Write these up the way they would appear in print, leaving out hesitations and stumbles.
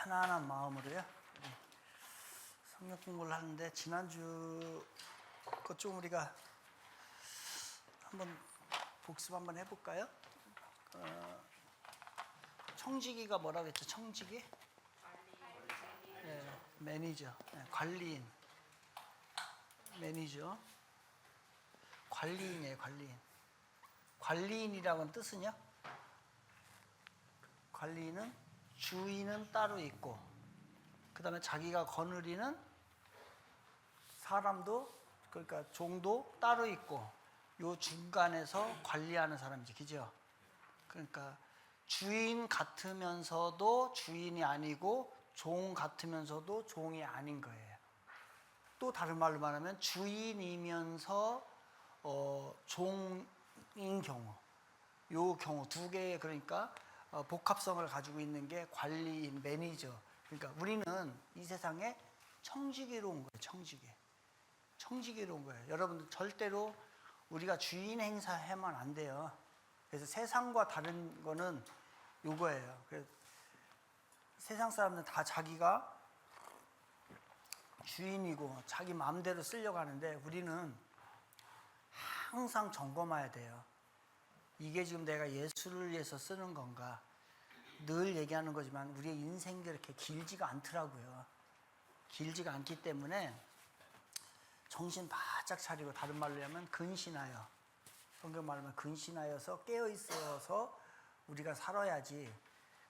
편안한 마음으로요. 성경 공부를 하는데 지난주 것 좀 우리가 한번 복습 한번 해볼까요? 청지기가 뭐라고 했죠? 청지기? 네, 매니저, 네, 관리인, 매니저, 관리인이에요. 관리인. 관리인이라고는 뜻은요? 관리인은 주인은 따로 있고, 그 다음에 자기가 거느리는 사람도, 그러니까 종도 따로 있고, 요 중간에서 관리하는 사람이지, 그죠? 그러니까 주인 같으면서도 주인이 아니고 종 같으면서도 종이 아닌 거예요. 또 다른 말로 말하면 주인이면서 종인 경우, 요 경우 두 개의 그러니까 복합성을 가지고 있는 게 관리인, 매니저. 그러니까 우리는 이 세상에 청지기로 온 거예요. 청지기로 온 거예요. 여러분들 절대로 우리가 주인 행사하면 안 돼요. 그래서 세상과 다른 거는 요거예요. 그래서 세상 사람들은 다 자기가 주인이고 자기 마음대로 쓰려고 하는데 우리는 항상 점검해야 돼요. 이게 지금 내가 예수를 위해서 쓰는 건가? 늘 얘기하는 거지만 우리의 인생이 그렇게 길지가 않더라고요. 길지가 않기 때문에 정신 바짝 차리고, 다른 말로 하면 근신하여, 성경 말로 하면 근신하여서 깨어있어서 우리가 살아야지,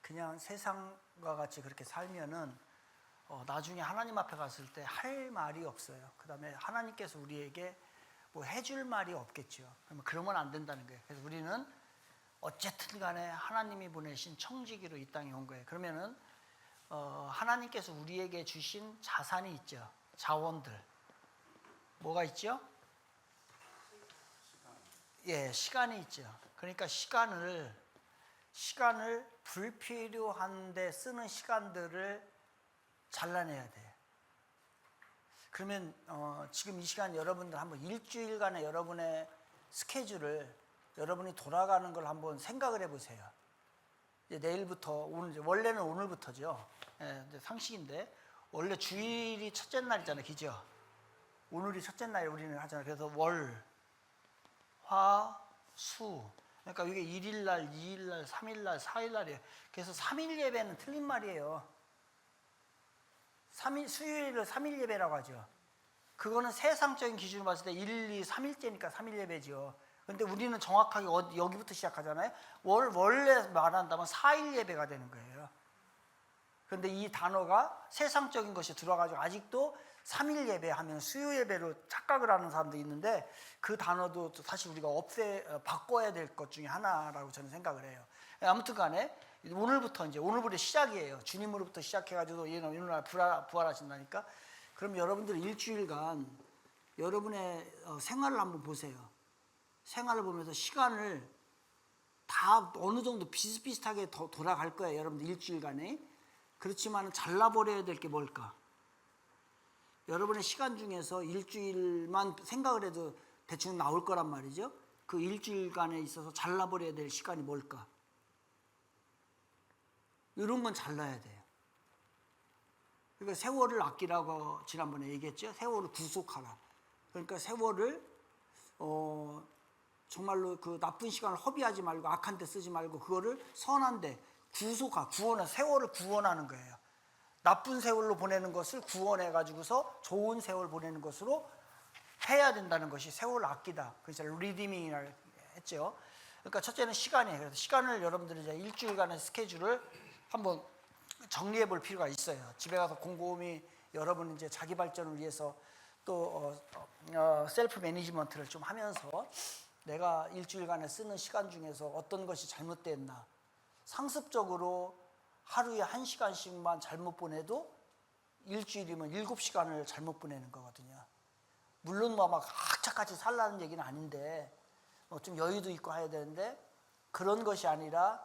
그냥 세상과 같이 그렇게 살면은 나중에 하나님 앞에 갔을 때 할 말이 없어요. 그 다음에 하나님께서 우리에게 뭐 해줄 말이 없겠죠. 그러면 안 된다는 거예요. 그래서 우리는 어쨌든 간에 하나님이 보내신 청지기로 이 땅에 온 거예요. 그러면은 하나님께서 우리에게 주신 자산이 있죠. 자원들. 뭐가 있죠? 예, 시간이 있죠. 그러니까 시간을 불필요한 데 쓰는 시간들을 잘라내야 돼요. 그러면 지금 이 시간 여러분들 한번 일주일간의 여러분의 스케줄을, 여러분이 돌아가는 걸 한번 생각을 해보세요. 이제 내일부터, 오늘, 원래는 오늘부터죠. 예, 이제 상식인데 원래 주일이 첫째 날이잖아요, 그죠? 오늘이 첫째 날에 우리는 하잖아요. 그래서 월, 화, 수. 그러니까 이게 1일날, 2일날, 3일날, 4일날이에요. 그래서 3일 예배는 틀린 말이에요. 수요일을 3일 예배라고 하죠. 그거는 세상적인 기준으로 봤을 때 1, 2, 3일째니까 3일 예배죠. 근데 우리는 정확하게 여기부터 시작하잖아요. 원래 말한다면 4일 예배가 되는 거예요. 그런데 이 단어가 세상적인 것이 들어가지고 아직도 3일 예배하면 수요 예배로 착각을 하는 사람도 있는데, 그 단어도 사실 우리가 바꿔야 될 것 중에 하나라고 저는 생각을 해요. 아무튼 간에 오늘부터 시작이에요. 주님으로부터 시작해가지고 얘는 오늘 부활하신다니까. 그럼 여러분들 일주일간 여러분의 생활을 한번 보세요. 생활을 보면서 시간을 다 어느 정도 비슷비슷하게 돌아갈 거예요. 여러분들 일주일간에. 그렇지만 잘라버려야 될 게 뭘까? 여러분의 시간 중에서 일주일만 생각을 해도 대충 나올 거란 말이죠. 그 일주일간에 있어서 잘라버려야 될 시간이 뭘까? 이런 건 잘라야 돼요. 그러니까 세월을 아끼라고 지난번에 얘기했죠. 세월을 구속하라. 그러니까 세월을 정말로 그 나쁜 시간을 허비하지 말고, 악한 데 쓰지 말고, 그거를 선한 데 구원하, 세월을 구원하는 거예요. 나쁜 세월로 보내는 것을 구원해가지고서 좋은 세월 보내는 것으로 해야 된다는 것이 세월을 아끼다. 그래서 리디밍이라고 했죠. 그러니까 첫째는 시간이에요. 그래서 시간을 여러분들이 이제 일주일간의 스케줄을 한번 정리해 볼 필요가 있어요. 집에 가서 곰곰이 여러분 이제 자기 발전을 위해서 또 셀프 매니지먼트를 좀 하면서 내가 일주일간에 쓰는 시간 중에서 어떤 것이 잘못됐나. 상습적으로 하루에 1시간씩만 잘못 보내도 일주일이면 7시간을 잘못 보내는 거거든요. 물론 막 악착같이 살라는 얘기는 아닌데 좀 여유도 있고 해야 되는데, 그런 것이 아니라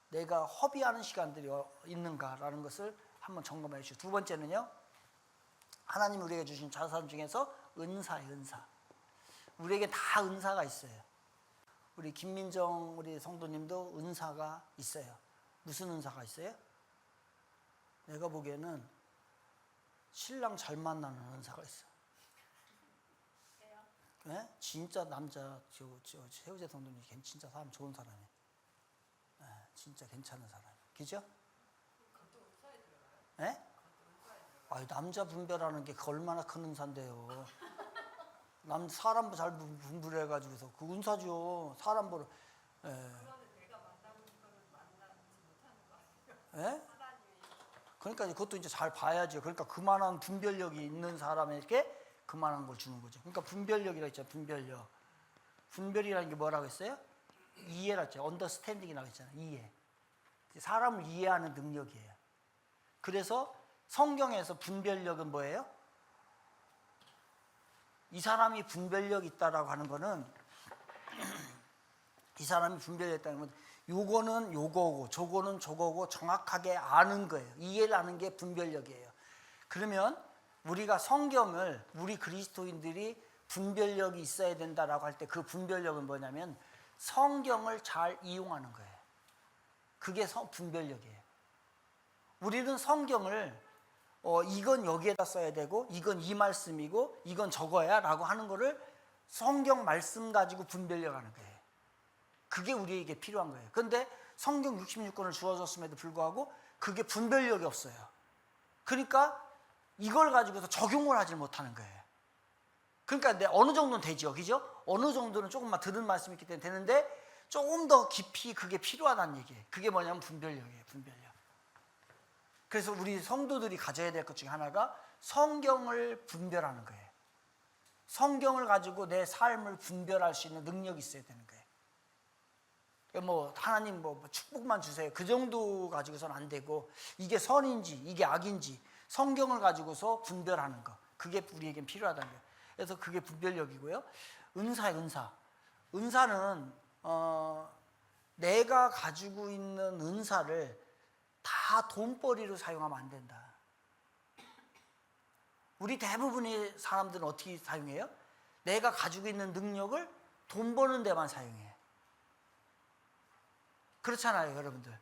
내가 허비하는 시간들이 있는가라는 것을 한번 점검해 주시고, 두 번째는요, 하나님 우리에게 주신 자산 중에서 은사예요. 은사. 우리에게 다 은사가 있어요. 우리 김민정 우리 성도님도 은사가 있어요. 무슨 은사가 있어요? 내가 보기에는 신랑 잘 만나는 은사가 있어. 네? 진짜 남자 최우재 성도님 진짜 사람 좋은 사람이에요. 네, 진짜 괜찮은 사람. 그죠? 네? 아니, 남자 분별하는 게 얼마나 큰 은사인데요. 사람 잘 분별해가지고서 그 은사죠. 사람 보러. 예. 예? 그러니까 그것도 이제 잘 봐야죠. 그러니까 그만한 분별력이 있는 사람에게 그만한 걸 주는 거죠. 그러니까 분별력이라고 했잖아요. 분별력. 분별이라는 게 뭐라고 했어요? 이해라고 했죠. 언더스탠딩이라고 했잖아요. 이해. 사람을 이해하는 능력이에요. 그래서 성경에서 분별력은 뭐예요? 이 사람이 분별력 있다라고 하는 거는 이 사람이 분별력 있다는 건 요거는 요거고 저거는 저거고 정확하게 아는 거예요. 이해를 하는 게 분별력이에요. 그러면 우리가 성경을 우리 그리스도인들이 분별력이 있어야 된다라고 할 때 그 분별력은 뭐냐면 성경을 잘 이용하는 거예요. 그게 분별력이에요. 우리는 성경을 이건 여기에다 써야 되고 이건 이 말씀이고 이건 저거야 라고 하는 거를 성경 말씀 가지고 분별력 하는 거예요. 그게 우리에게 필요한 거예요. 그런데 성경 66권을 주어졌음에도 불구하고 그게 분별력이 없어요. 그러니까 이걸 가지고서 적용을 하지 못하는 거예요. 그러니까 어느 정도는 되죠. 그죠? 어느 정도는 조금만 들은 말씀이 있기 때문에 되는데 조금 더 깊이 그게 필요하다는 얘기예요. 그게 뭐냐면 분별력이에요. 분별력. 그래서 우리 성도들이 가져야 될 것 중에 하나가 성경을 분별하는 거예요. 성경을 가지고 내 삶을 분별할 수 있는 능력이 있어야 되는 거예요. 뭐 하나님 뭐 축복만 주세요. 그 정도 가지고서는 안 되고 이게 선인지 이게 악인지 성경을 가지고서 분별하는 거. 그게 우리에겐 필요하다는 거예요. 그래서 그게 분별력이고요. 은사예요, 은사. 은사는 내가 가지고 있는 은사를 다 돈벌이로 사용하면 안 된다. 우리 대부분의 사람들은 어떻게 사용해요? 내가 가지고 있는 능력을 돈 버는 데만 사용해요. 그렇잖아요, 여러분들.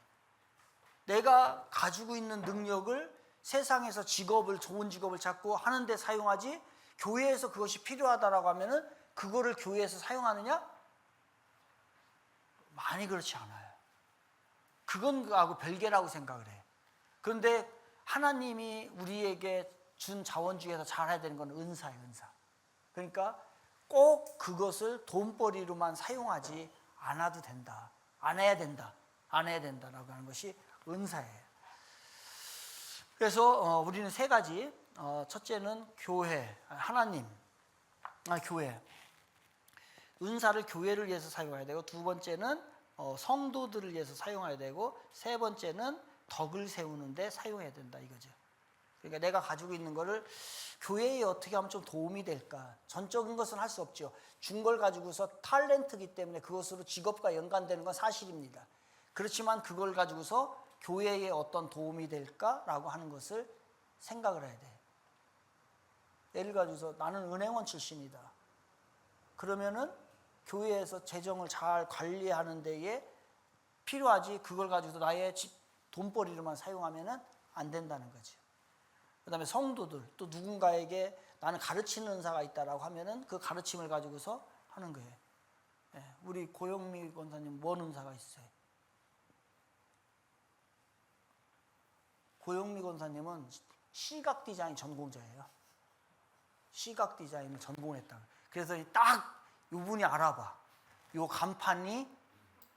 내가 가지고 있는 능력을 세상에서 좋은 직업을 찾고 하는데 사용하지 교회에서 그것이 필요하다라고 하면은 그거를 교회에서 사용하느냐? 많이 그렇지 않아요. 그건 그하고 별개라고 생각을 해요. 그런데 하나님이 우리에게 준 자원 중에서 잘해야 되는 건 은사예요, 은사. 그러니까 꼭 그것을 돈벌이로만 사용하지 않아도 된다. 안 해야 된다. 안 해야 된다라고 하는 것이 은사예요. 그래서 우리는 세 가지. 첫째는 교회, 하나님, 교회. 은사를 교회를 위해서 사용해야 되고, 두 번째는 성도들을 위해서 사용해야 되고, 세 번째는 덕을 세우는데 사용해야 된다 이거죠. 그러니까 내가 가지고 있는 거를 교회에 어떻게 하면 좀 도움이 될까? 전적인 것은 할 수 없죠. 준 걸 가지고서 탤런트이기 때문에 그것으로 직업과 연관되는 건 사실입니다. 그렇지만 그걸 가지고서 교회에 어떤 도움이 될까라고 하는 것을 생각을 해야 돼. 예를 가지고서 나는 은행원 출신이다. 그러면은 교회에서 재정을 잘 관리하는 데에 필요하지 그걸 가지고 나의 돈벌이로만 사용하면은 안 된다는 거죠. 그 다음에 성도들 또 누군가에게 나는 가르치는 은사가 있다라고 하면은 그 가르침을 가지고서 하는 거예요. 우리 고영미 권사님 뭔 은사가 있어요? 고영미 권사님은 시각 디자인 전공자예요. 시각 디자인을 전공했다. 그래서 딱 이분이 알아봐. 이 간판이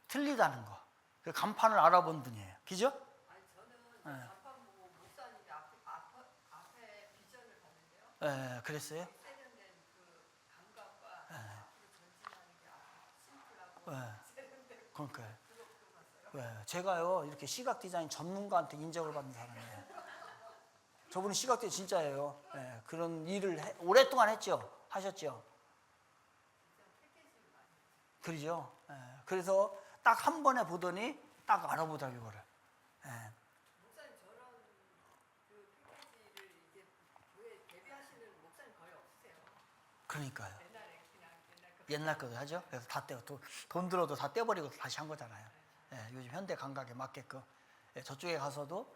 틀리다는 거. 그 간판을 알아본 분이에요. 그죠? 아니 저는 간판 보고 목사님이 앞에 비전을 봤는데요. 그랬어요? 세련된 그 감각과 앞으로 전진하는 게 심플하고 세련되고 그러니까요. 그거 봤어요. 제가요 이렇게 시각 디자인 전문가한테 인정을 받는 사람이에요. 저분은 시각 디자인 진짜예요. 그런 일을 오랫동안 했죠. 하셨죠. 그러죠. 그래서 딱 한 번에 보더니 딱 알아보더라고요, 이거를. 목사님 저런 그 패키지를 이제 교회 데뷔하시는 목사님 거의 없으세요. 그러니까요. 옛날에 그냥 옛날 거도 하죠. 그래서 다 떼어. 돈 들어도 다 떼어버리고 다시 한 거잖아요. 요즘 현대 감각에 맞게끔. 저쪽에 가서도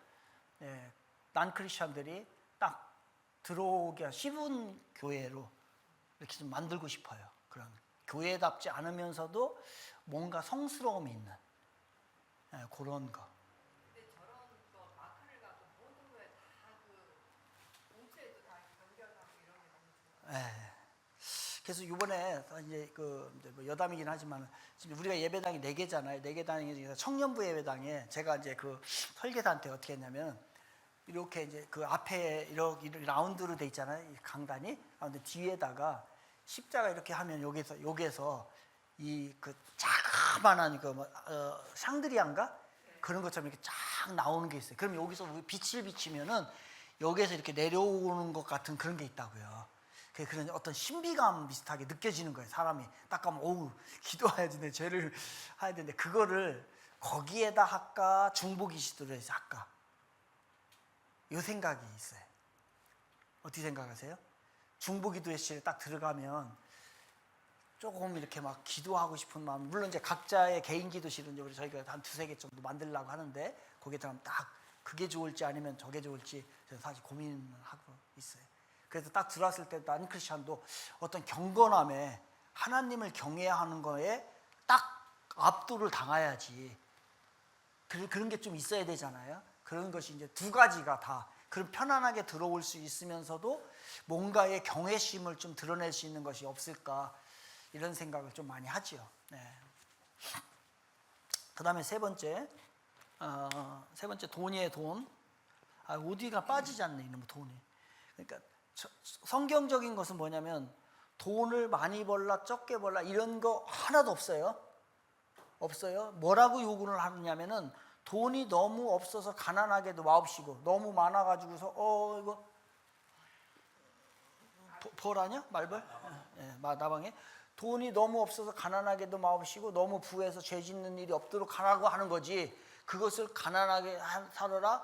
난 크리스천들이 딱 들어오기가 쉬운 교회로 이렇게 좀 만들고 싶어요. 그런 교회답지 않으면서도 뭔가 성스러움이 있는 그런 거. 근데 저런 거 마크를 갖고 모든 거에 다그 봉투에도 다 연결하고 이런 게 너무 좋아요. 예. 그래서 이번에 이제 이제 뭐 여담이긴 하지만 지금 우리가 예배당이 4개잖아요. 4개당에 중에서 청년부 예배당에 제가 이제 그 설계사한테 어떻게 했냐면 이렇게 이제 그 앞에 이렇게 라운드로 돼 있잖아요. 이 강단이. 근데 뒤에다가 십자가 이렇게 하면 여기에서 이 그 자그만한 그 샹드리안가 그런 것처럼 이렇게 쫙 나오는 게 있어요. 그럼 여기서 빛을 비치면은 여기에서 이렇게 내려오는 것 같은 그런 게 있다고요. 그런 어떤 신비감 비슷하게 느껴지는 거예요. 사람이 딱 가면 어우 기도해야지 내 죄를 해야 되는데 그거를 거기에다 할까 중보기시도로 해서 할까 이 생각이 있어요. 어떻게 생각하세요? 중보기도회실에 딱 들어가면 조금 이렇게 막 기도하고 싶은 마음, 물론 이제 각자의 개인 기도실은 우리 저희가 한 2-3개 정도 만들려고 하는데 거기에 들어가면 딱 그게 좋을지 아니면 저게 좋을지 저는 사실 고민하고 있어요. 그래서 딱 들어왔을 때 난 크리스천도 어떤 경건함에 하나님을 경외해야 하는 거에 딱 압도를 당해야지. 그런 게 좀 있어야 되잖아요. 그런 것이 이제 2가지가 다 그런 편안하게 들어올 수 있으면서도 뭔가의 경외심을 좀 드러낼 수 있는 것이 없을까 이런 생각을 좀 많이 하지요. 네. 그 다음에 세 번째 돈이에요. 돈. 어디가 빠지지 않네 이놈의 돈이. 그러니까 성경적인 것은 뭐냐면 돈을 많이 벌라 적게 벌라 이런 거 하나도 없어요. 없어요. 뭐라고 요구를 하느냐면은 돈이 너무 없어서 가난하게도 마옵시고 너무 많아가지고서 이거 벌하냐 말벌? 나방에 돈이 너무 없어서 가난하게도 마옵시고 너무 부해서 죄 짓는 일이 없도록 하라고 하는 거지. 그것을 가난하게 살아라,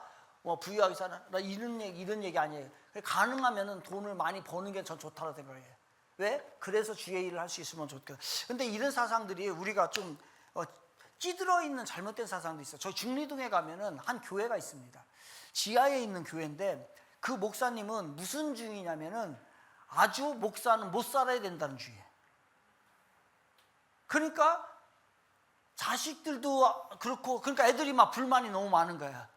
부유하게 살아라 이런 얘기 아니에요. 가능하면은 돈을 많이 버는 게 전 좋다고 생각해요. 왜? 그래서 주의 일을 할 수 있으면 좋겠다. 근데 이런 사상들이 우리가 좀 찌들어 있는 잘못된 사상도 있어요. 저희 중리동에 가면은 한 교회가 있습니다. 지하에 있는 교회인데 그 목사님은 무슨 주의냐면은 아주 목사는 못 살아야 된다는 주의예요. 그러니까 자식들도 그렇고 그러니까 애들이 막 불만이 너무 많은 거야.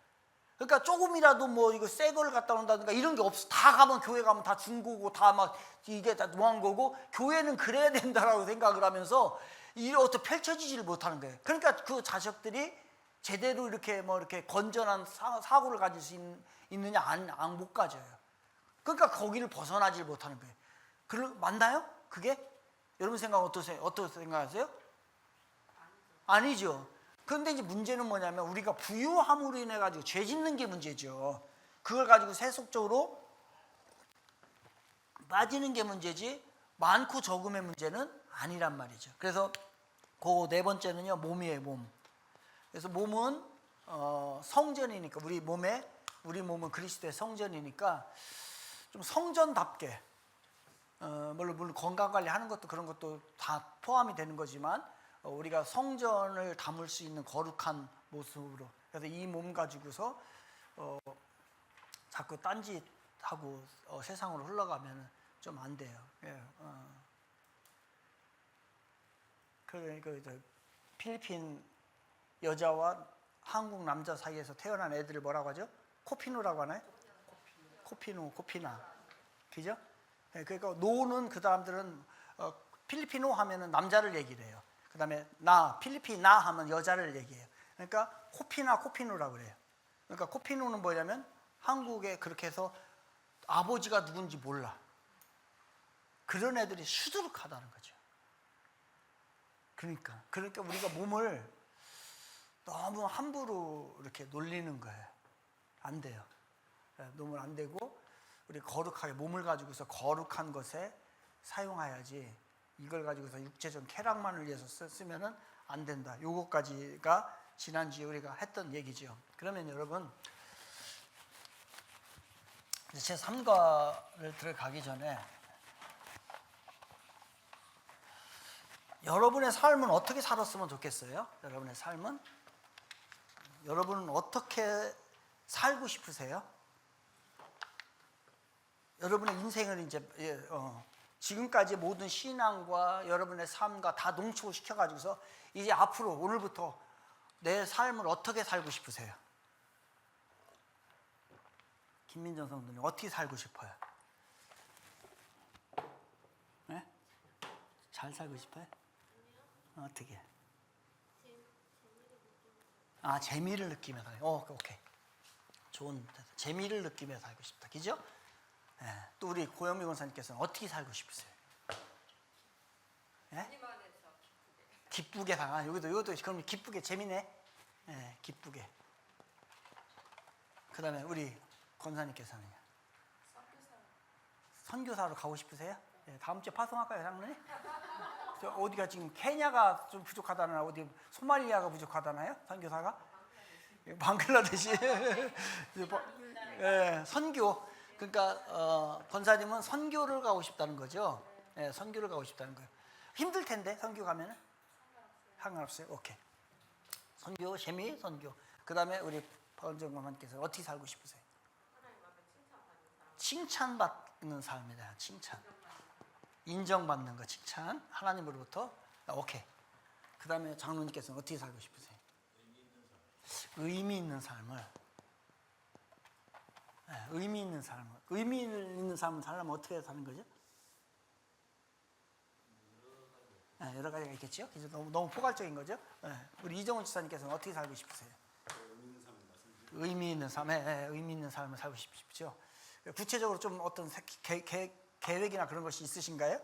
그러니까 조금이라도 뭐 이거 새 거를 갖다 놓는다든가 이런 게 없어. 다 가면 교회 가면 다 중고고 다 막 이게 다 노한 거고 교회는 그래야 된다라고 생각을 하면서 이게 어떻게 펼쳐지지를 못하는 거예요. 그러니까 그 자식들이 제대로 이렇게 이렇게 건전한 사고를 가질 수 있느냐 못 가져요. 그러니까 거기를 벗어나질 못하는 거예요. 맞나요? 그게? 여러분 생각 어떠세요? 어떻게 생각하세요? 아니죠. 그런데 이제 문제는 뭐냐면 우리가 부유함으로 인해 가지고 죄 짓는 게 문제죠. 그걸 가지고 세속적으로 빠지는 게 문제지 많고 적음의 문제는 아니란 말이죠. 그래서 그 4번째는요 몸이에요. 몸. 그래서 몸은 성전이니까 우리 몸은 그리스도의 성전이니까 좀 성전답게 물론 건강관리 하는 것도 그런 것도 다 포함이 되는 거지만 우리가 성전을 담을 수 있는 거룩한 모습으로. 그래서 이 몸 가지고서 자꾸 딴짓하고 세상으로 흘러가면 좀 안 돼요. 예, 필리핀 여자와 한국 남자 사이에서 태어난 애들을 뭐라고 하죠? 코피노라고 하나요? 코피나. 그죠? 예, 그러니까 노는 그 사람들은 필리핀어 하면은 남자를 얘기를 해요. 그 다음에 필리피나 하면 여자를 얘기해요. 그러니까 코피노라고 그래요. 그러니까 코피노는 뭐냐면 한국에 그렇게 해서 아버지가 누군지 몰라. 그런 애들이 수두룩하다는 거죠. 그러니까 우리가 몸을 너무 함부로 이렇게 놀리는 거예요. 안 돼요. 놀면 안 되고 우리 거룩하게 몸을 가지고서 거룩한 것에 사용해야지 이걸 가지고서 육체적 쾌락만을 위해서 쓰면은 안 된다. 요것까지가 지난주에 우리가 했던 얘기죠. 그러면 여러분 제 3과를 들어가기 전에 여러분의 삶은 어떻게 살았으면 좋겠어요? 여러분의 삶은? 여러분은 어떻게 살고 싶으세요? 여러분의 인생을 이제 지금까지 모든 신앙과 여러분의 삶과 다 농축을 시켜가지고서 이제 앞으로 오늘부터 내 삶을 어떻게 살고 싶으세요? 김민정 성도님 어떻게 살고 싶어요? 네? 잘 살고 싶어요? 어떻게? 재미를 느끼며 살고. 오케이. 좋은 재미를 느끼며 살고 싶다. 그죠? 또 우리 고영미 권사님께서는 어떻게 살고 싶으세요? 하나님만에서 기쁘게 살아. 여기도 그럼 기쁘게 재미네. 기쁘게. 그다음에 우리 권사님께서는요. 선교사로 가고 싶으세요? 다음 주에 파송할까요, 장로님? 어디가 지금 케냐가 좀 부족하다나 어디 소말리아가 부족하다나요? 선교사가? 방글라데시. 선교. 그러니까 권사님은 선교를 가고 싶다는 거죠. 선교를 가고 싶다는 거예요. 힘들 텐데 선교 가면은 상관없어요. 오케이. 선교 재미 선교. 그다음에 우리 번정관님께서 어떻게 살고 싶으세요? 칭찬받는 삶이다. 칭찬. 인정받는 거 칭찬. 하나님으로부터. 오케이. 그다음에 장로님께서는 어떻게 살고 싶으세요? 의미 있는 삶을. 의미 있는 삶을. 의미 있는 삶을 살려면 어떻게 사는 거죠? 여러 가지가 있겠죠. 그래서 너무 포괄적인 거죠. 우리 이정훈 지사님께서는 어떻게 살고 싶으세요? 의미 있는 삶, 의미 있는 삶을 살고 싶죠. 구체적으로 좀 어떤 계획이나 그런 것이 있으신가요?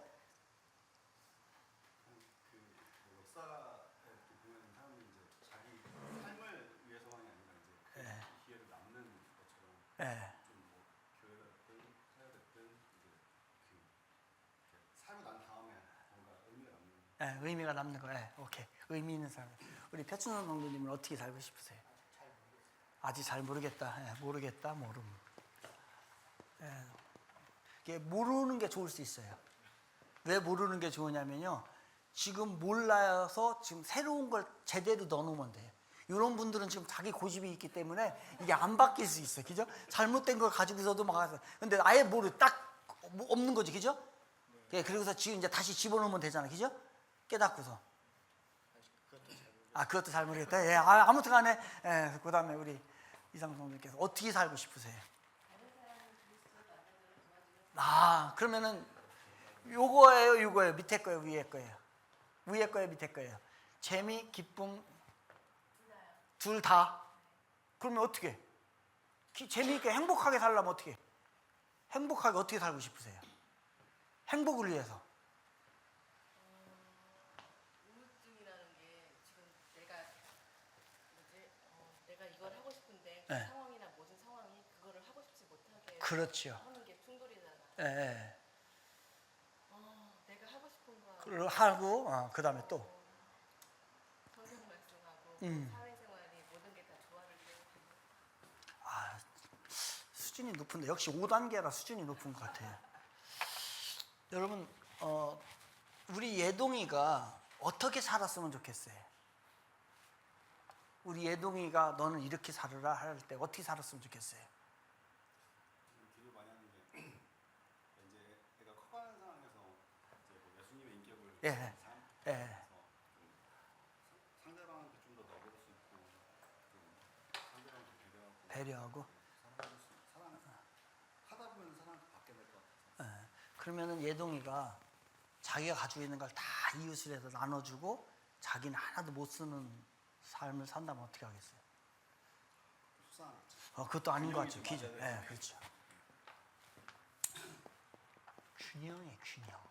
역사가 이렇게 보면 사람이 이제 자기 삶을 위해서만이 아니라 이제 그 기회를 남는 것처럼 좀뭐 교회가 됐든 사회가 됐든 이제 그 살고 난 다음에 뭔가 의미가 남는. 의미가 남는 거. 오케이. 의미 있는 삶. 우리 표춘선 성도님은 어떻게 살고 싶으세요? 아직 잘 모르겠다. 모르겠다. 모름. 이게 모르는 게 좋을 수 있어요. 왜 모르는 게 좋으냐면요. 지금 몰라서 지금 새로운 걸 제대로 넣어놓으면 돼요. 이런 분들은 지금 자기 고집이 있기 때문에 이게 안 바뀔 수 있어요. 그죠? 잘못된 걸 가지고서도 막 하세요. 근데 아예 딱 없는 거지. 그죠? 그리고서 지금 이제 다시 집어넣으면 되잖아. 그죠? 깨닫고서. 그것도 잘 모르겠다. 아무튼 간에, 그 다음에 우리 이상성님께서 어떻게 살고 싶으세요? 그러면은 요거예요? 밑에 거예요? 위에 거예요? 위에 거예요? 밑에 거예요? 재미, 기쁨 둘 다? 그러면 어떻게? 재미있게 행복하게 살려면 어떻게? 행복하게 어떻게 살고 싶으세요? 행복을 위해서. 우울증이라는 게 지금 내가 이걸 하고 싶은데 그 네. 상황이나 모든 상황이 그거를 하고 싶지 못하게 그렇죠. 하는 게 충돌이잖아. 내가 하고 싶은 거 그걸 하고 그 다음에 또 성경 말씀하고 사회생활이 모든 게 다 조화를 이루고 수준이 높은데 역시 5단계라 수준이 높은 것 같아요. 여러분 우리 예동이가 어떻게 살았으면 좋겠어요? 우리 예동이가 너는 이렇게 살으라 할 때 어떻게 살았으면 좋겠어요? 기도 많이 하는데 이제 애가 커가는 상황에서 이제 뭐 예수님의 인격을 그래서 상대방한테 좀 더 넣어볼 수 있고 좀 상대방한테 배려하고. 하다 보면 사람한테 받게 될 것 같아서. 그러면은 예동이가 자기가 가지고 있는 걸 다 이웃을 해서 나눠주고 자기는 하나도 못 쓰는 삶을 산다면 어떻게 하겠어요? 수상하겠죠. 그것도 아닌 것 같죠. 균형이 기준. 좀 맞아야 돼요. 그렇죠. 균형이에요, 균형.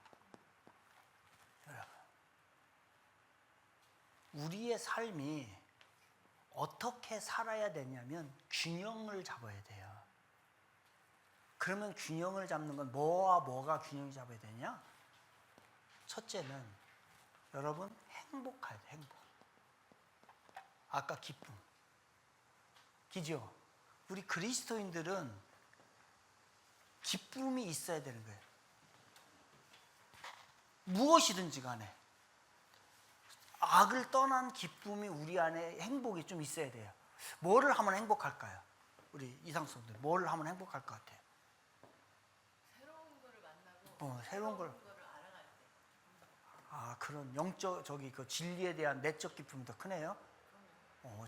여러분, 우리의 삶이 어떻게 살아야 되냐면 균형을 잡아야 돼요. 그러면 균형을 잡는 건 뭐와 뭐가 균형을 잡아야 되냐? 첫째는 여러분 행복해야 돼. 행복. 아까 기쁨. 기죠? 우리 그리스도인들은 기쁨이 있어야 되는 거예요. 무엇이든지 간에 악을 떠난 기쁨이 우리 안에 행복이 좀 있어야 돼요. 뭐를 하면 행복할까요? 우리 이상수분들 뭐를 하면 행복할 것 같아요? 새로운 걸. 거를 알아갈 때. 아, 그런 영적 그 진리에 대한 내적 기쁨이 더 크네요.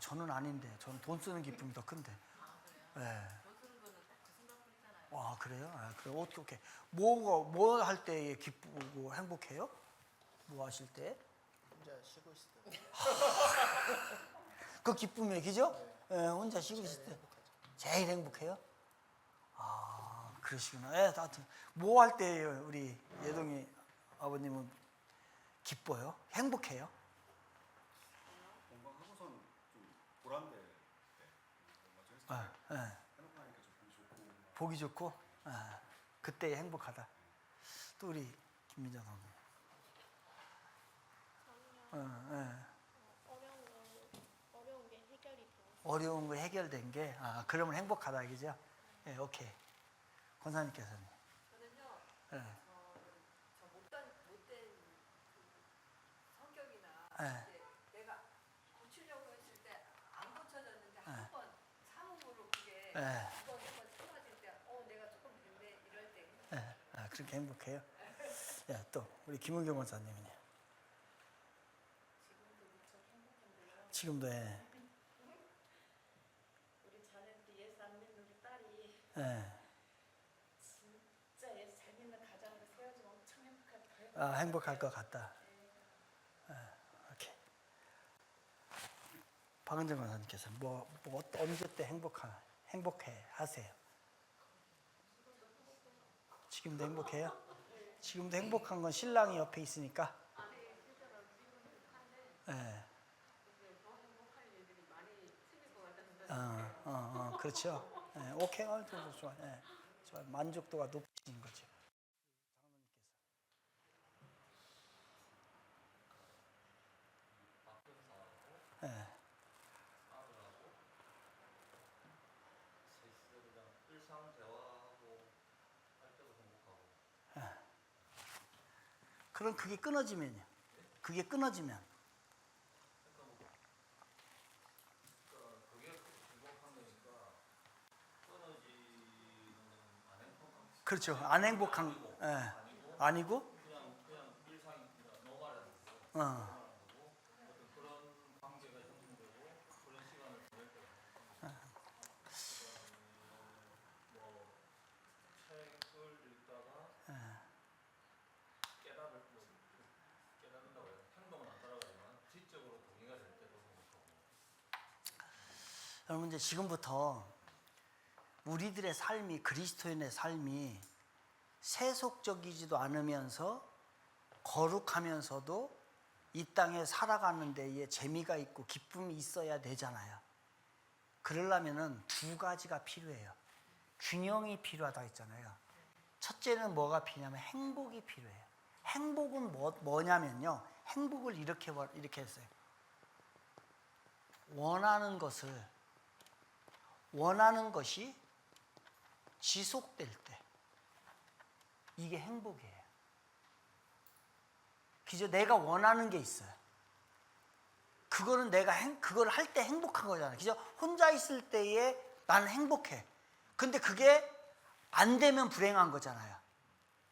저는 아닌데, 저는 돈 쓰는 기쁨이 더 큰데. 아 그래요? 예. 돈 쓰는 거는 딱 그 생각뿐 있잖아요. 아, 그래요? 아, 그래. 오케이. 뭐 할 때 기쁘고 행복해요? 뭐 하실 때? 혼자 쉬고 있을 때 그 기쁨이 기죠? 예, 혼자 쉬고 있을 때 제일 행복해요? 아, 그러시구나. 예, 하여튼 뭐 할 때 우리 예동이 아버님은 기뻐요? 행복해요? 건강하고선 좀 보람돼. 뭔가 저 예, 했을 때 예. 행복하니까 좀 보기 보기 좋고. 좋고, 그때 행복하다. 또 우리 김민정 선수. 어려운 게 해결이 돼. 어려운 거 해결된 게, 그러면 행복하다, 이거죠? 예, 오케이. 권사님께서는. 저는요. 예, 저 못된 그 성격이나 예. 이제 내가 고치려고 했을 때 안 고쳐졌는데 한 번 사무으로 그게 예. 두번 틀어질 때 내가 조금 됐네 이럴 때 예, 그렇게 행복해요? 야, 또 우리 김은경 원사님은요? 지금도 예. 우리 자네들이 예수 안 믿는 우리 딸이 예. 진짜 예수 잘 믿는 가정으로 세워지면 엄청 행복할 거예요. 행복할 것 같다. 오케이. 박은정 원사님께서 언제 때 행복해 하세요? 지금도 행복해요? 지금도 행복한 건 신랑이 옆에 있으니까. 예. 그렇죠. 예, 오케이, 좋아. 예, 좋아. 만족도가 높으신 거죠. 예. 그럼 그게 끊어지면요. 그게 끊어지면. 그렇죠. 안 행복한, 예. 아니고, 여러분 이제 지금부터 우리들의 삶이 그리스도인의 삶이 세속적이지도 않으면서 거룩하면서도 이 땅에 살아가는 데에 재미가 있고 기쁨이 있어야 되잖아요. 그러려면은 두 가지가 필요해요. 균형이 필요하다 했잖아요. 첫째는 뭐가 필요하냐면 행복이 필요해요. 행복은 뭐냐면요. 행복을 이렇게 했어요. 원하는 것이 지속될 때 이게 행복이에요. 그죠? 내가 원하는 게 있어요. 그거는 그걸 할 때 행복한 거잖아요. 그죠? 혼자 있을 때에 나는 행복해. 근데 그게 안 되면 불행한 거잖아요.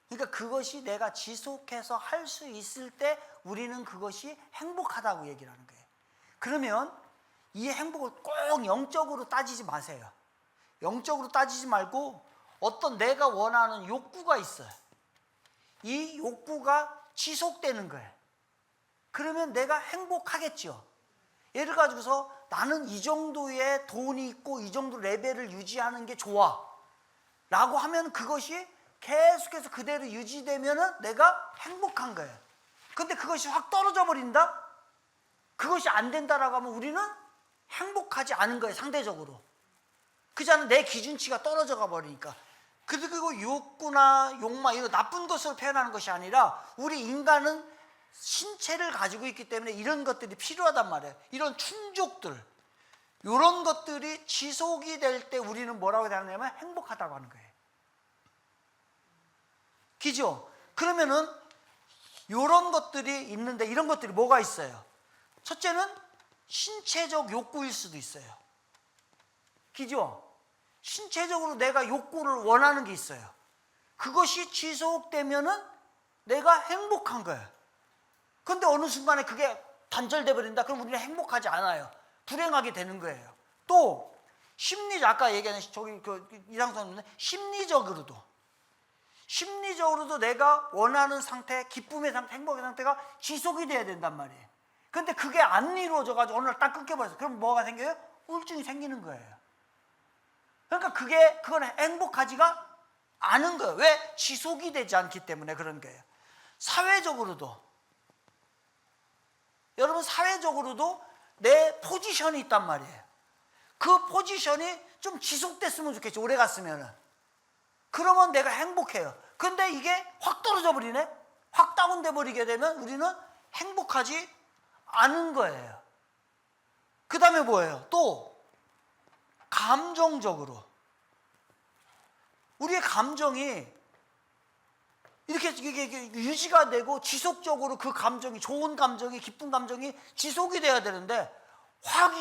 그러니까 그것이 내가 지속해서 할 수 있을 때 우리는 그것이 행복하다고 얘기를 하는 거예요. 그러면 이 행복을 꼭 영적으로 따지지 마세요. 영적으로 따지지 말고 어떤 내가 원하는 욕구가 있어요. 이 욕구가 지속되는 거예요. 그러면 내가 행복하겠죠. 예를 가지고서 나는 이 정도의 돈이 있고 이 정도 레벨을 유지하는 게 좋아 라고 하면 그것이 계속해서 그대로 유지되면 내가 행복한 거예요. 근데 그것이 확 떨어져 버린다? 그것이 안 된다라고 하면 우리는 행복하지 않은 거예요. 상대적으로. 그잖아. 내 기준치가 떨어져 가 버리니까. 그리고 욕구나 욕망 이런 나쁜 것으로 표현하는 것이 아니라 우리 인간은 신체를 가지고 있기 때문에 이런 것들이 필요하단 말이에요. 이런 충족들 이런 것들이 지속이 될 때 우리는 뭐라고 하냐면 행복하다고 하는 거예요. 그죠? 그러면은 이런 것들이 있는데 이런 것들이 뭐가 있어요? 첫째는 신체적 욕구일 수도 있어요. 그죠? 신체적으로 내가 욕구를 원하는 게 있어요. 그것이 지속되면은 내가 행복한 거예요. 근데 어느 순간에 그게 단절돼 버린다. 그럼 우리는 행복하지 않아요. 불행하게 되는 거예요. 또 심리적, 아까 얘기한 저기 그 이상선 심리적으로도 내가 원하는 상태, 기쁨의 상태, 행복의 상태가 지속이 돼야 된단 말이에요. 근데 그게 안 이루어져 가지고 어느 날 딱 끊겨버렸어요. 그럼 뭐가 생겨요? 우울증이 생기는 거예요. 그러니까 그건 행복하지가 않은 거예요. 왜? 지속이 되지 않기 때문에 그런 거예요. 여러분 사회적으로도 내 포지션이 있단 말이에요. 그 포지션이 좀 지속됐으면 좋겠죠. 오래 갔으면은. 그러면 내가 행복해요. 근데 이게 확 떨어져 버리네. 확 다운돼 버리게 되면 우리는 행복하지 않은 거예요. 그 다음에 뭐예요? 또 감정적으로 우리의 감정이 이렇게 유지가 되고 지속적으로 그 감정이, 좋은 감정이, 기쁜 감정이 지속이 돼야 되는데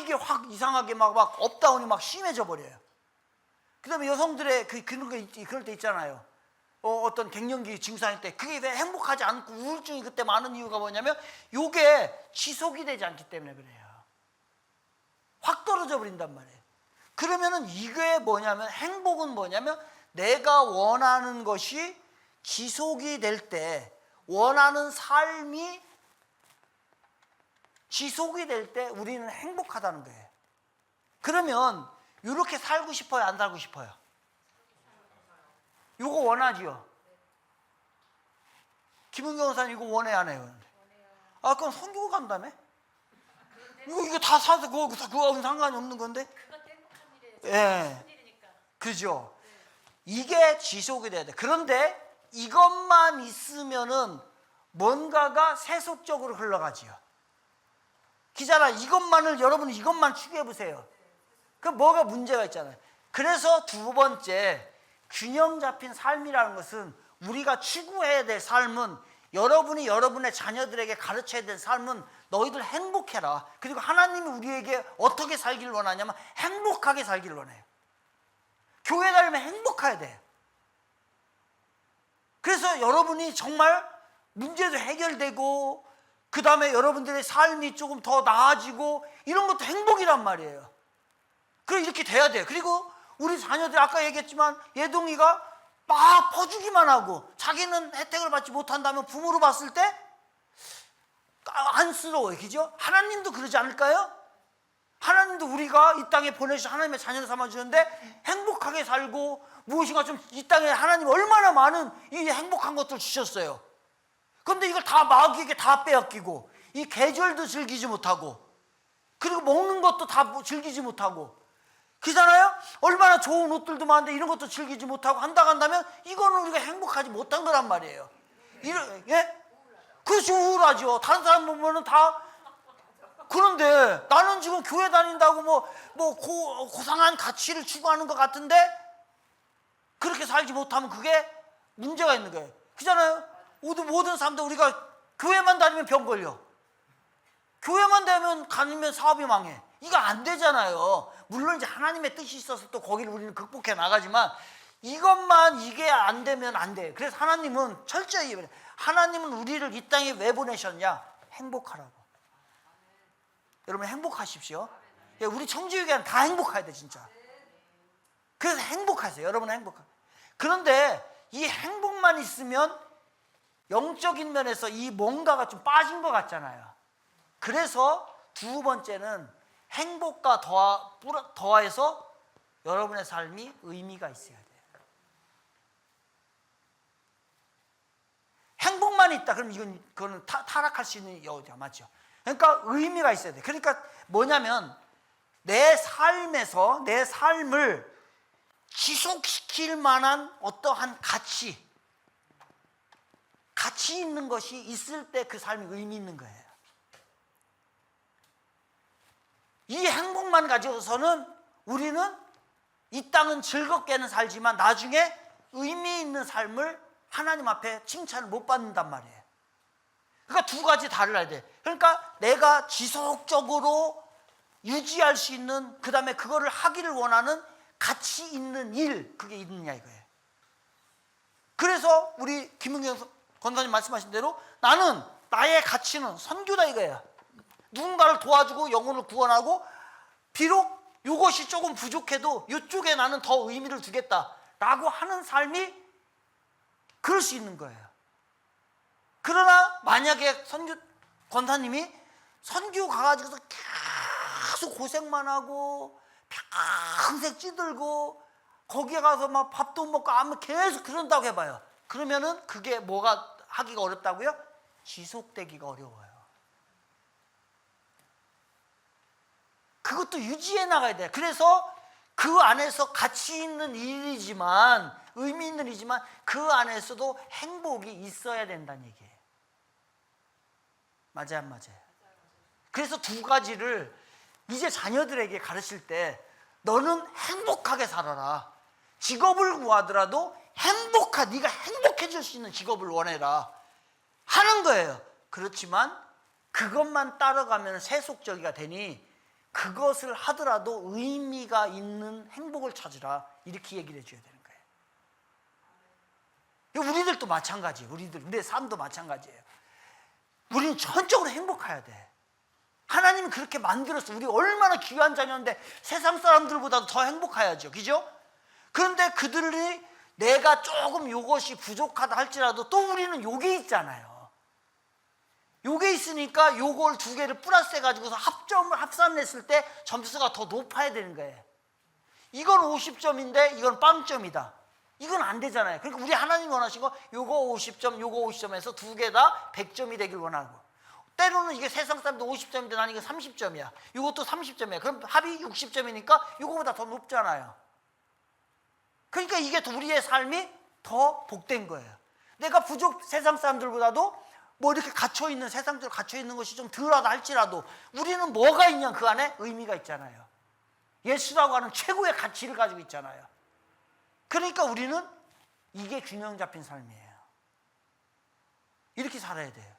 이게 확 이상하게 막 업다운이 막 심해져 버려요. 그 다음에 여성들의 그럴 때 있잖아요. 어떤 갱년기 증상일 때 그게 왜 행복하지 않고 우울증이 그때 많은 이유가 뭐냐면 이게 지속이 되지 않기 때문에 그래요. 확 떨어져 버린단 말이에요. 그러면은 이게 뭐냐면, 행복은 뭐냐면 내가 원하는 것이 지속이 될 때, 원하는 삶이 지속이 될 때 우리는 행복하다는 거예요. 그러면 이렇게 살고 싶어요, 안 살고 싶어요? 이거 원하지요? 김은경 원사님 이거 원해, 안 해요? 아, 그럼 선교 간다며? 이거 다 사서 그거하고는 상관이 없는 건데? 그것도 행복한 일이에요. 예. 무슨 일이니까. 그죠? 이게 지속이 돼야 돼. 그런데 이것만 있으면은 뭔가가 세속적으로 흘러가지요. 기자라, 여러분은 이것만 추구해 보세요. 그 뭐가 문제가 있잖아요. 그래서 두 번째, 균형 잡힌 삶이라는 것은, 우리가 추구해야 될 삶은, 여러분이 여러분의 자녀들에게 가르쳐야 될 삶은 너희들 행복해라. 그리고 하나님이 우리에게 어떻게 살기를 원하냐면 행복하게 살기를 원해요. 교회 다니면 행복해야 돼요. 그래서 여러분이 정말 문제도 해결되고, 그 다음에 여러분들의 삶이 조금 더 나아지고, 이런 것도 행복이란 말이에요. 그럼 이렇게 돼야 돼요. 그리고 우리 자녀들, 아까 얘기했지만 예동이가 막 퍼주기만 하고 자기는 혜택을 받지 못한다면 부모로 봤을 때 안쓰러워요. 그죠? 하나님도 그러지 않을까요? 하나님도 우리가 이 땅에 보내주셔 하나님의 자녀를 삼아주는데 행복하게 살고, 무엇인가 좀 이 땅에 하나님 얼마나 많은 이 행복한 것들을 주셨어요. 그런데 이걸 다 마귀에게 다 빼앗기고, 이 계절도 즐기지 못하고, 그리고 먹는 것도 다 즐기지 못하고, 그잖아요? 얼마나 좋은 옷들도 많은데 이런 것도 즐기지 못하고 한다면 이거는 우리가 행복하지 못한 거란 말이에요. 예? 그렇지, 우울하죠. 다른 사람 보면은 다. 그런데 나는 지금 교회 다닌다고 고상한 가치를 추구하는 것 같은데 그렇게 살지 못하면 그게 문제가 있는 거예요. 그잖아요? 모든 사람들, 우리가 교회만 다니면 병 걸려. 교회만 다니면 사업이 망해. 이거 안 되잖아요. 물론 이제 하나님의 뜻이 있어서 또 거기를 우리는 극복해 나가지만, 이게 안 되면 안 돼. 그래서 하나님은 철저히, 하나님은 우리를 이 땅에 왜 보내셨냐? 행복하라고. 여러분 행복하십시오. 우리 청지기관 다 행복해야 돼, 진짜. 그래서 행복하세요. 여러분은 행복하. 그런데 이 행복만 있으면 영적인 면에서 이 뭔가가 좀 빠진 것 같잖아요. 그래서 두 번째는 행복과 더해서 여러분의 삶이 의미가 있어야 돼요. 행복만 있다 그럼 그거는 타락할 수 있는 여지가 맞죠. 그러니까 의미가 있어야 돼요. 그러니까 뭐냐면 내 삶을 지속시킬 만한 어떠한 가치 있는 것이 있을 때 그 삶이 의미 있는 거예요. 이 행복만 가지고서는 우리는 이 땅은 즐겁게는 살지만 나중에 의미 있는 삶을 하나님 앞에 칭찬을 못 받는단 말이에요. 그러니까 두 가지 달라야 돼. 그러니까 내가 지속적으로 유지할 수 있는, 그 다음에 그거를 하기를 원하는 가치 있는 일, 그게 있느냐 이거예요. 그래서 우리 김은경 권사님 말씀하신 대로 나는 나의 가치는 선교다 이거야. 누군가를 도와주고 영혼을 구원하고 비록 이것이 조금 부족해도 이쪽에 나는 더 의미를 두겠다라고 하는 삶이 그럴 수 있는 거예요. 그러나 만약에 선교 권사님이 선교 가가지고서 계속 고생만 하고 평생 찌들고 거기에 가서 막 밥도 못 먹고 아무 계속 그런다고 해봐요. 그러면은 그게 뭐가 하기가 어렵다고요? 지속되기가 어려워요. 그것도 유지해 나가야 돼요. 그래서 그 안에서 가치 있는 일이지만 의미 있는 일이지만 그 안에서도 행복이 있어야 된다는 얘기예요. 맞아요, 안 맞아요? 그래서 두 가지를 이제 자녀들에게 가르칠 때 너는 행복하게 살아라. 직업을 구하더라도 네가 행복해질 수 있는 직업을 원해라 하는 거예요. 그렇지만 그것만 따라가면 세속적이가 되니 그것을 하더라도 의미가 있는 행복을 찾으라 이렇게 얘기를 해줘야 되는 거예요. 우리들도 마찬가지예요. 우리의 삶도 마찬가지예요. 우리는 전적으로 행복해야 돼. 하나님이 그렇게 만들었어. 우리 얼마나 귀한 자녀인데 세상 사람들보다도 더 행복해야죠. 그죠? 그런데 그들이 내가 조금 이것이 부족하다 할지라도 또 우리는 요게 있잖아요. 요게 있으니까 요걸 두 개를 플러스 해가지고서 합산했을 때 점수가 더 높아야 되는 거예요. 이건 50점인데 이건 빵점이다. 이건 안 되잖아요. 그러니까 우리 하나님이 원하신 거 요거 50점, 요거 50점에서 두 개 다 100점이 되길 원하고 때로는 이게 세상 사람도 50점인데 나는 이거 30점이야. 이것도 30점이야. 그럼 합이 60점이니까 이거보다 더 높잖아요. 그러니까 이게 우리의 삶이 더 복된 거예요. 내가 세상 사람들보다도 뭐 이렇게 갇혀있는 세상적으로 갇혀있는 것이 좀 덜하다 할지라도 우리는 뭐가 있냐 그 안에 의미가 있잖아요. 예수라고 하는 최고의 가치를 가지고 있잖아요. 그러니까 우리는 이게 균형 잡힌 삶이에요. 이렇게 살아야 돼요.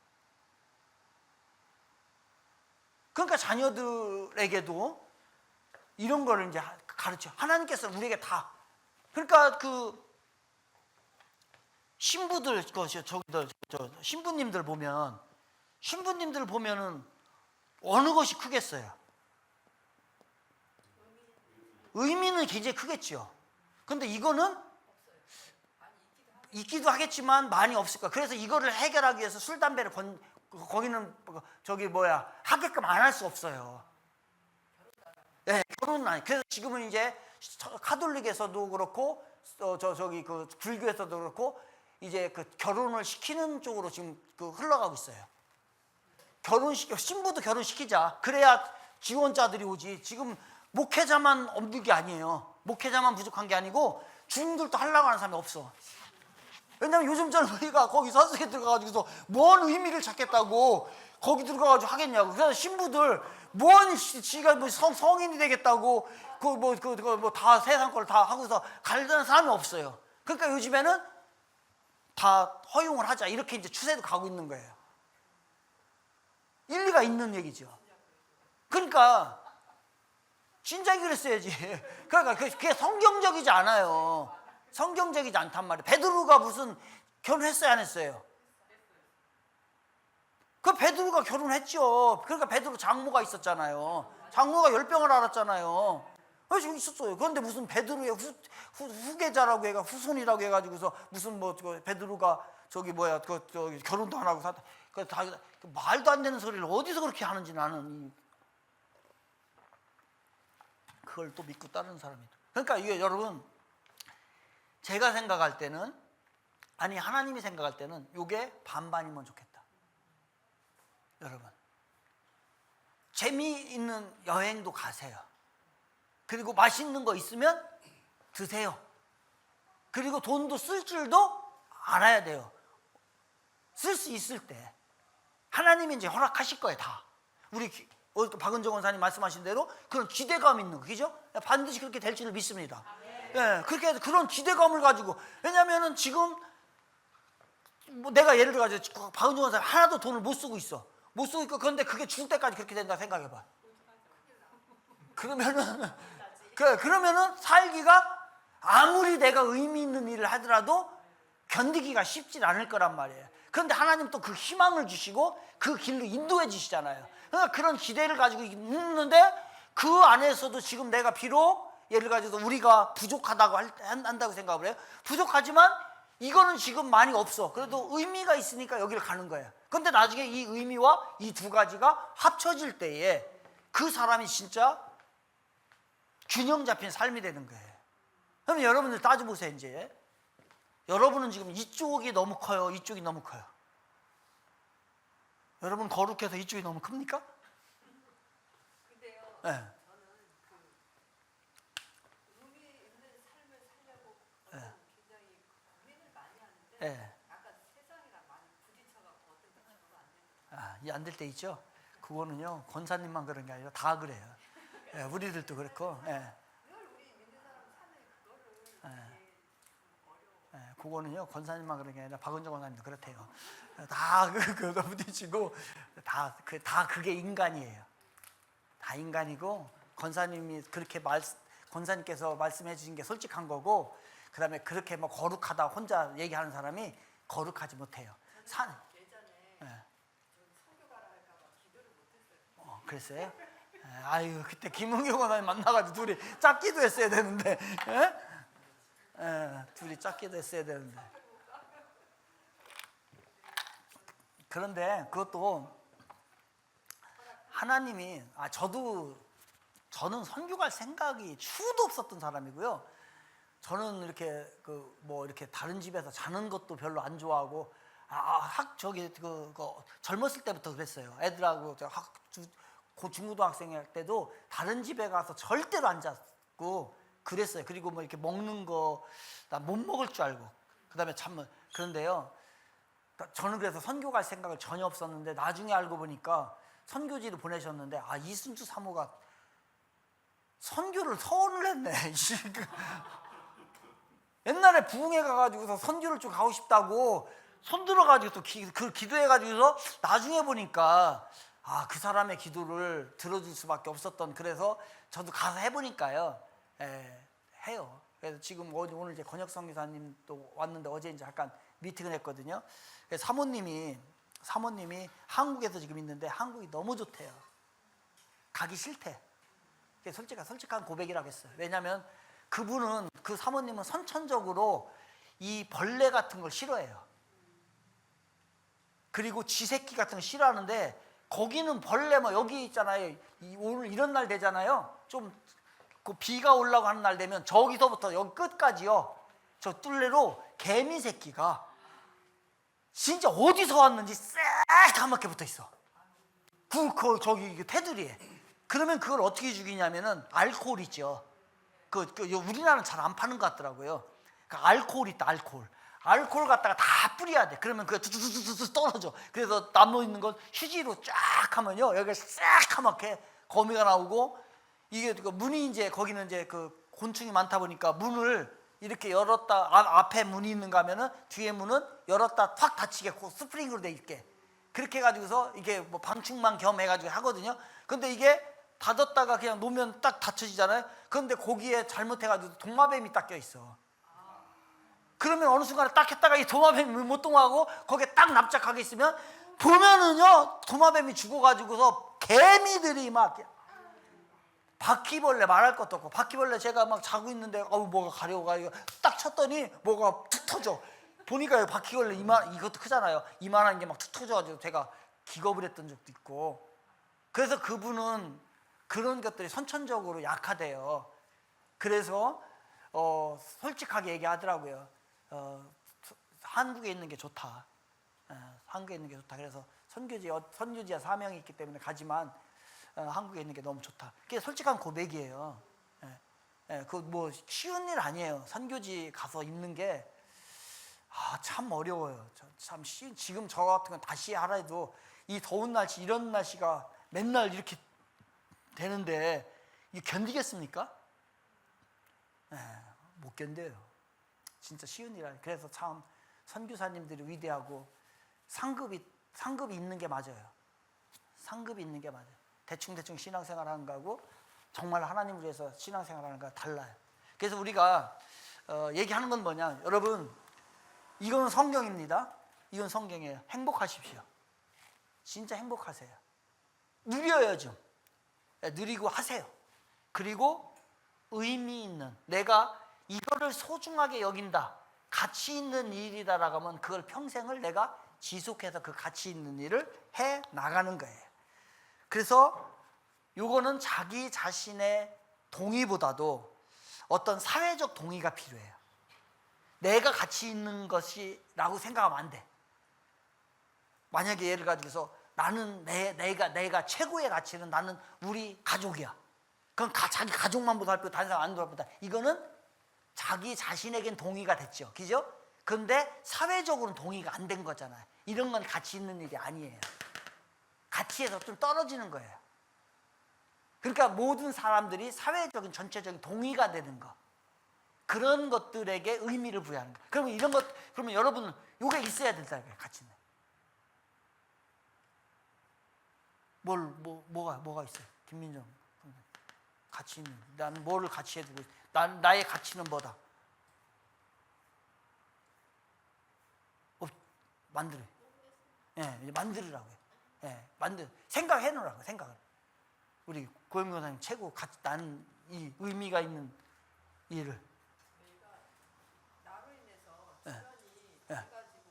그러니까 자녀들에게도 이런 거를 이제 가르쳐. 하나님께서 우리에게 다. 그러니까 그 신부들, 신부님들 보면은 어느 것이 크겠어요? 의미는 굉장히 크겠죠. 근데 이거는 있기도 하겠지만 많이 없을 거야. 그래서 이거를 해결하기 위해서 술, 담배를 거기는 하게끔 안 할 수 없어요. 네, 결혼은 아니. 그래서 지금은 이제 카톨릭에서도 그렇고 그 불교에서도 그렇고 이제 그 결혼을 시키는 쪽으로 지금 흘러가고 있어요. 신부도 결혼시키자. 그래야 지원자들이 오지. 지금 목회자만 없는 게 아니에요. 목회자만 부족한 게 아니고 주인들도 하려고 하는 사람이 없어. 왜냐면 요즘 젊은이가 거기 선생에 들어가가지고서 뭔 의미를 찾겠다고 거기 들어가가지고 하겠냐고. 그래서 신부들 지가 뭐 성인이 되겠다고 다 세상 걸 다 하고서 가려는 사람이 없어요. 그러니까 요즘에는 다 허용을 하자 이렇게 이제 추세도 가고 있는 거예요. 일리가 있는 얘기죠. 그러니까 진작에 그랬어야지. 그러니까 그게 성경적이지 않아요. 성경적이지 않단 말이에요. 베드로가 무슨 결혼했어요, 안 했어요? 그 베드로가 결혼했죠. 그러니까 베드로 장모가 있었잖아요. 장모가 열병을 앓았잖아요. 그래서 있었어요. 그런데 무슨 베드로의 후계자라고 해가 후손이라고 해가지고서 무슨 베드로가 결혼도 안 하고 다 말도 안 되는 소리를 어디서 그렇게 하는지 나는 그걸 또 믿고 따르는 사람이. 그러니까 이게 여러분 제가 생각할 때는 하나님이 생각할 때는 이게 반반이면 좋겠다. 여러분 재미있는 여행도 가세요. 그리고 맛있는 거 있으면 드세요. 그리고 돈도 쓸 줄도 알아야 돼요. 쓸 수 있을 때 하나님이 이제 허락하실 거예요. 다 우리 박은정 원사님 말씀하신 대로 그런 기대감 있는 거, 그죠? 반드시 그렇게 될 줄을 믿습니다. 예, 그렇게 해서 그런 기대감을 가지고. 왜냐면은 지금 내가 예를 들어가지고 박은정 원사님 하나도 돈을 못 쓰고 있어. 못 쓰고 있고 그런데 그게 죽을 때까지 그렇게 된다 생각해봐. 그러면은 살기가 아무리 내가 의미 있는 일을 하더라도 견디기가 쉽지 않을 거란 말이에요. 그런데 하나님 또 그 희망을 주시고 그 길로 인도해 주시잖아요. 그러니까 그런 기대를 가지고 있는데 그 안에서도 지금 내가 비록 예를 가지고 우리가 부족하다고 한다고 생각을 해요. 부족하지만 이거는 지금 많이 없어. 그래도 의미가 있으니까 여기를 가는 거예요. 그런데 나중에 이 의미와 이 두 가지가 합쳐질 때에 그 사람이 진짜 균형 잡힌 삶이 되는 거예요. 그럼 여러분들 따져보세요. 이제 여러분은 지금 이쪽이 너무 커요, 이쪽이 너무 커요? 여러분 거룩해서 이쪽이 너무 큽니까? 근데요. 네. 저는 그 의미 있는 삶을 살려고 굉장히 고민을 많이 하는데 네. 약간 세상이랑 많이 부딪혀갖고 어떤 게 적응 안 되는. 안 될 때 있죠. 그거는요 권사님만 그런 게 아니라 다 그래요. 예, 우리들도 그렇고. 예. 늘 우리 믿는 사람 삶에 그거를 어려워. 그거는요 권사님만 그런 게 아니라 박은정 권사님도 그렇대요. 다 그거 부딪히고 다 그게 인간이에요. 다 인간이고 권사님이 그렇게 권사님께서 말씀해 주신 게 솔직한 거고, 그다음에 그렇게 뭐 거룩하다 혼자 얘기하는 사람이 거룩하지 못해요. 예전에 예. 선교 가라 할까봐 기도를 못했어요. 그랬어요? 아유 그때 김은경 권사님 만나가지고 둘이 짝기도 했어야 되는데. 둘이 짝기도 했어야 되는데. 그런데 그것도 하나님이 저는 선교 갈 생각이 추도 없었던 사람이고요. 저는 이렇게 이렇게 다른 집에서 자는 것도 별로 안 좋아하고 젊었을 때부터 그랬어요. 애들하고 중고등학생 할 때도 다른 집에 가서 절대로 안 잤고 그랬어요. 그리고 뭐 이렇게 먹는 거 나 못 먹을 줄 알고, 그다음에 참 그런데요. 저는 그래서 선교 갈 생각을 전혀 없었는데 나중에 알고 보니까 선교지를 보내셨는데 이순주 사모가 선교를 서원을 했네. 옛날에 부흥회 가가지고서 선교를 좀 가고 싶다고 손들어가지고 또 기도해가지고서 나중에 보니까 그 사람의 기도를 들어줄 수밖에 없었던, 그래서 저도 가서 해보니까요. 해요. 그래서 지금 오늘 이제 권혁 선교사님 또 왔는데 어제 이제 잠깐 미팅을 했거든요. 그래서 사모님이 한국에서 지금 있는데 한국이 너무 좋대요. 가기 싫대. 솔직한 고백이라고 했어요. 왜냐하면 그 사모님은 선천적으로 이 벌레 같은 걸 싫어해요. 그리고 쥐새끼 같은 거 싫어하는데 거기는 벌레 여기 있잖아요. 오늘 이런 날 되잖아요. 좀 그 비가 올라고 하는 날 되면 저기서부터 여기 끝까지요. 저 뚫레로 개미 새끼가 진짜 어디서 왔는지 새까맣게 붙어 있어. 저기 테두리에. 그러면 그걸 어떻게 죽이냐면은 알코올 있죠. 우리나라는 잘 안 파는 것 같더라고요. 알코올 있다, 알코올 갖다가 다 뿌려야 돼. 그러면 그게 뚜뚜뚜뚜 떨어져. 그래서 나무 있는 건 휴지로 쫙 하면요, 여기가 새까맣게 거미가 나오고, 이게 문이 이제 거기는 이제 곤충이 많다 보니까 문을 이렇게 열었다, 앞에 문이 있는가 하면은 뒤에 문은 열었다 확 닫히게 스프링으로 돼 있게 그렇게 해가지고서 이게 뭐 방충망 겸 해가지고 하거든요. 근데 이게 닫았다가 그냥 놓으면 딱 닫혀지잖아요. 그런데 거기에 잘못해가지고 도마뱀이 딱 껴있어. 그러면 어느 순간에 딱 했다가 이 도마뱀이 못 동하고 거기에 딱 납작하게 있으면 보면은요, 도마뱀이 죽어가지고서 개미들이 막 바퀴벌레 말할 것도 없고, 바퀴벌레 제가 막 자고 있는데 뭐가 가려워가지고 딱 쳤더니 뭐가 툭 터져. 보니까 바퀴벌레 이것도 크잖아요. 이만한 게 막 툭 터져가지고 제가 기겁을 했던 적도 있고. 그래서 그분은 그런 것들이 선천적으로 약하대요. 그래서 솔직하게 얘기하더라고요. 한국에 있는 게 좋다. 한국에 있는 게 좋다. 그래서 선교지야 사명이 있기 때문에 가지만 한국에 있는 게 너무 좋다. 그게 솔직한 고백이에요. 뭐 쉬운 일 아니에요. 선교지 가서 있는 게 참 어려워요. 지금 저 같은 건 다시 하라 해도 이 더운 날씨, 이런 날씨가 맨날 이렇게 되는데 이게 견디겠습니까? 못 견뎌요. 진짜 쉬운 일 아니에요. 그래서 참 선교사님들이 위대하고 상급이 있는 게 맞아요. 상급이 있는 게 맞아요. 대충 신앙생활 하는 거하고 정말 하나님을 위해서 신앙생활 하는 거가 달라요. 그래서 우리가 얘기하는 건 뭐냐, 여러분, 이건 성경입니다. 이건 성경이에요. 행복하십시오. 진짜 행복하세요. 누려요 좀. 누리고 하세요. 그리고 의미 있는, 내가 이거를 소중하게 여긴다, 가치 있는 일이다라고 하면 그걸 평생을 내가 지속해서 그 가치 있는 일을 해 나가는 거예요. 그래서 요거는 자기 자신의 동의보다도 어떤 사회적 동의가 필요해요. 내가 가치 있는 것이라고 생각하면 안 돼. 만약에 예를 가지고서 나는 내가 최고의 가치는 나는 우리 가족이야. 그럼 자기 가족만 보살피고 다른 사람 안 보살피다. 이거는 자기 자신에겐 동의가 됐죠. 그죠? 그런데 사회적으로는 동의가 안 된 거잖아요. 이런 건 가치 있는 일이 아니에요. 가치에서 좀 떨어지는 거예요. 그러니까 모든 사람들이 사회적인 전체적인 동의가 되는 거, 그런 것들에게 의미를 부여하는 거. 그러면 이런 것, 그러면 여러분은 이게 있어야 된다 이거예요. 가치는. 뭐가 있어요? 김민정. 가치는, 나는 뭐를 가치해 두고 있어? 나의 가치는 뭐다? 만들어. 예, 만들으라고요. 예, 생각해 놓으라고, 생각을. 우리 고영 교사님 최고 가치, 나는 이 의미가 있는 일을. 내가 나로 인해서 예. 주변이 예. 가지고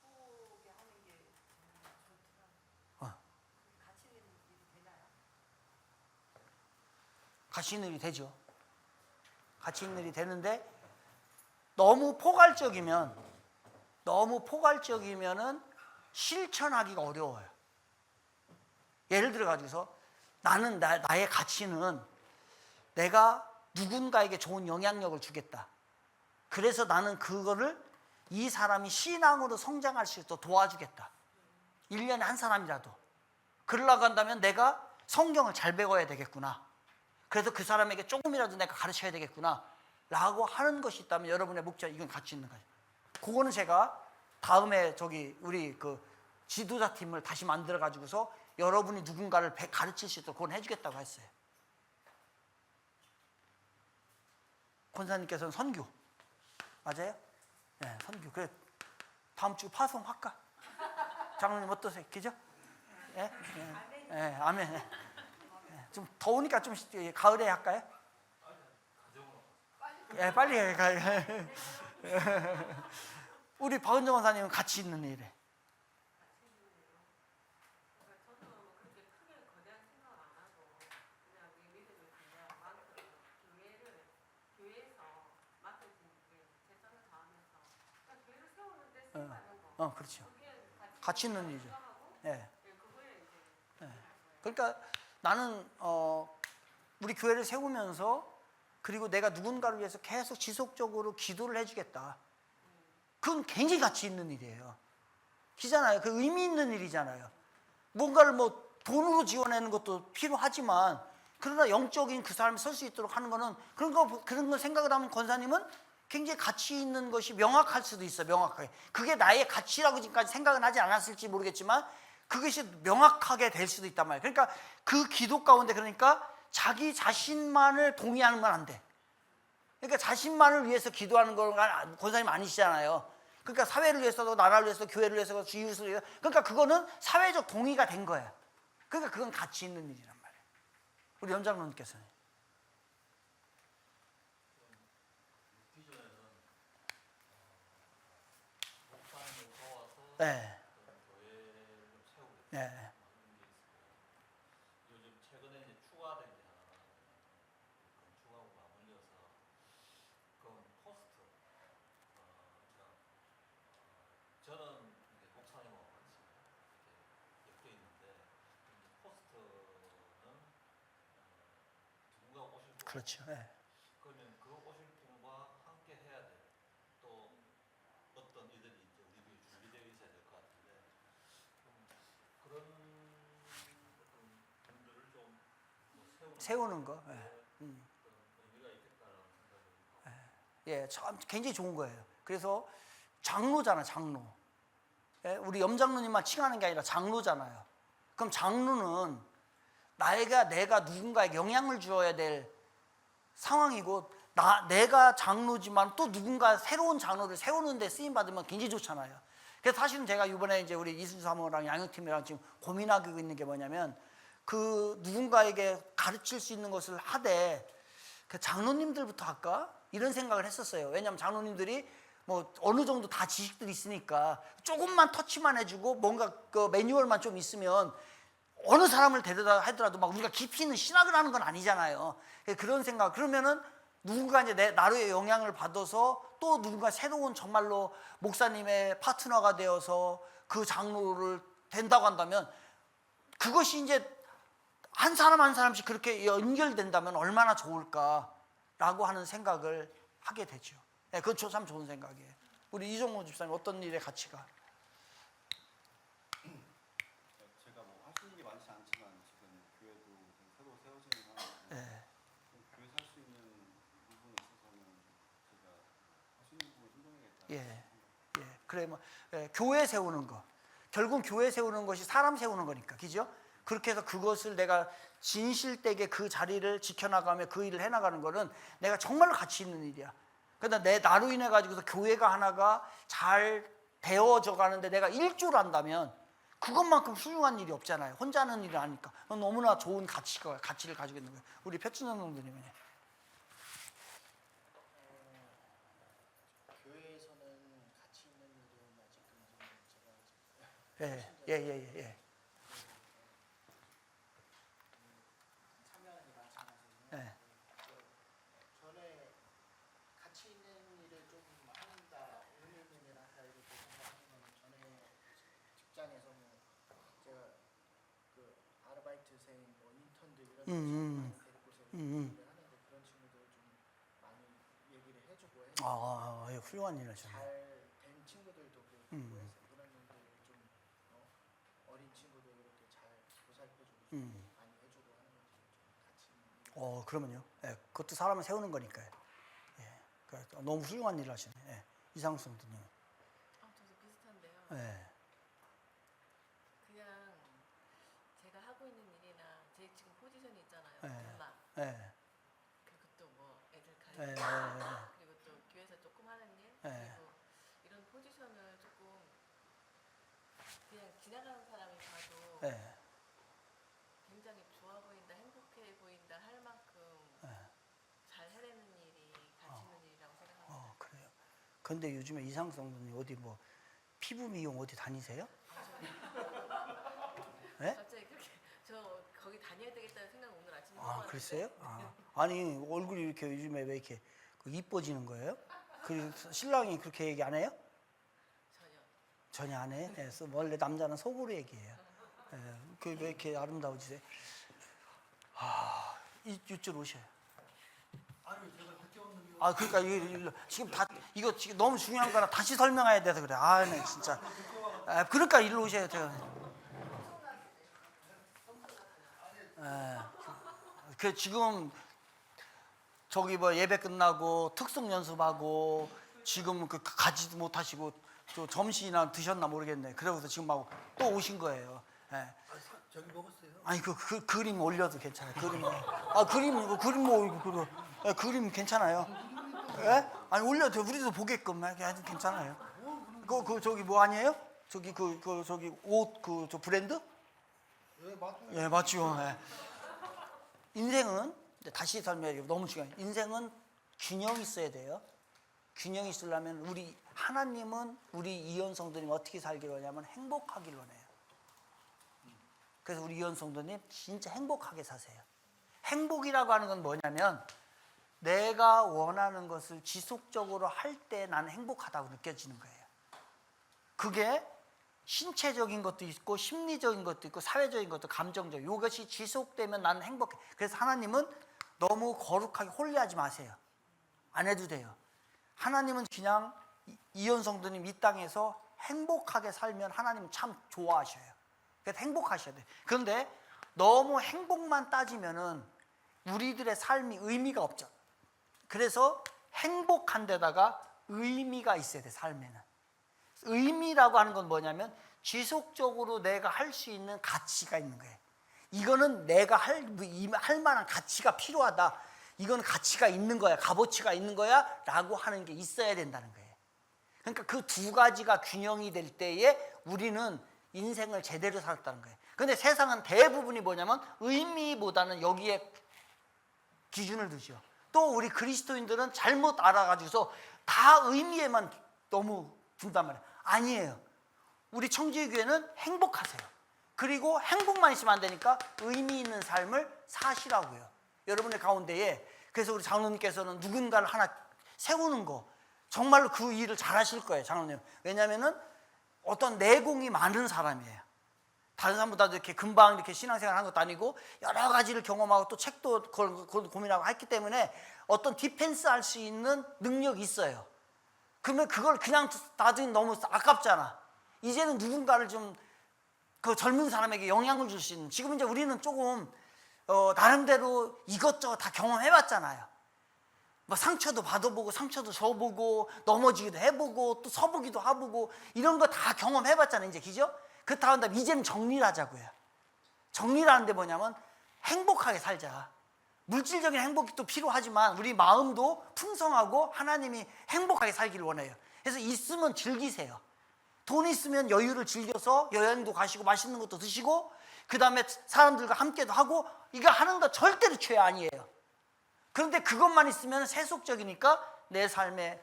기쁘게 하는 게 좋더라. 가치 있는 일이 되나요? 가치 있는 일이 되죠. 가치 있는 일이 되는데 너무 포괄적이면은 실천하기가 어려워요. 예를 들어 가지고서 나는 나의 가치는 내가 누군가에게 좋은 영향력을 주겠다. 그래서 나는 그거를 이 사람이 신앙으로 성장할 수 있도록 도와주겠다. 1년에 한 사람이라도. 그러려고 한다면 내가 성경을 잘 배워야 되겠구나. 그래서 그 사람에게 조금이라도 내가 가르쳐야 되겠구나 라고 하는 것이 있다면 여러분의 목적, 이건 가치 있는 거죠. 그거는 제가 다음에 우리 그 지도자 팀을 다시 만들어 가지고서 여러분이 누군가를 가르칠 수 있도록 그건 해주겠다고 했어요. 권사님께서는 선교 맞아요? 네, 선교. 그래, 다음 주 파송할까? 장로님 어떠세요? 그죠? 예? 예, 예, 아멘. 예, 좀 더우니까 좀 가을에 할까요? 예, 빨리 해. 우리 박은정 원사님은 가치 있는 일에. 저도 그렇게 크게 거대한 생각 안 하고 그냥 내 믿음을 그냥 만들어 교회에서 맡아진 재정을 다하면서 그냥 교회를 세우는 데 쓰임받는 거. 그렇죠. 그게 가치 있는 일이죠. 예. 그거에 이제 그러니까 나는 우리 교회를 세우면서 그리고 내가 누군가를 위해서 계속 지속적으로 기도를 해주겠다. 그건 굉장히 가치 있는 일이에요. 기잖아요. 그 의미 있는 일이잖아요. 뭔가를 돈으로 지원하는 것도 필요하지만 그러나 영적인 그 사람이 설 수 있도록 하는 거는 그런 거 생각을 하면 권사님은 굉장히 가치 있는 것이 명확할 수도 있어요. 명확하게. 그게 나의 가치라고 지금까지 생각은 하지 않았을지 모르겠지만 그것이 명확하게 될 수도 있단 말이에요. 그러니까 그 기도 가운데 그러니까 자기 자신만을 동의하는 건 안 돼. 그러니까 자신만을 위해서 기도하는 건 권사님 아니시잖아요. 그러니까 사회를 위해서도 나라를 위해서 교회를 위해서 이웃을 위해서 그러니까 그거는 사회적 동의가 된 거예요. 그러니까 그건 가치 있는 일이란 말이에요. 우리 연장로님께서는. 네. 네. 요즘 최근에 이제 추가된 게 하나 건축하고 맞물려서 그 포스트 저는 이제 목사님하고 같이 이렇게 엮여 있는데 이제 포스트는 누군가 오실 분 그렇죠. 네. 그러면 그 오실 분과 함께 해야 돼. 또 어떤 일들이 이제 우리 교회 준비되어 있어야 될 것 같은데 그런 분들을 좀 세우는 거. 네. 의미가 있겠다라는 생각이 예, 참 굉장히 좋은 거예요. 그래서 장로잖아, 장로. 예, 우리 염장로님만 칭하는 게 아니라 장로잖아요. 그럼 장로는 내가 누군가에게 영향을 주어야 될 상황이고 내가 장로지만 또 누군가 새로운 장로를 세우는 데 쓰임 받으면 굉장히 좋잖아요. 그래서 사실은 제가 이번에 이제 우리 이순 사모랑 양육팀이랑 지금 고민하고 있는 게 뭐냐면 그 누군가에게 가르칠 수 있는 것을 하되 그 장로님들부터 할까? 이런 생각을 했었어요. 왜냐하면 장로님들이 뭐 어느 정도 다 지식들이 있으니까 조금만 터치만 해주고 뭔가 그 매뉴얼만 좀 있으면 어느 사람을 데려다 하더라도 막 우리가 깊이 있는 신학을 하는 건 아니잖아요. 그런 생각. 그러면은 누군가 이제 나로의 영향을 받아서 또 누군가 새로운 정말로 목사님의 파트너가 되어서 그 장로를 된다고 한다면 그것이 이제 한 사람 한 사람씩 그렇게 연결된다면 얼마나 좋을까라고 하는 생각을 하게 되죠. 네, 그건 참 좋은 생각이에요. 우리 이종호 집사님 어떤 일의 가치가? 제가 뭐 하시는 게 많지 않지만 지금 교회도 새로 세워지는 상황인데 네. 교회 살 수 있는 부분에 있어서는 제가 하시는 부분 신경해야겠다. 예, 예. 그래 뭐 교회 세우는 거. 결국 교회 세우는 것이 사람 세우는 거니까, 그죠? 그렇게 해서 그것을 내가 진실되게 그 자리를 지켜나가며 그 일을 해나가는 거는 내가 정말로 가치 있는 일이야. 그런데 나로 인해 가지고서 교회가 하나가 잘 되어져 가는데 내가 일조를 한다면 그것만큼 훌륭한 일이 없잖아요. 혼자 하는 일이 아니까. 너무나 좋은 가치를 가지고 있는 거예요. 우리 표춘영 성도님은. 교회에서는 가치 있는 일은 아직은 예. 참여하는 게 많지 않아서 예. 전에 가치 있는 일을 좀 한다, 의미 있는 일을 한다 이렇게 생각하면 전에 직장에서 뭐 제가 그 아르바이트생, 뭐 인턴들 이런 많이 데리고서 일을 하는데 그런 친구들 좀 많이 얘기를 해주고 해서 예, 훌륭한 일 하셨네. 잘 된 친구들도 그렇고 해서 그런 일들 좀 어린 친구들 이렇게 잘 보살펴주고 좀 많이 해주고 하는 것들 좀 같이 있는 일. 그러면요. 예, 그것도 사람을 세우는 거니까요. 예, 그러니까 너무 훌륭한 일을 하시네. 예, 이상수 성도님. 저도 비슷한데요. 예, 그냥 제가 하고 있는 일이나 제 지금 포지션이 있잖아요. 네. 엄마. 예, 그리고 또 뭐 애들 예, 가르치고 예, 그리고 또 교회에서 조금 하는 일 네. 그리고 이런 포지션을 조금 그냥 지나가는 사람이 봐도 예. 굉장히 좋아 보인다, 행복해 보인다 할 만큼 네. 잘 해내는 일이 가치 있는 일이라고 생각합니다. 그래요. 근데 요즘에 이상수 성도님 어디 뭐 피부 미용 어디 다니세요? 예? 갑자기 그렇게 저 거기 다녀야 되겠다는 생각 오늘 아침에 글쎄요? 아니 얼굴이 이렇게 요즘에 왜 이렇게 이뻐지는 거예요? 그 신랑이 그렇게 얘기 안 해요? 전혀 안 해. 예, 원래 남자는 속으로 얘기해요. 예, 그 왜 이렇게 아름다워지세요? 이쪽 오셔요. 아니 제가 그때 오는 그러니까 지금 이거 지금 너무 중요한 거라 다시 설명해야 돼서 그래. 네, 진짜. 그러니까 일로 오셔야 돼요. 그 지금 저기 뭐 예배 끝나고 특송 연습하고 지금 그 가지도 못하시고 또 점심이나 드셨나 모르겠네. 그러고서 지금 막 또 오신 거예요. 예. 저기 먹었어요. 아니 그 그림 올려도 괜찮아요. 그림 뭐 그림 괜찮아요. 예? 아니 올려도 우리도 보게끔 아주 괜찮아요. 그 저기 뭐 아니에요? 저기 저기 옷 저 브랜드? 예, 맞아요. 예, 맞죠. 예. 인생은 다시 설명해 너무 중요해요. 인생은 균형이 있어야 돼요. 균형이 있으려면 우리 하나님은 우리 이현 성도님 어떻게 살기로 하냐면 행복하기로 해요. 그래서 우리 이현 성도님 진짜 행복하게 사세요. 행복이라고 하는 건 뭐냐면 내가 원하는 것을 지속적으로 할 때 나는 행복하다고 느껴지는 거예요. 그게 신체적인 것도 있고 심리적인 것도 있고 사회적인 것도 감정적 이것이 지속되면 나는 행복해. 그래서 하나님은 너무 거룩하게 홀리하지 마세요. 안 해도 돼요. 하나님은 그냥 이현 성도님 이 땅에서 행복하게 살면 하나님은 참 좋아하셔요. 그래서 행복하셔야 돼요. 그런데 너무 행복만 따지면은 우리들의 삶이 의미가 없죠. 그래서 행복한 데다가 의미가 있어야 돼. 삶에는 의미라고 하는 건 뭐냐면 지속적으로 내가 할 수 있는 가치가 있는 거예요. 이거는 내가 할 만한 가치가 필요하다. 이건 가치가 있는 거야, 값어치가 있는 거야 라고 하는 게 있어야 된다는 거예요. 그러니까 그 두 가지가 균형이 될 때에 우리는 인생을 제대로 살았다는 거예요. 근데 세상은 대부분이 뭐냐면 의미보다는 여기에 기준을 두죠. 또 우리 그리스도인들은 잘못 알아가지고서 다 의미에만 너무 둔단 말이에요. 아니에요. 우리 청지교회는 행복하세요. 그리고 행복만 있으면 안 되니까 의미 있는 삶을 사시라고요. 여러분의 가운데에. 그래서 우리 장로님께서는 누군가를 하나 세우는 거 정말로 그 일을 잘 하실 거예요, 장로님. 왜냐하면은 어떤 내공이 많은 사람이에요. 다른 사람보다도 이렇게 금방 이렇게 신앙생활 한 것도 아니고 여러 가지를 경험하고 또 책도 그걸 고민하고 했기 때문에 어떤 디펜스 할 수 있는 능력이 있어요. 그러면 그걸 그냥 놔두면 너무 아깝잖아. 이제는 누군가를 좀 그 젊은 사람에게 영향을 줄 수 있는, 지금 이제 우리는 조금 나름대로 이것저것 다 경험해봤잖아요. 뭐 상처도 받아보고 상처도 줘보고 넘어지기도 해보고 또 서보기도 해보고 이런 거 다 경험해봤잖아요, 이제. 그죠? 그렇다고 한다면 이제는 정리를 하자고요. 정리를 하는데 뭐냐면 행복하게 살자. 물질적인 행복이 또 필요하지만 우리 마음도 풍성하고 하나님이 행복하게 살기를 원해요. 그래서 있으면 즐기세요. 돈 있으면 여유를 즐겨서 여행도 가시고 맛있는 것도 드시고 그 다음에 사람들과 함께도 하고, 이거 하는 거 절대로 죄 아니에요. 그런데 그것만 있으면 세속적이니까 내 삶에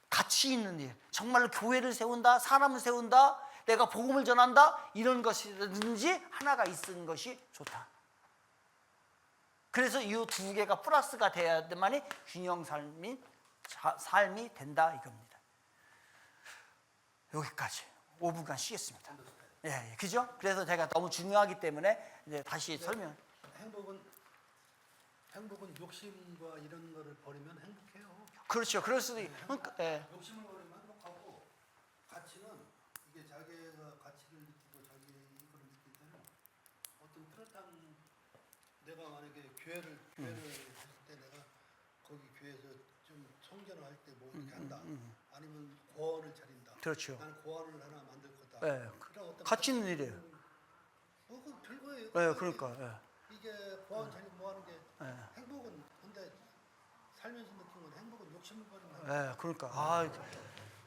가치 있는 일, 정말로 교회를 세운다, 사람을 세운다, 내가 복음을 전한다, 이런 것이든지 하나가 있는 것이 좋다. 그래서 이 두 개가 플러스가 돼야만이 균형 삶이 된다 이겁니다. 여기까지 5분간 쉬겠습니다. 예, 그죠? 그래서 제가 너무 중요하기 때문에 이제 다시 설명. 행복은 욕심과 이런 거를 버리면 행복해요. 그렇죠. 그럴 수도 그러니까, 예. 욕심을 버리면 행복하고, 가치는 이게 자기가 가치를 느끼고 자기 이걸 느낄 때는 어떤 뚜렷한, 내가 만약에 교회를 했을 때 내가 거기 교회에서 좀 성전을 할 때 뭐 이렇게 한다, 아니면 고원을 차린다. 그렇죠. 나는 고원을 하나 만들 거다. 예. 그런 어떤 가치 있는 일이에요. 그 별거예요. 예, 그러니까. 예. 이게 고원 차리고 뭐 하는 게 예. 행복은, 근데 살면서 느낀 건 행복은 욕심을 버리는 거예요. 예, 그러니까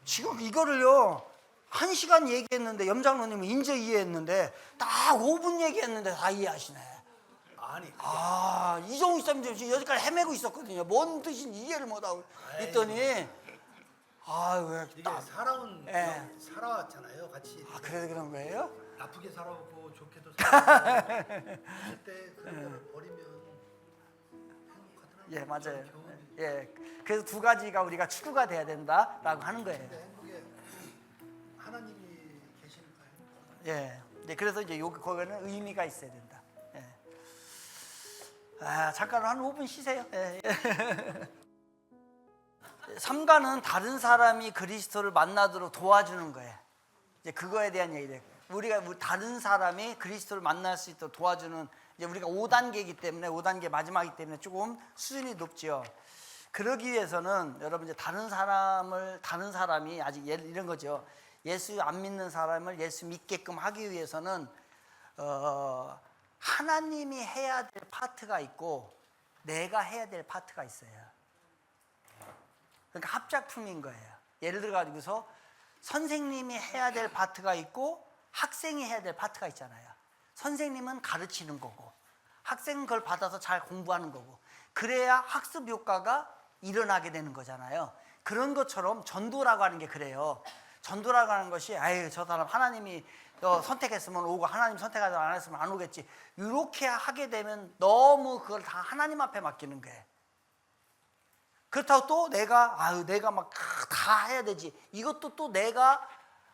지금 이거를요 1시간 얘기했는데 염장로님은 인제 이해했는데 딱 5분 얘기했는데 다 이해하시네. 아니, 이종우 쌤도 지금 여기까지 헤매고 있었거든요. 뭔 뜻인지 이해를 못하고 있더니 이게 왜 살아왔잖아요, 같이. 그래서 그런 거예요? 나쁘게 살아오고 좋게도 살아오고 그때 그런 걸 버리면 행복하더라고요. 예, 맞아요. 경험이. 예, 그래서 두 가지가 우리가 추구가 돼야 된다라고 하는 거예요. 근데 행복에 하나님이 계시니까 행복하다. 예, 네, 그래서 이제 거기는 의미가 있어야 된다. 예. 잠깐 한 5분 쉬세요. 예, 예. 3가는 다른 사람이 그리스도를 만나도록 도와주는 거예요. 이제 그거에 대한 얘기예요. 우리가 다른 사람이 그리스도를 만날 수 있도록 도와주는, 이제 우리가 5단계이기 때문에 5단계 마지막이기 때문에 조금 수준이 높죠. 그러기 위해서는 여러분 이제 다른 사람이 아직 이런 거죠. 예수 안 믿는 사람을 예수 믿게끔 하기 위해서는 하나님이 해야 될 파트가 있고 내가 해야 될 파트가 있어요. 그러니까 합작품인 거예요. 예를 들어 가지고서 선생님이 해야 될 파트가 있고 학생이 해야 될 파트가 있잖아요. 선생님은 가르치는 거고 학생은 그걸 받아서 잘 공부하는 거고, 그래야 학습 효과가 일어나게 되는 거잖아요. 그런 것처럼 전도라고 하는 게 그래요. 전도라고 하는 것이 저 사람 하나님이 선택했으면 오고 하나님 선택하지 안 했으면 안 오겠지, 이렇게 하게 되면 너무 그걸 다 하나님 앞에 맡기는 거예요. 그렇다고 또 내가 막 다 해야 되지, 이것도 또 내가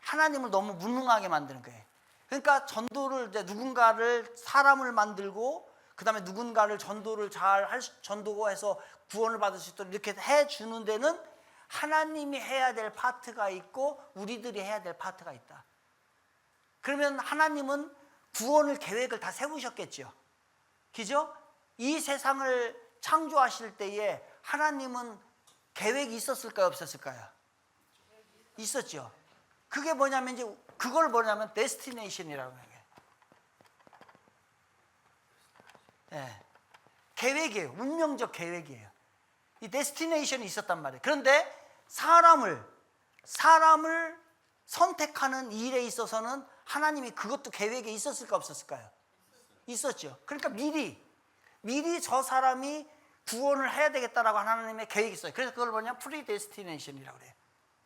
하나님을 너무 무능하게 만드는 거예요. 그러니까 전도를 이제 누군가를 사람을 만들고 그 다음에 누군가를 전도를 전도해서 구원을 받을 수 있도록 이렇게 해주는 데는 하나님이 해야 될 파트가 있고 우리들이 해야 될 파트가 있다. 그러면 하나님은 구원을 계획을 다 세우셨겠죠. 그죠? 이 세상을 창조하실 때에 하나님은 계획이 있었을까요, 없었을까요? 있었죠. 그게 뭐냐면 이제 그걸 뭐냐면 데스티네이션이라고 해요. 예. 계획이에요. 운명적 계획이에요. 이 데스티네이션이 있었단 말이에요. 그런데 사람을 선택하는 일에 있어서는 하나님이 그것도 계획에 있었을까 없었을까요? 있었죠. 그러니까 미리 저 사람이 구원을 해야 되겠다라고 하나님의 계획이 있어요. 그래서 그걸 뭐냐? 프리데스티네이션이라고 그래요.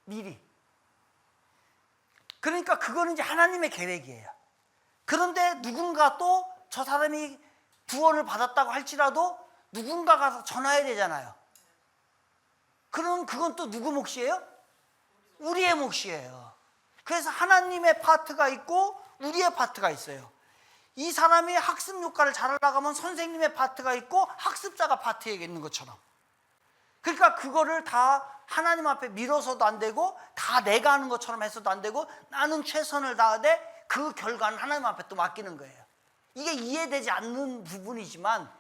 미리. 그러니까 그거는 이제 하나님의 계획이에요. 그런데 누군가 또 저 사람이 구원을 받았다고 할지라도 누군가 가서 전해야 되잖아요. 그럼 그건 또 누구 몫이에요? 우리의 몫이에요. 그래서 하나님의 파트가 있고 우리의 파트가 있어요. 이 사람이 학습 효과를 잘 하려면 선생님의 파트가 있고 학습자가 파트에 있는 것처럼. 그러니까 그거를 다 하나님 앞에 밀어서도 안 되고 다 내가 하는 것처럼 해서도 안 되고 나는 최선을 다하되 그 결과는 하나님 앞에 또 맡기는 거예요. 이게 이해되지 않는 부분이지만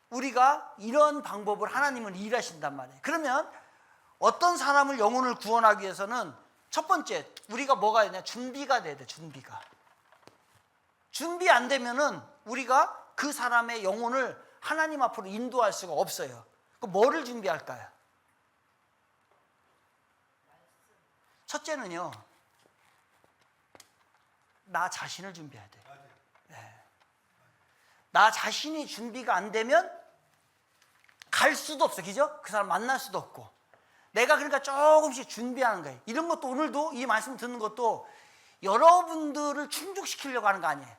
우리가 이런 방법을 하나님은 일하신단 말이에요. 그러면 어떤 사람을 영혼을 구원하기 위해서는 첫 번째 우리가 뭐가 되냐? 준비가 돼야 돼. 준비 안 되면은 우리가 그 사람의 영혼을 하나님 앞으로 인도할 수가 없어요. 그럼 뭐를 준비할까요? 첫째는요, 나 자신을 준비해야 돼요. 나 자신이 준비가 안 되면 갈 수도 없어. 그죠? 그 사람 만날 수도 없고. 내가 그러니까 조금씩 준비하는 거예요. 이런 것도 오늘도 이 말씀 듣는 것도 여러분들을 충족시키려고 하는 거 아니에요.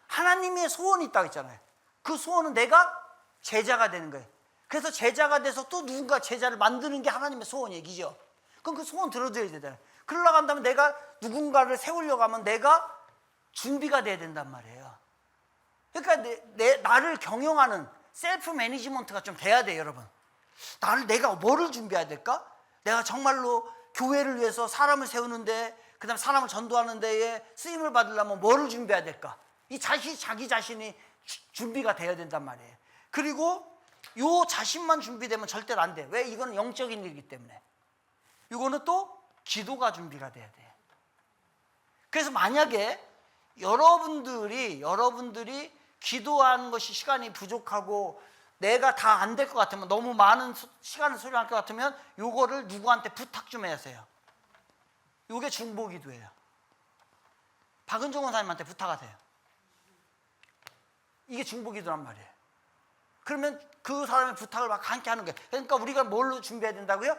하나님의 소원이 있다고 했잖아요. 그 소원은 내가 제자가 되는 거예요. 그래서 제자가 돼서 또 누군가 제자를 만드는 게 하나님의 소원 얘기죠. 그럼 그 소원 들어줘야 되잖아요. 그러려고 한다면 내가 누군가를 세우려고 하면 내가 준비가 돼야 된단 말이에요. 그러니까 나를 경영하는 셀프 매니지먼트가 좀 돼야 돼요, 여러분. 내가 뭐를 준비해야 될까? 내가 정말로 교회를 위해서 사람을 세우는데, 그 다음에 사람을 전도하는 데에 쓰임을 받으려면 뭐를 준비해야 될까? 자기 자신이 준비가 돼야 된단 말이에요. 그리고 요 자신만 준비되면 절대로 안 돼. 왜? 이거는 영적인 일이기 때문에. 이거는 또 기도가 준비가 돼야 돼요. 그래서 만약에 여러분들이 기도하는 것이 시간이 부족하고 내가 다 안 될 것 같으면, 너무 많은 시간을 소요할 것 같으면 요거를 누구한테 부탁 좀 하세요. 요게 중보기도예요. 박은종 원사님한테 부탁하세요. 이게 중보기도란 말이에요. 그러면 그 사람의 부탁을 막 함께 하는 거예요. 그러니까 우리가 뭘로 준비해야 된다고요?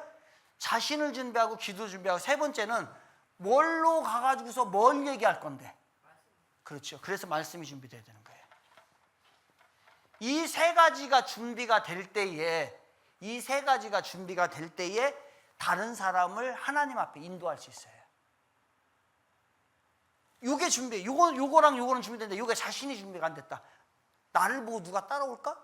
자신을 준비하고 기도 준비하고, 세 번째는 뭘로 가가지고서 뭘 얘기할 건데. 그렇죠. 그래서 말씀이 준비돼야 되는 거예요. 이 세 가지가 준비가 될 때에 다른 사람을 하나님 앞에 인도할 수 있어요. 요게 준비, 요거랑 요거는 준비됐는데 요게 자신이 준비가 안 됐다. 나를 보고 누가 따라올까?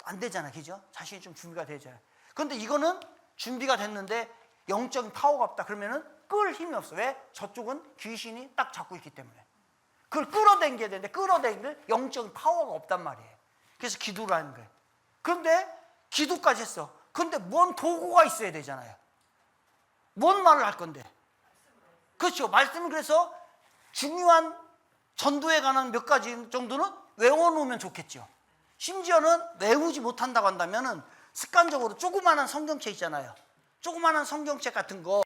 안 되잖아, 그죠? 자신이 좀 준비가 되잖아요. 그런데 이거는 준비가 됐는데 영적인 파워가 없다. 그러면은 끌 힘이 없어. 왜? 저쪽은 귀신이 딱 잡고 있기 때문에. 그걸 끌어당겨야 되는데 끌어당길 영적인 파워가 없단 말이에요. 그래서 기도를 하는 거예요. 그런데 기도까지 했어. 그런데 뭔 도구가 있어야 되잖아요. 뭔 말을 할 건데. 그렇죠. 말씀은 그래서 중요한 전도에 관한 몇 가지 정도는 외워놓으면 좋겠죠. 심지어는 외우지 못한다고 한다면은 습관적으로 조그마한 성경책 있잖아요. 조그마한 성경책 같은 거,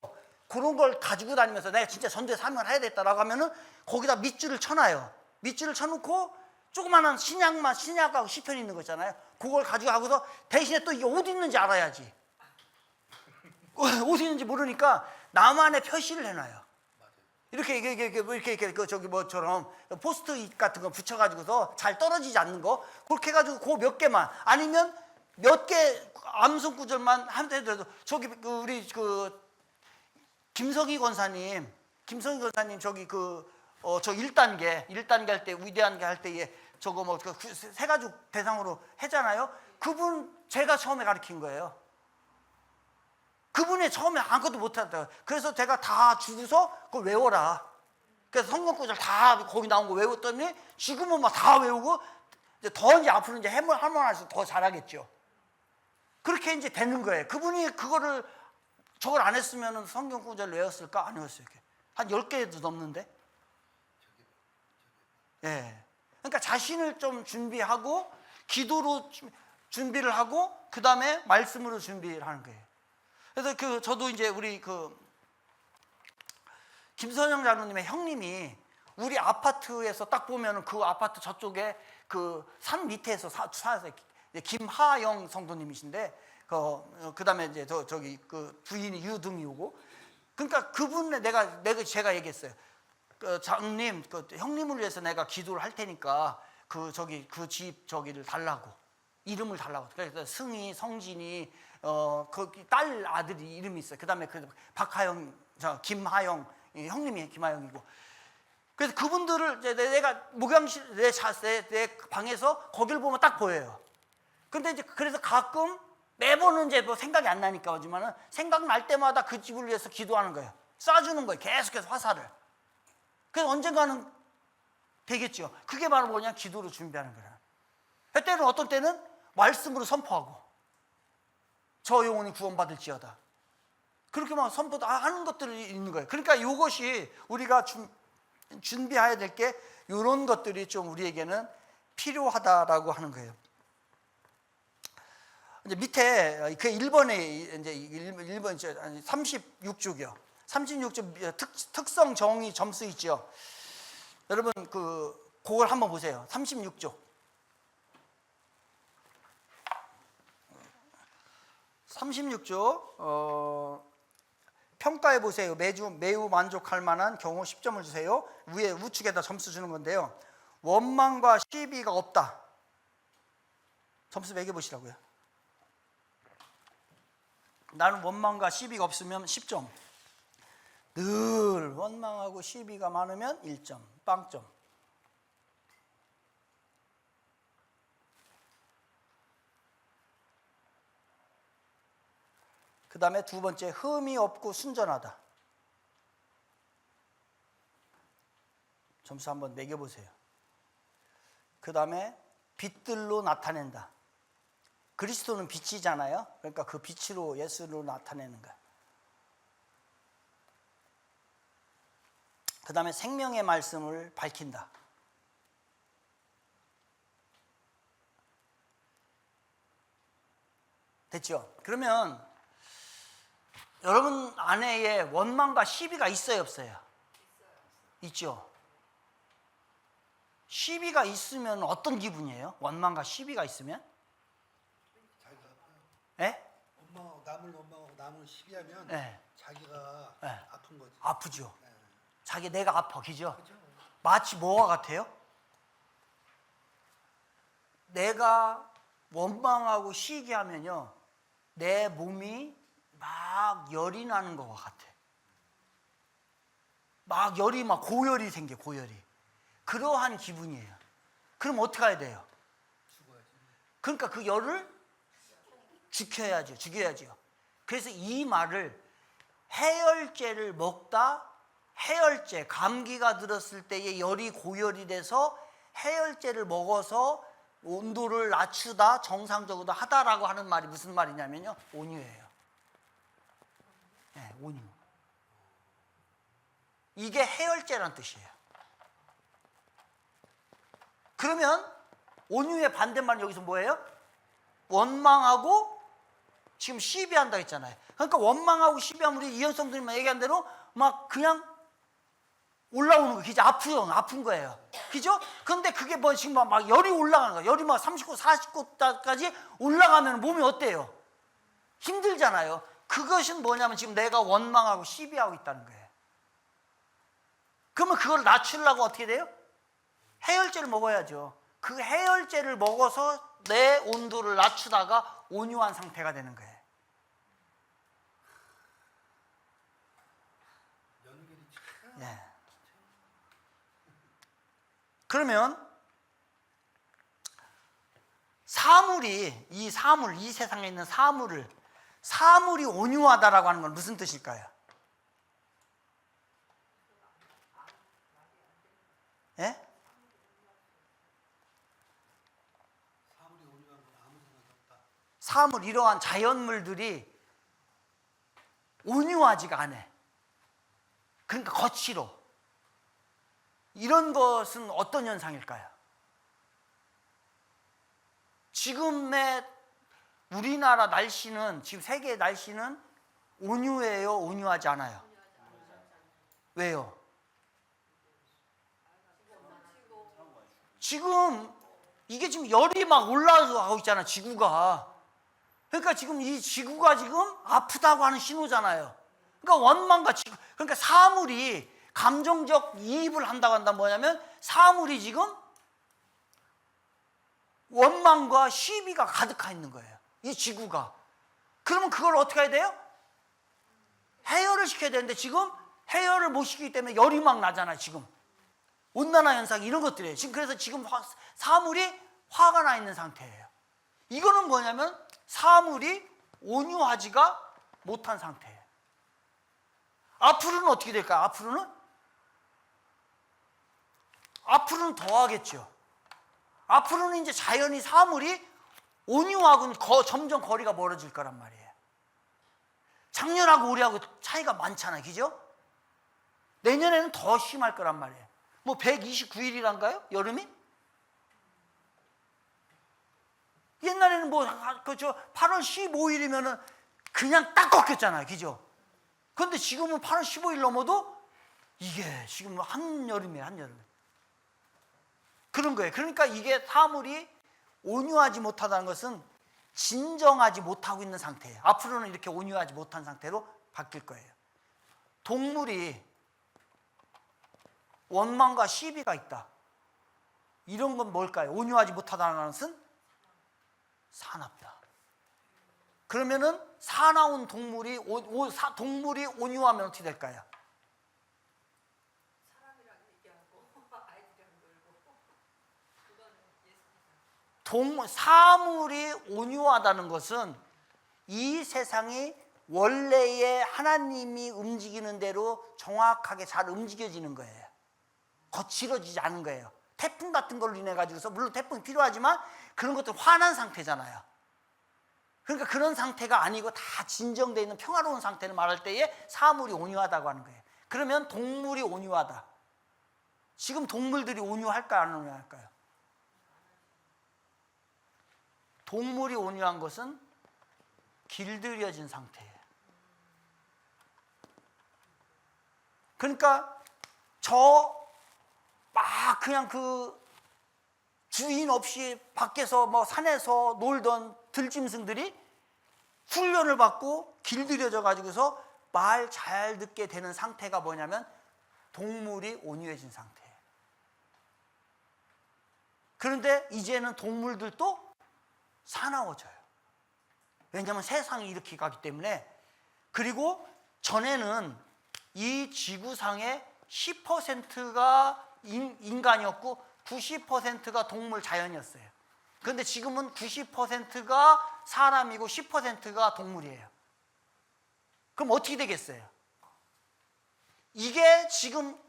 그런 걸 가지고 다니면서 내가 진짜 전도에 사명을 해야 되겠다라고 하면은 거기다 밑줄을 쳐놔요. 밑줄을 쳐놓고 조그마한 신약하고 시편이 있는 거 있잖아요. 그걸 가지고 하고서 대신에 또 이게 어디 있는지 알아야지. 어디 있는지 모르니까 나만의 표시를 해놔요. 이렇게 저기 뭐처럼 포스트잇 같은 거 붙여가지고서 잘 떨어지지 않는 거, 그렇게 해가지고 그 몇 개만, 아니면 몇 개 암송 구절만 하면 되더라도, 저기 우리 김성희 권사님 저기 저 1단계 할 때, 위대한 게 할 때에 저거 세 가족 대상으로 했잖아요. 그분 제가 처음에 가르친 거예요. 그분이 처음에 아무것도 못했다. 그래서 제가 다 주고서 그걸 외워라. 그래서 성경 구절 다 거기 나온 거 외웠더니 지금은 막 다 외우고 이제 앞으로 이제 할머니에서 더 잘하겠죠. 그렇게 이제 되는 거예요. 그분이 저걸 안 했으면 성경 구절 외웠을까? 안 외웠어요. 한 10개도 넘는데. 예. 그러니까 자신을 좀 준비하고 기도로 준비를 하고 그 다음에 말씀으로 준비를 하는 거예요. 그래서 저도 이제 우리 김선영 장로님의 형님이 우리 아파트에서 딱 보면은 그 아파트 저쪽에 그 산 밑에서 사서 김하영 성도님이신데 그 다음에 이제 저기 그 부인이 유등이오고, 그러니까 그분에 제가 얘기했어요. 장님, 형님을 위해서 내가 기도를 할 테니까 그 집 저기를 달라고, 이름을 달라고. 그래서 승희, 성진이 거기 딸 아들이 이름이 있어요. 그다음에 박하영, 김하영 형님이 김하영이고. 그래서 그분들을 내가 목양실 내 방에서 거기를 보면 딱 보여요. 근데 이제 그래서 가끔 매번은 이제 뭐 생각이 안 나니까 하지만은 생각날 때마다 그 집을 위해서 기도하는 거예요. 쏴주는 거예요. 계속해서 화살을. 그래서 언젠가는 되겠죠. 그게 바로 뭐냐? 기도로 준비하는 거예요. 때는 어떤 때는 말씀으로 선포하고 저 영혼이 구원받을지어다. 그렇게 막 선포하는 것들이 있는 거예요. 그러니까 이것이 우리가 준비해야 될 게 이런 것들이 좀 우리에게는 필요하다라고 하는 거예요. 이제 밑에 그 1번에 이제 1번 36쪽이요. 36쪽 특성 정의 점수 있죠. 여러분 그걸 한번 보세요. 36쪽. 36쪽 평가해 보세요. 매우 만족할 만한 경우 10점을 주세요. 위에 우측에다 점수 주는 건데요. 원망과 시비가 없다. 점수 매겨 보시라고요. 나는 원망과 시비가 없으면 10점. 늘 원망하고 시비가 많으면 1점, 빵점. 그 다음에 두 번째, 흠이 없고 순전하다. 점수 한번 매겨보세요. 그 다음에 빛들로 나타낸다. 그리스도는 빛이잖아요. 그러니까 그 빛으로 예수로 나타내는 거야. 그 다음에 생명의 말씀을 밝힌다. 됐죠? 그러면 여러분 안에 원망과 시비가 있어요, 없어요? 있죠. 시비가 있으면 어떤 기분이에요? 원망과 시비가 있으면? 자기가 아파요. 예? 남을 원망하고 남을 시비하면 네. 자기가 네. 아픈 거지. 아프죠. 네. 자기 내가 아파, 그죠? 그죠? 마치 뭐와 같아요? 내가 원망하고 시기하면요, 내 몸이 막 열이 나는 것과 같아. 막 열이 막 고열이 생겨, 고열이. 그러한 기분이에요. 그럼 어떻게 해야 돼요? 죽어야지. 그러니까 그 열을 죽여야죠. 그래서 이 말을 해열제를 먹다, 해열제, 감기가 들었을 때의 열이 고열이 돼서 해열제를 먹어서 온도를 낮추다, 정상적으로 하다라고 하는 말이 무슨 말이냐면요, 온유예요. 네, 온유. 이게 해열제란 뜻이에요. 그러면 온유의 반대말은 여기서 뭐예요? 원망하고 지금 시비한다 했잖아요. 그러니까 원망하고 시비하면 우리 이현 성도님만 얘기한 대로 막 그냥 올라오는 거, 그죠? 아픈 거예요. 그죠? 근데 그게 뭐 지금 막 열이 올라가는 거야. 열이 막 39, 49까지 올라가면 몸이 어때요? 힘들잖아요. 그것은 뭐냐면 지금 내가 원망하고 시비하고 있다는 거예요. 그러면 그걸 낮추려고 어떻게 돼요? 해열제를 먹어야죠. 그 해열제를 먹어서 내 온도를 낮추다가 온유한 상태가 되는 거예요. 연결이 참. 예. 그러면 이 세상에 있는 사물이 온유하다라고 하는 건 무슨 뜻일까요? 예? 사물이 온유한 건 아무 생각이 없다. 사물, 이러한 자연물들이 온유하지가 않아. 그러니까 거칠어. 이런 것은 어떤 현상일까요? 지금의 우리나라 날씨는, 지금 세계의 날씨는 온유해요, 온유하지 않아요? 왜요? 지금 이게 지금 열이 막 올라가고 있잖아, 지구가. 그러니까 지금 이 지구가 지금 아프다고 하는 신호잖아요. 그러니까 원망과 지구, 그러니까 사물이 감정적 이입을 한다고 한다면 뭐냐면 사물이 지금 원망과 시비가 가득하 있는 거예요, 이 지구가. 그러면 그걸 어떻게 해야 돼요? 해열을 시켜야 되는데 지금 해열을 못 시키기 때문에 열이 막 나잖아요, 지금. 온난화 현상 이런 것들이에요. 지금 그래서 지금 사물이 화가 나 있는 상태예요. 이거는 뭐냐면 사물이 온유하지가 못한 상태예요. 앞으로는 어떻게 될까요? 앞으로는 더 하겠죠. 앞으로는 이제 자연히 사물이 온유하고는 점점 거리가 멀어질 거란 말이에요. 작년하고 올해하고 차이가 많잖아요, 그죠? 내년에는 더 심할 거란 말이에요. 뭐 129일이란가요? 여름이? 옛날에는 뭐 그저 8월 15일이면은 그냥 딱 꺾였잖아요, 그죠? 그런데 지금은 8월 15일 넘어도 이게 지금 한여름이에요, 한여름. 그런 거예요. 그러니까 이게 사물이 온유하지 못하다는 것은 진정하지 못하고 있는 상태예요. 앞으로는 이렇게 온유하지 못한 상태로 바뀔 거예요. 동물이 원망과 시비가 있다. 이런 건 뭘까요? 온유하지 못하다는 것은 사납다. 그러면은 사나운 동물이 온유하면 어떻게 될까요? 사람이랑 얘기하고 아이들이랑 놀고 그거는 사물이 온유하다는 것은 이 세상이 원래의 하나님이 움직이는 대로 정확하게 잘 움직여지는 거예요. 거칠어지지 않은 거예요. 태풍 같은 걸로 인해 가지고서, 물론 태풍이 필요하지만 그런 것들 화난 상태잖아요. 그러니까 그런 상태가 아니고 다 진정되어 있는 평화로운 상태를 말할 때에 사물이 온유하다고 하는 거예요. 그러면 동물이 온유하다. 지금 동물들이 온유할까요, 안 온유할까요? 동물이 온유한 것은 길들여진 상태예요. 그러니까 막 그냥 그 주인 없이 밖에서 뭐 산에서 놀던 들짐승들이 훈련을 받고 길들여져 가지고서 말 잘 듣게 되는 상태가 뭐냐면 동물이 온유해진 상태예요. 그런데 이제는 동물들도 사나워져요. 왜냐하면 세상이 이렇게 가기 때문에. 그리고 전에는 이 지구상의 10%가 인간이었고 90%가 동물 자연이었어요. 그런데 지금은 90%가 사람이고 10%가 동물이에요. 그럼 어떻게 되겠어요? 이게 지금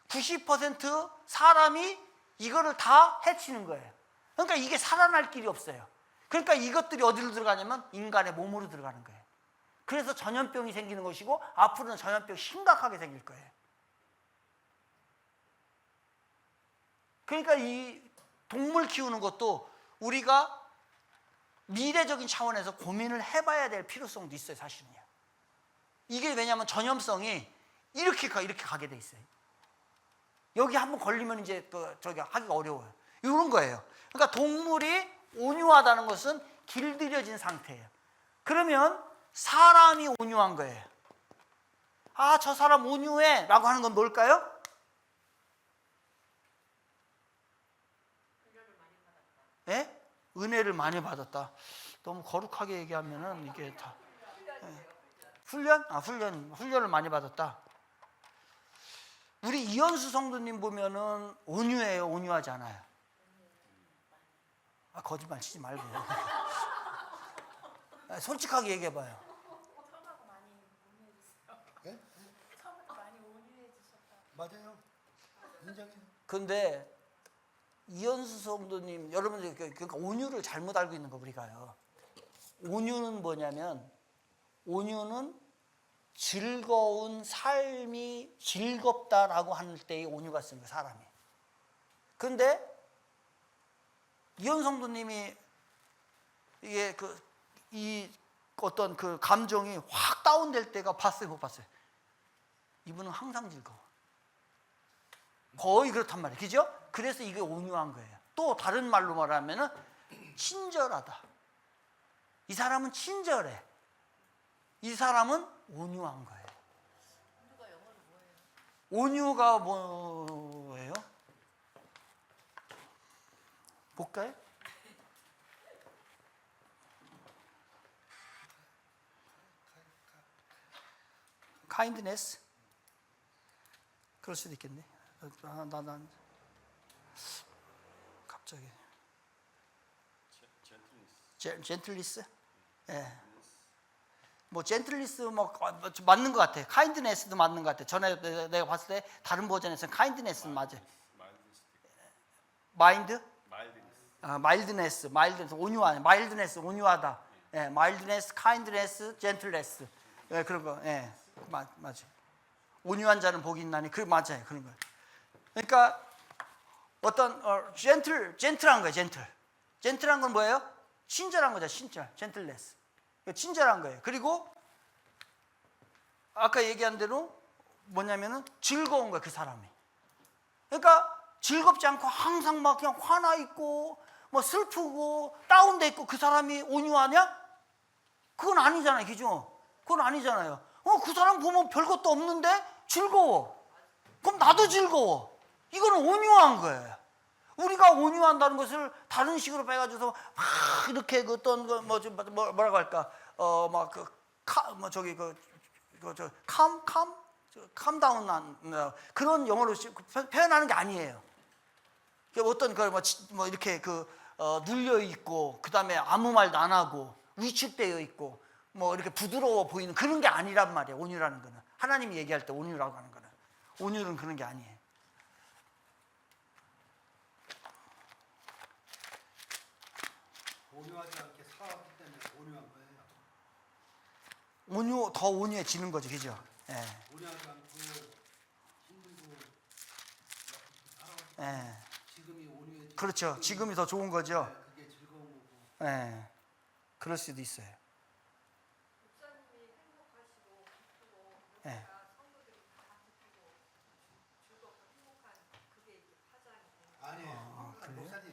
90% 사람이 이거를 다 해치는 거예요. 그러니까 이게 살아날 길이 없어요. 그러니까 이것들이 어디로 들어가냐면 인간의 몸으로 들어가는 거예요. 그래서 전염병이 생기는 것이고 앞으로는 전염병이 심각하게 생길 거예요. 그러니까 이 동물 키우는 것도 우리가 미래적인 차원에서 고민을 해봐야 될 필요성도 있어요, 사실은요. 이게 왜냐하면 전염성이 이렇게 가게 돼 있어요. 여기 한번 걸리면 이제 저기 하기가 어려워요. 이런 거예요. 그러니까 동물이 온유하다는 것은 길들여진 상태예요. 그러면 사람이 온유한 거예요. 아, 저 사람 온유해 라고 하는 건 뭘까요? 예? 은혜를 많이 받았다. 너무 거룩하게 얘기하면은 이게 다. 예. 훈련? 훈련을 많이 받았다. 우리 이현수 성도님 보면은 온유해요, 온유하지 않아요? 아, 거짓말 치지 말고. 솔직하게 얘기해봐요. 처음하고 많이 온유해지세요. 예? 처음부터 많이 온유해지셨다. 맞아요. 인정해요. 근데 이현수 성도님, 여러분들 그러니까 온유를 잘못 알고 있는 거 우리가요. 온유는 뭐냐면 온유는 즐거운 삶이 즐겁다라고 할 때의 온유가 쓰는 거예요, 사람이. 그런데 이현 성도님이 이게 이 어떤 그 감정이 확 다운될 때가 봤어요, 못 봤어요? 이분은 항상 즐거워. 거의 그렇단 말이에요. 그죠? 그래서 이게 온유한 거예요. 또 다른 말로 말하면은 친절하다. 이 사람은 친절해. 이 사람은 온유한 거예요. 온유가 뭐예요? 볼까요? kindness. 그럴 수도 있겠네. 난 갑자기 젠틀리스. 예. 뭐 젠틀리스 뭐 맞는 것 같아. 카인드네스도 맞는 것 같아. 전에 내가 봤을 때 다른 버전에서는 카인드네스 맞아. 마인드? 마일드네스 온유한. 마일드네스 온유하다. 예, 마일드네스, 카인드네스, 젠틀네스. 예, 그런 거. 예. 맞아. 온유한 자는 복이 있나니 그 맞아요. 그런 거. 그러니까 어떤 젠틀한 거예요. 젠틀한 건 뭐예요? 친절한 거죠. 젠틀네스. 친절한 거예요. 그리고 아까 얘기한 대로 뭐냐면은 즐거운 거예요. 그 사람이. 그러니까 즐겁지 않고 항상 막 그냥 화나 있고 뭐 슬프고 다운돼 있고 그 사람이 온유하냐? 그건 아니잖아요. 그죠? 그건 아니잖아요. 그 사람 보면 별것도 없는데 즐거워. 그럼 나도 즐거워. 이거는 온유한 거예요. 우리가 온유한다는 것을 다른 식으로 빼가지고서 막 이렇게 그 어떤 뭐라고 할까 캄다운한 그런 영어로 표현하는 게 아니에요. 어떤 뭐 이렇게 눌려 있고 그 다음에 아무 말도 안 하고 위축되어 있고 뭐 이렇게 부드러워 보이는 그런 게 아니란 말이에요. 온유라는 거는 하나님이 얘기할 때 온유라고 하는 거는 온유는 그런 게 아니에요. 온유하지 않게 살아왔기 때문에 온유한 거예요. 더 온유해지는 거죠, 그죠? 예. 온유하지 않고 힘들고 살아왔기 때문에 예. 지금이 온유해지고 그렇죠. 지금이 더 좋은 거죠. 그게 즐거운 거고. 예. 그럴 수도 있어요. 목사님이 행복하시고 기쁘고 예. 그러니까 성도들이 다 기쁘고 즐겁고 행복한 그게 이제 파장이 되는 거예요. 아니에요. 그래요? 목사님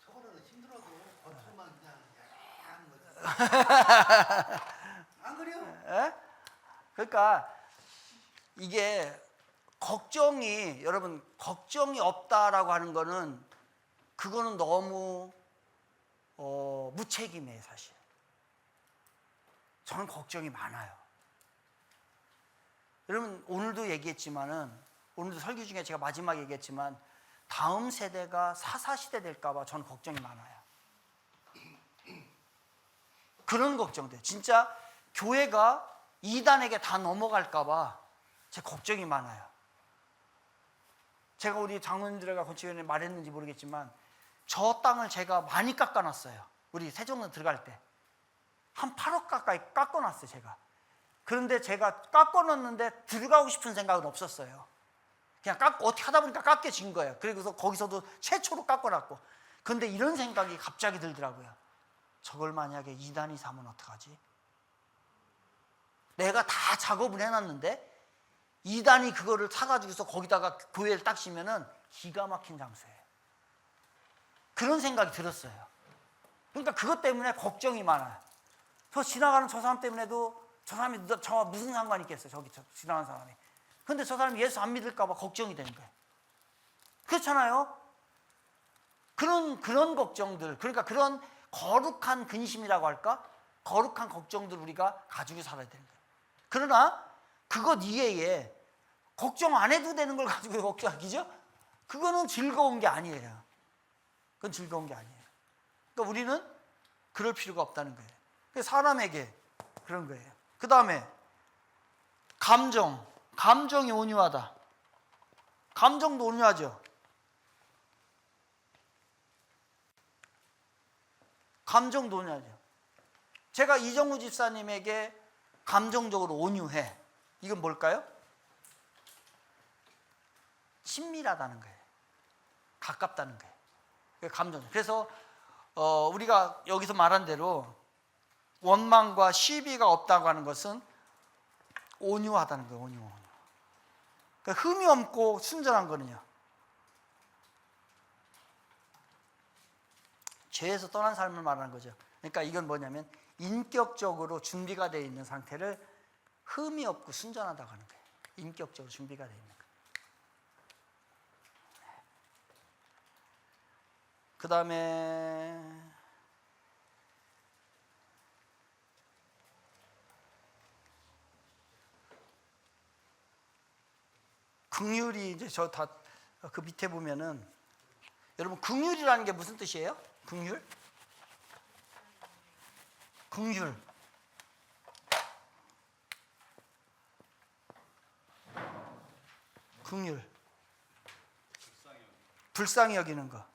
속으로는 힘들어도 겉으로만 그냥 야한 거죠. 안 그래요? 예? 그러니까 이게 여러분 걱정이 없다라고 하는 거는 그거는 너무 무책임해요, 사실. 저는 걱정이 많아요. 여러분 오늘도 얘기했지만은 오늘도 설교 중에 제가 마지막에 얘기했지만 다음 세대가 사사시대 될까봐 저는 걱정이 많아요. 그런 걱정돼요. 진짜 교회가 이단에게 다 넘어갈까봐 제 걱정이 많아요. 제가 우리 장로님들과 건축위원회 말했는지 모르겠지만 저 땅을 제가 많이 깎아놨어요. 우리 세종로 들어갈 때. 한 8억 가까이 깎아놨어요, 제가. 그런데 제가 깎아놨는데 들어가고 싶은 생각은 없었어요. 그냥 어떻게 하다 보니까 깎여진 거예요. 그리고서 거기서도 최초로 깎아놨고. 그런데 이런 생각이 갑자기 들더라고요. 저걸 만약에 이단이 사면 어떡하지? 내가 다 작업을 해놨는데 이단이 그거를 사가지고서 거기다가 교회를 딱 지면은 기가 막힌 장소예요. 그런 생각이 들었어요. 그러니까 그것 때문에 걱정이 많아요. 저 지나가는 저 사람 때문에도 저 사람이 저와 무슨 상관이 있겠어요. 저기 지나가는 사람이. 근데 저 사람이 예수 안 믿을까 봐 걱정이 되는 거예요. 그렇잖아요. 그런 걱정들, 그러니까 그런 거룩한 근심이라고 할까? 거룩한 걱정들 우리가 가지고 살아야 되는 거예요. 그러나 그것 이외에 걱정 안 해도 되는 걸 가지고 걱정하기죠? 그거는 즐거운 게 아니에요. 그건 즐거운 게 아니에요. 그러니까 우리는 그럴 필요가 없다는 거예요. 사람에게 그런 거예요. 그 다음에 감정이 온유하다. 감정도 온유하죠. 감정도 온유하죠. 제가 이정우 집사님에게 감정적으로 온유해. 이건 뭘까요? 친밀하다는 거예요. 가깝다는 거예요. 감정. 그래서 우리가 여기서 말한 대로 원망과 시비가 없다고 하는 것은 온유하다는 거예요. 온유. 그러니까 흠이 없고 순전한 거는요. 죄에서 떠난 삶을 말하는 거죠. 그러니까 이건 뭐냐면 인격적으로 준비가 되어 있는 상태를 흠이 없고 순전하다고 하는 거예요. 인격적으로 준비가 되어 있는 거예요. 그 다음에 긍휼이 이제 저 다 그 밑에 보면은 여러분 긍휼이라는 게 무슨 뜻이에요? 긍휼? 긍휼. 긍휼. 불쌍히 여기는 거.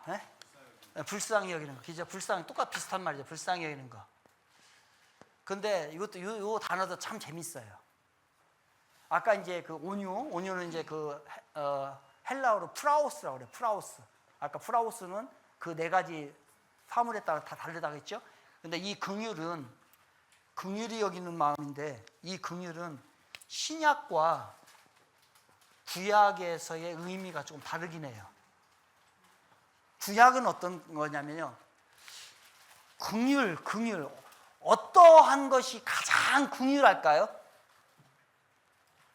네? 불쌍히 여기는 거. 기자 불쌍히 똑같 비슷한 말이죠. 불쌍히 여기는 거. 근데 이것도 요 단어도 참 재밌어요. 아까 이제 그 온유는 이제 그 헬라어로 프라우스라고 그래요. 프라우스. 아까 프라우스는 그 네 가지 사물에 따라 다 다르다고 했죠. 근데 이 긍휼은 긍휼이 여기는 마음인데 이 긍휼은 신약과 구약에서의 의미가 조금 다르긴 해요. 구약은 어떤 거냐면요. 긍휼. 어떠한 것이 가장 긍휼할까요?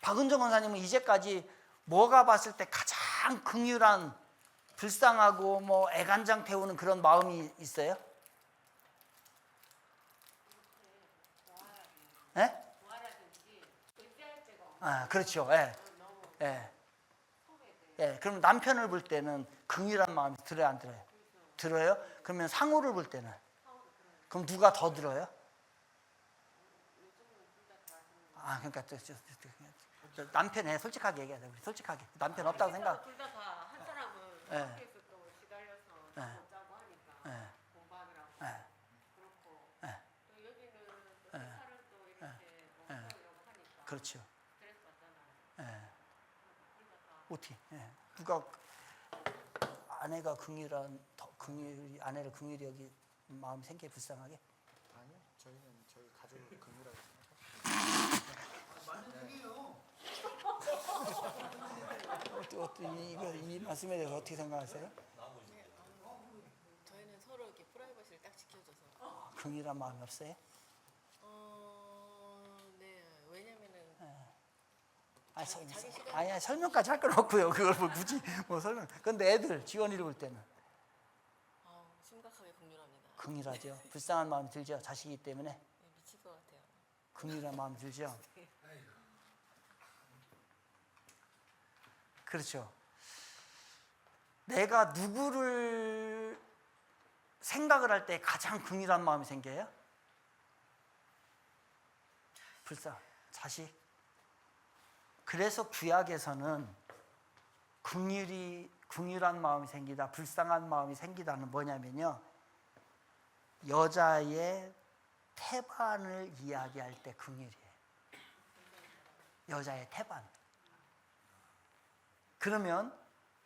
박은정 권사님은 이제까지 뭐가 봤을 때 가장 긍휼한 불쌍하고 뭐 애간장 태우는 그런 마음이 있어요? 예? 아, 그렇죠. 예. 예. 예. 그럼 남편을 볼 때는 긍휼한 마음이 들어요, 안 들어요? 들어요? 그러면 상우를 볼 때는? 그럼 누가 더 들어요? 아, 그러니까 남편에 솔직하게 얘기하자. 우리 솔직하게. 남편 없다고 생각. 둘 다 한 사람은 예. 학교에서 또 시달려서 예. 못 자고 하니까 예. 공부하느라고 예. 그렇고 예. 또 여기는 또 예. 회사를 또 이렇게 뭐 예. 하려고 하니까 그렇죠. 스트레스 받잖아요. 예. 둘 다 어떻게? 예. 누가 아내가 아내를 긍휼히 여기 마음 생기게 불쌍하게? 아니요, 저희는 저희 가족을 긍휼하게 생각합니다. 맞는 얘기예요. 이 말씀에 대해서 어떻게 생각하세요? 저희는 서로 이렇게 프라이버시를 딱 지켜줘서 긍휼한 마음이 없어요? 네 왜냐면은 아니야 설명까지 할 건 없고요. 그걸 뭐 굳이 뭐 설명. 근데 애들 지원이를 볼 때는 심각하게 긍휼합니다. 긍휼하죠. 불쌍한 마음이 들죠. 자식이기 때문에 네, 미칠 것 같아요. 긍휼한 마음이 들죠. 그렇죠. 내가 누구를 생각을 할 때 가장 긍휼한 마음이 생겨요? 자식. 그래서 구약에서는 긍휼한 마음이 생기다, 불쌍한 마음이 생기다는 뭐냐면요. 여자의 태반을 이야기할 때 긍휼이에요. 여자의 태반. 그러면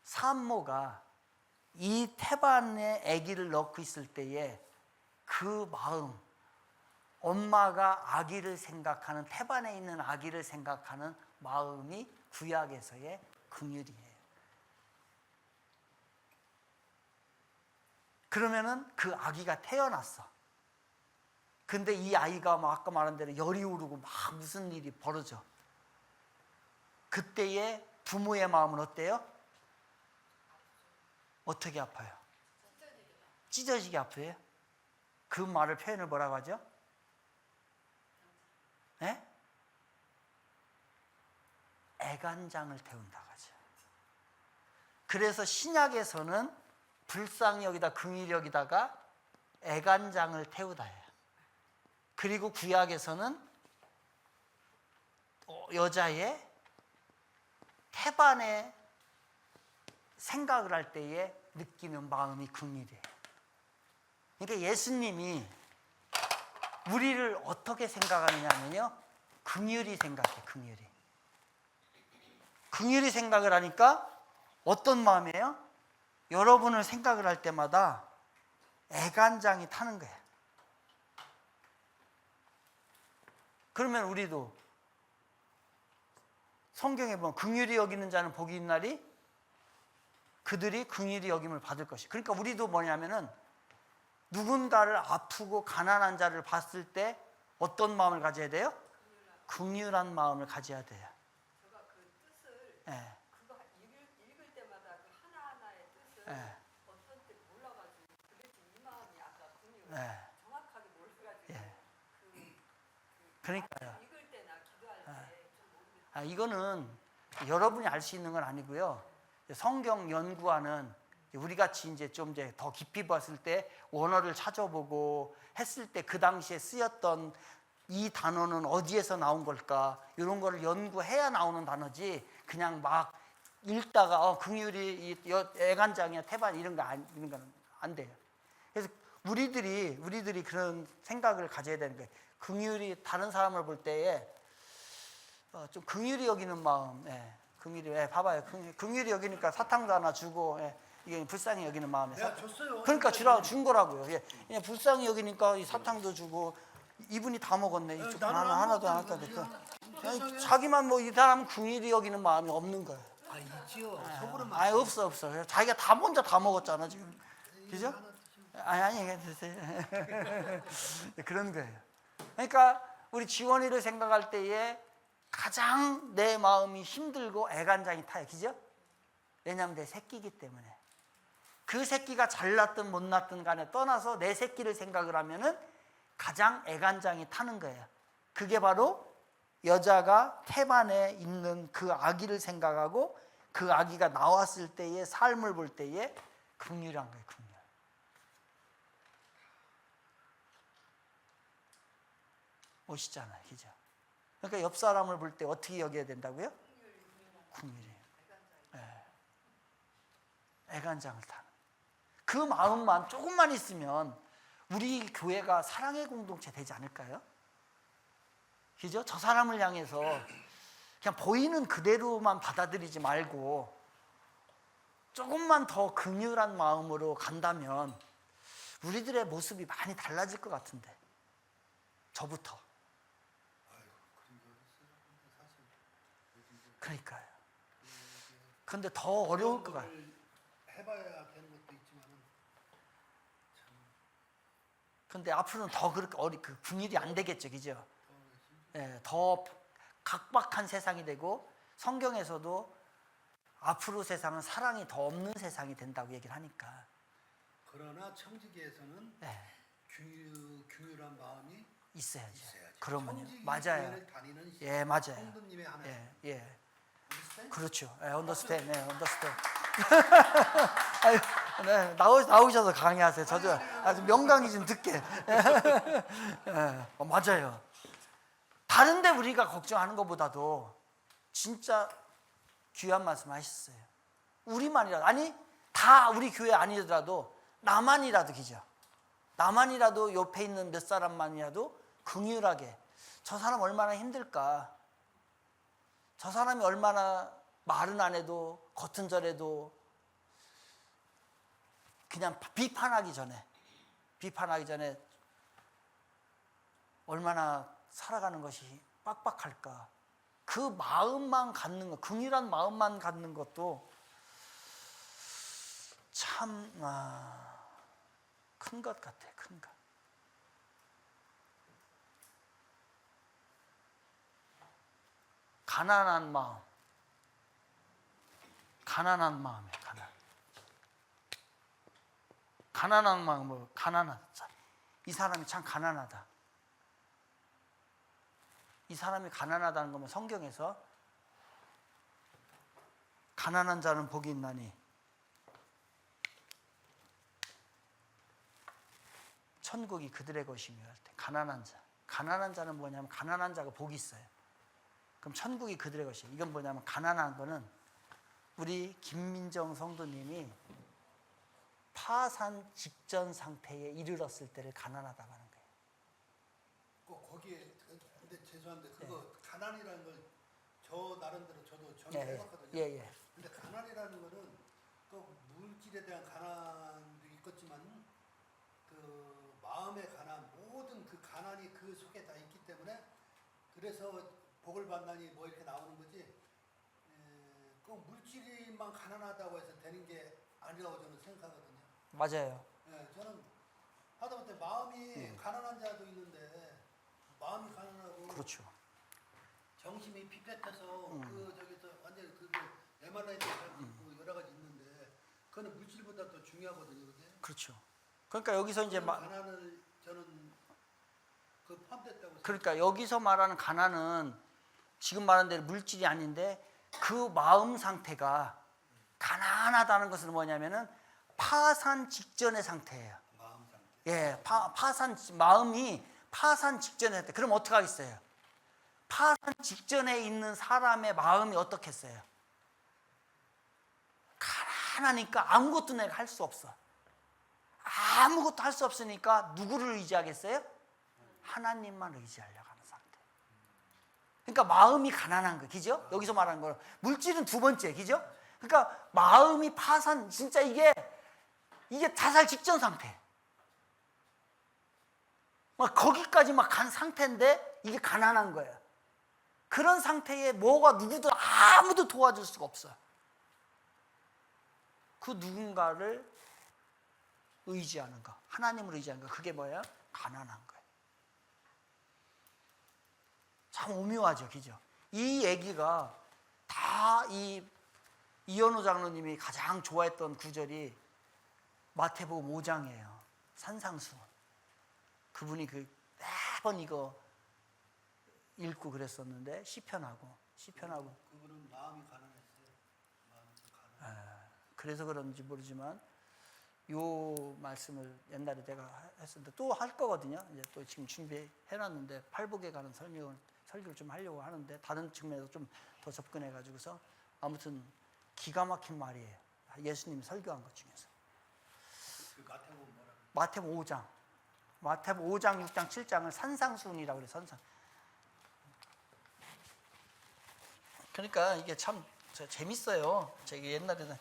산모가 이 태반에 아기를 넣고 있을 때에 그 마음, 엄마가 아기를 생각하는, 태반에 있는 아기를 생각하는 마음이 구약에서의 긍휼이에요. 그러면은 그 아기가 태어났어. 근데 이 아이가 막 아까 말한 대로 열이 오르고 막 무슨 일이 벌어져. 그때의 부모의 마음은 어때요? 어떻게 아파요? 찢어지게 아파요? 그 말을 표현을 뭐라고 하죠? 네? 애간장을 태운다고 하죠. 그래서 신약에서는 불쌍히 여기다 긍휼히 여기다가 애간장을 태우다 해요. 그리고 구약에서는 여자의 태반에 생각을 할 때에 느끼는 마음이 긍휼이에요. 그러니까 예수님이 우리를 어떻게 생각하느냐면요, 긍휼히 생각해. 긍휼히. 긍휼히 생각을 하니까 어떤 마음이에요? 여러분을 생각을 할 때마다 애간장이 타는 거예요. 그러면 우리도 성경에 보면 긍휼히 여기는 자는 복이 있는 날이 그들이 긍휼히 여김을 받을 것이. 그러니까 우리도 뭐냐면은 누군가를 아프고 가난한 자를 봤을 때 어떤 마음을 가져야 돼요? 긍휼한 마음을 가져야 돼요. 제가 그 뜻을 예. 그거 읽을 때마다 그 하나하나의 뜻을 예. 어떤 때 몰라가지고 도대체 이 마음이 아까 긍휼 예. 정확하게 몰라가지고 예. 그 그러니까요. 읽을 때나 기도할 때 좀 모르겠어요. 이거는 여러분이 알 수 있는 건 아니고요. 성경 연구하는 우리 같이 이제 좀 이제 더 깊이 봤을 때 원어를 찾아보고 했을 때 그 당시에 쓰였던 이 단어는 어디에서 나온 걸까? 이런 거를 연구해야 나오는 단어지. 그냥 막 읽다가 긍휼이 애간장이야 태반 이런 거는 안 돼요. 그래서 우리들이 그런 생각을 가져야 되는 거예요. 긍휼이 다른 사람을 볼 때에 좀 긍휼히 여기는 마음. 긍휼히 봐봐요. 긍휼히 여기니까 사탕도 하나 주고 이게 불쌍히 여기는 마음에. 내가 줬어요. 그러니까 준 거라고요. 그냥 불쌍히 여기니까 이 사탕도 주고 이분이 다 먹었네. 이쪽 나는 하나도 안 먹었잖아. 갖다 대고. 자기만 뭐 이 사람은 긍휼히 여기는 마음이 없는 거예요. 있지요. 속으로만. 없어. 자기가 다 먼저 다 먹었잖아 지금. 그죠? 아니 드세요. 그런 거예요. 그러니까 우리 지원이를 생각할 때에 가장 내 마음이 힘들고 애간장이 타요. 그죠? 왜냐하면 내 새끼이기 때문에. 그 새끼가 잘났든 못났든 간에 떠나서 내 새끼를 생각을 하면은 가장 애간장이 타는 거예요. 그게 바로 여자가 태반에 있는 그 아기를 생각하고 그 아기가 나왔을 때의 삶을 볼 때에 긍휼한 거예요. 긍휼. 멋있잖아요. 그죠? 그러니까 옆 사람을 볼 때 어떻게 여겨야 된다고요? 긍휼히. 애간장을 타는. 그 마음만 조금만 있으면 우리 교회가 사랑의 공동체 되지 않을까요? 그죠? 저 사람을 향해서 그냥 보이는 그대로만 받아들이지 말고 조금만 더 긍휼한 마음으로 간다면 우리들의 모습이 많이 달라질 것 같은데. 저부터. 그러니까요. 근데 더 어려울 것 같아요. 해봐야 되는 것도 있지만은 근데 앞으로는 더 그렇게 그 긍휼이 안 되겠죠, 그죠? 더 각박한 세상이 되고 성경에서도 앞으로 세상은 사랑이 더 없는 세상이 된다고 얘기를 하니까. 그러나 청지기에서는 긍휼한 마음이 있어야죠. 있어야죠. 그러면요, 청지기 맞아요. 교회를 다니는 예, 맞아요. 성도님의 하나. 예. understand? 그렇죠. 언더스탠, 언더스탠. 아유, 네, 나오셔서 강의하세요. 저도 아주 명강의 좀 듣게. 맞아요. 다른데 우리가 걱정하는 것보다도 진짜 귀한 말씀 하셨어요. 우리만이라도, 아니 다 우리 교회 아니더라도 나만이라도 기죠. 나만이라도 옆에 있는 몇 사람만이라도 긍휼하게. 저 사람 얼마나 힘들까. 저 사람이 얼마나 말은 안 해도 겉은 절해도 그냥 비판하기 전에 얼마나 살아가는 것이 빡빡할까. 그 마음만 갖는 것, 긍휼한 마음만 갖는 것도 참 큰 것 같아. 큰 것. 가난한 마음이에요. 가난한 마음으로 이 사람이 참 가난하다. 이 사람이 가난하다는 거면 성경에서 가난한 자는 복이 있나니 천국이 그들의 것이며 할 때 가난한 자는 뭐냐면 가난한 자가 복이 있어요. 그럼 천국이 그들의 것이에요. 이건 뭐냐면 가난한 거는 우리 김민정 성도님이 파산 직전 상태에 이르렀을 때를 가난하다고 하는 거예요. 꼭 거기에 근데 죄송한데 그거 가난이라는 걸 저 나름대로 저도 예, 전혀 예, 해봤거든요. 예, 예. 근데 가난이라는 거는 또 물질에 대한 가난도 있겠지만 그 마음의 가난, 모든 그 가난이 그 속에 다 있기 때문에 그래서 복을 받나니 뭐 이렇게 나오는 거지. 그 물질이만 가난하다고 해서 되는 게 아니라고 저는 생각하거든요. 맞아요. 예, 저는 하다못해 마음이 가난한 자도 있는데 마음이 가난하고 그렇죠. 정신이 피폐해서 그 저기서 완전히 그게 메말라 있는 사람 여러 가지 있는데 그거는 물질보다 더 중요하거든요, 그게. 그렇죠. 그러니까 여기서 이제 가난을 저는 그 포함됐다고 생각해요. 그러니까 여기서 말하는 가난은 지금 말한 대로 물질이 아닌데 그 마음 상태가 가난하다는 것은 뭐냐면은 파산 직전의 상태예요. 마음 상태. 예, 마음이 파산 직전에 했대. 그럼 어떻게 하겠어요? 파산 직전에 있는 사람의 마음이 어떻겠어요? 가난하니까 아무것도 내가 할 수 없어. 아무것도 할 수 없으니까 누구를 의지하겠어요? 하나님만 의지하려고 하는 상태. 그러니까 마음이 가난한 거, 그죠? 여기서 말하는 거는 물질은 두 번째, 그죠? 그러니까 마음이 파산, 진짜 이게 자살 직전 상태. 막 거기까지 막 간 상태인데 이게 가난한 거예요. 그런 상태에 뭐가 누구도 아무도 도와줄 수가 없어. 그 누군가를 의지하는 거, 하나님을 의지하는 거, 그게 뭐예요? 가난한 거예요. 참 오묘하죠, 그죠? 이 얘기가 다 이현우 장로님이 가장 좋아했던 구절이 마태복음 5장이에요. 산상수훈. 그분이 매번 이거 읽고 그랬었는데 시편하고 그분은 마음이 가난했어요. 마음이 가난. 그래서 그런지 모르지만 요 말씀을 옛날에 내가 했었는데 또 할 거거든요. 이제 또 지금 준비해놨는데 팔복에 관한 설교를 좀 하려고 하는데 다른 측면에서 좀 더 접근해 가지고서 아무튼 기가 막힌 말이에요. 예수님이 설교한 것 중에서. 그 마태복음 뭐라고? 마태복음 5장, 6장, 7장을 산상수훈이라고 그래요. 산상. 그러니까 이게 참 재밌어요. 제가 옛날에는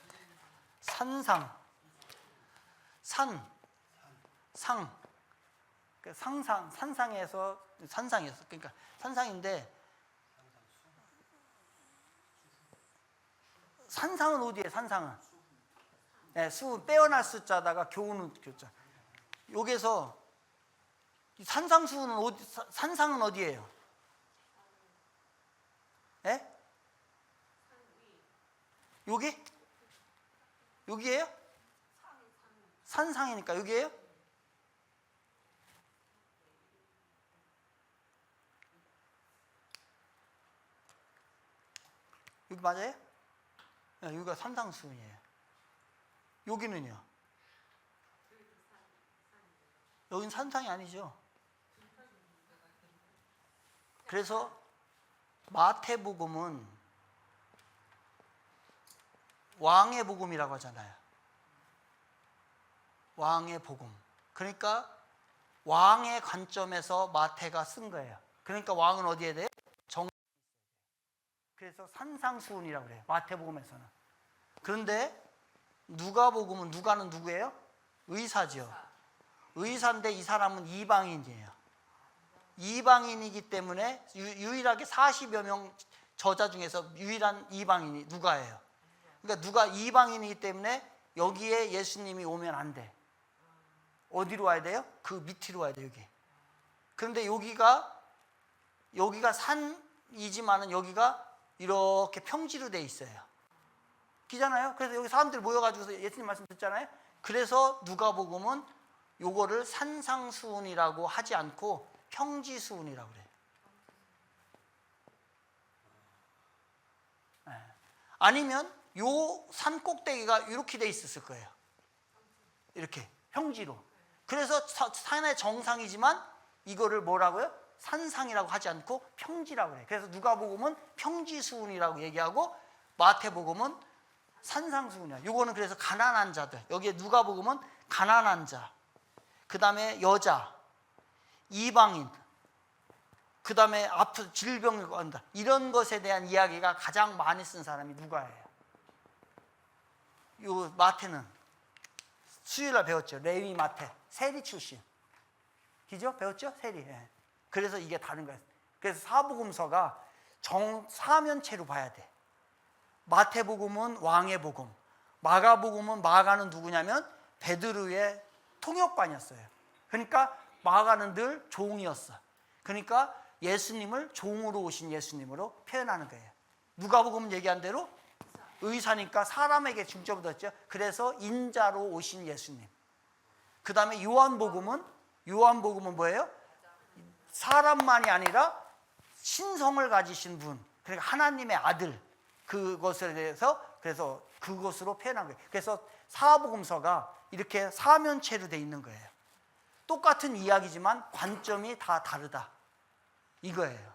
산상에서 그러니까 산상인데 산상은 어디에 산상은? 네, 수 빼어날 숫자다가 교훈은 교자. 여기서 산상수훈은 산상은 어디예요? 예? 여기예요? 산상이니까 여기예요? 여기 맞아요? 네, 여기가 산상수훈이에요. 여기는요? 여긴 산상이 아니죠. 그래서 마태복음은 왕의 복음이라고 하잖아요. 왕의 복음. 그러니까 왕의 관점에서 마태가 쓴 거예요. 그러니까 왕은 어디에 대해? 그래서 산상수훈이라고 그래요. 마태복음에서는. 그런데 누가복음은 누가는 누구예요? 의사죠. 의사인데 이 사람은 이방인이에요. 이방인이기 때문에 유일하게 40여 명 저자 중에서 유일한 이방인이 누가예요. 그러니까 누가 이방인이기 때문에 여기에 예수님이 오면 안 돼. 어디로 와야 돼요? 그 밑으로 와야 돼요, 여기. 그런데 여기가 산이지만은 여기가 이렇게 평지로 돼 있어요. 기잖아요. 그래서 여기 사람들 모여가지고 예수님 말씀 듣잖아요. 그래서 누가복음은 요거를 산상수훈이라고 하지 않고 평지수훈이라고 그래요. 네. 아니면 요 산 꼭대기가 이렇게 돼 있었을 거예요. 이렇게 평지로. 그래서 산의 정상이지만 이거를 뭐라고요? 산상이라고 하지 않고 평지라고 해요. 그래서 누가복음은 평지수훈이라고 얘기하고 마태복음은 산상수훈이야. 요거는 그래서 가난한 자들. 여기에 누가복음은 가난한 자. 그 다음에 여자, 이방인. 그 다음에 아프 질병을 건다. 이런 것에 대한 이야기가 가장 많이 쓴 사람이 누가예요? 요 마태는 수요일날 배웠죠. 레위 마태 세리 출신. 기죠? 배웠죠? 세리. 예. 그래서 이게 다른 거예요. 그래서 사복음서가 사면체로 봐야 돼. 마태복음은 왕의 복음, 마가복음은 마가는 누구냐면 베드로의 통역관이었어요. 그러니까 마가는 늘 종이었어. 그러니까 예수님을 종으로 오신 예수님으로 표현하는 거예요. 누가복음은 얘기한 대로 의사니까 사람에게 중점을 뒀죠. 그래서 인자로 오신 예수님. 그 다음에 요한복음은 뭐예요? 사람만이 아니라 신성을 가지신 분, 그러니까 하나님의 아들, 그것에 대해서 그래서 그것으로 표현한 거예요. 그래서 사복음서가 이렇게 사면체로 돼 있는 거예요. 똑같은 이야기지만 관점이 다 다르다 이거예요.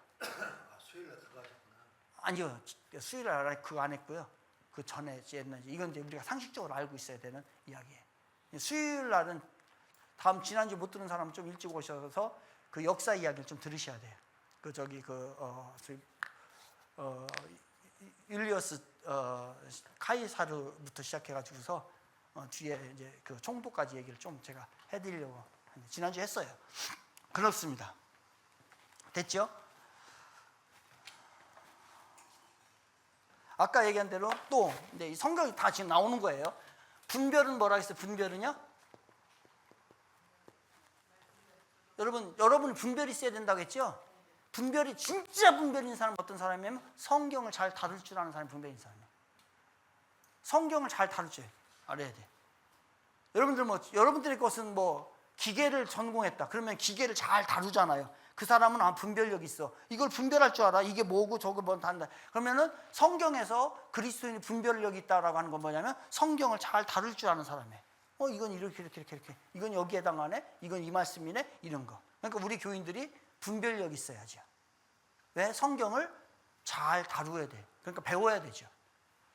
수요일날 그거 하셨구나. 아니요, 수요일날 그거 안 했고요. 그 전에 옛날 이건 이제 우리가 상식적으로 알고 있어야 되는 이야기예요. 수요일날은 지난주 못 들은 사람은 좀 일찍 오셔서 그 역사 이야기를 좀 들으셔야 돼요. 율리어스 카이사르부터 시작해가지고서 뒤에 이제 그 총독까지 얘기를 좀 제가 해드리려고 지난주 했어요. 그렇습니다. 됐죠? 아까 얘기한 대로 또 이제 이 성경이 다 지금 나오는 거예요. 분별은 뭐라 했어요? 분별은요? 여러분 분별이 있어야 된다고 했죠? 분별이 진짜 분별인 사람은 어떤 사람이냐면 성경을 잘 다룰 줄 아는 사람이 분별인 사람이에요. 성경을 잘 다룰 줄 알아야 돼. 여러분들의 것은 기계를 전공했다. 그러면 기계를 잘 다루잖아요. 그 사람은 분별력이 있어. 이걸 분별할 줄 알아. 이게 뭐고 저거 뭔 한다. 그러면은 성경에서 그리스도인이 분별력이 있다라고 하는 건 뭐냐면 성경을 잘 다룰 줄 아는 사람이에요. 이건 이렇게. 이건 여기에 해당하네. 이건 이 말씀이네. 이런 거. 그러니까 우리 교인들이 분별력이 있어야죠. 왜? 성경을 잘 다루어야 돼. 그러니까 배워야 되죠.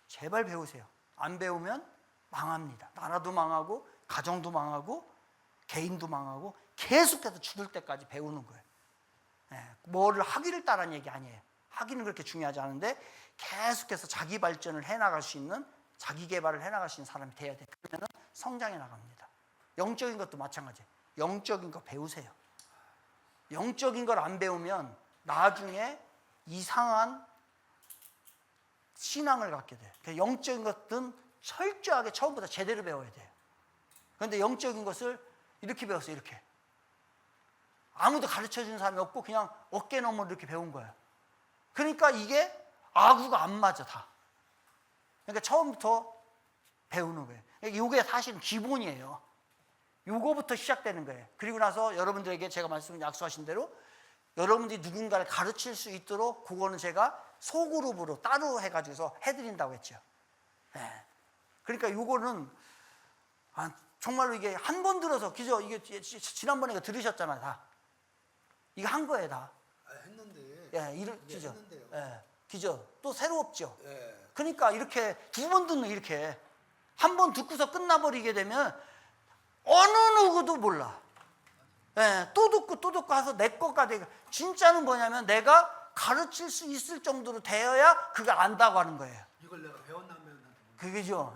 제발 배우세요. 안 배우면 망합니다. 나라도 망하고 가정도 망하고 개인도 망하고 계속해서 죽을 때까지 배우는 거예요. 뭐를 하기를 따라는 얘기 아니에요. 하기는 그렇게 중요하지 않은데 계속해서 자기 발전을 해나갈 수 있는, 자기 개발을 해나갈 수 있는 사람이 돼야 돼요. 그러면 성장해 나갑니다. 영적인 것도 마찬가지예요. 영적인 거 배우세요. 영적인 걸 안 배우면 나중에 이상한 신앙을 갖게 돼요. 영적인 것은 철저하게 처음부터 제대로 배워야 돼요. 그런데 영적인 것을 이렇게 배웠어요. 이렇게. 아무도 가르쳐주는 사람이 없고 그냥 어깨 너머로 이렇게 배운 거예요. 그러니까 이게 아구가 안 맞아 다. 그러니까 처음부터 배우는 거예요. 이게 사실은 기본이에요. 요거부터 시작되는 거예요. 그리고 나서 여러분들에게 제가 약속하신 대로 여러분들이 누군가를 가르칠 수 있도록 그거는 제가 소그룹으로 따로 해가지고서 해드린다고 했죠. 그러니까 요거는 정말로 이게 한 번 들어서 그죠? 이게 지난번에 이거 들으셨잖아요, 다. 이거 한 거예요, 다. 했는데. 그죠? 했는데요. 그죠? 또 새롭죠. 예. 그러니까 이렇게 두 번 듣는 이렇게 한 번 듣고서 끝나버리게 되면 어느 누구도 몰라. 또 듣고 해서 내 것가 되고 진짜는 뭐냐면 내가 가르칠 수 있을 정도로 되어야 그걸 안다고 하는 거예요. 이걸 내가 배웠나면 그게죠.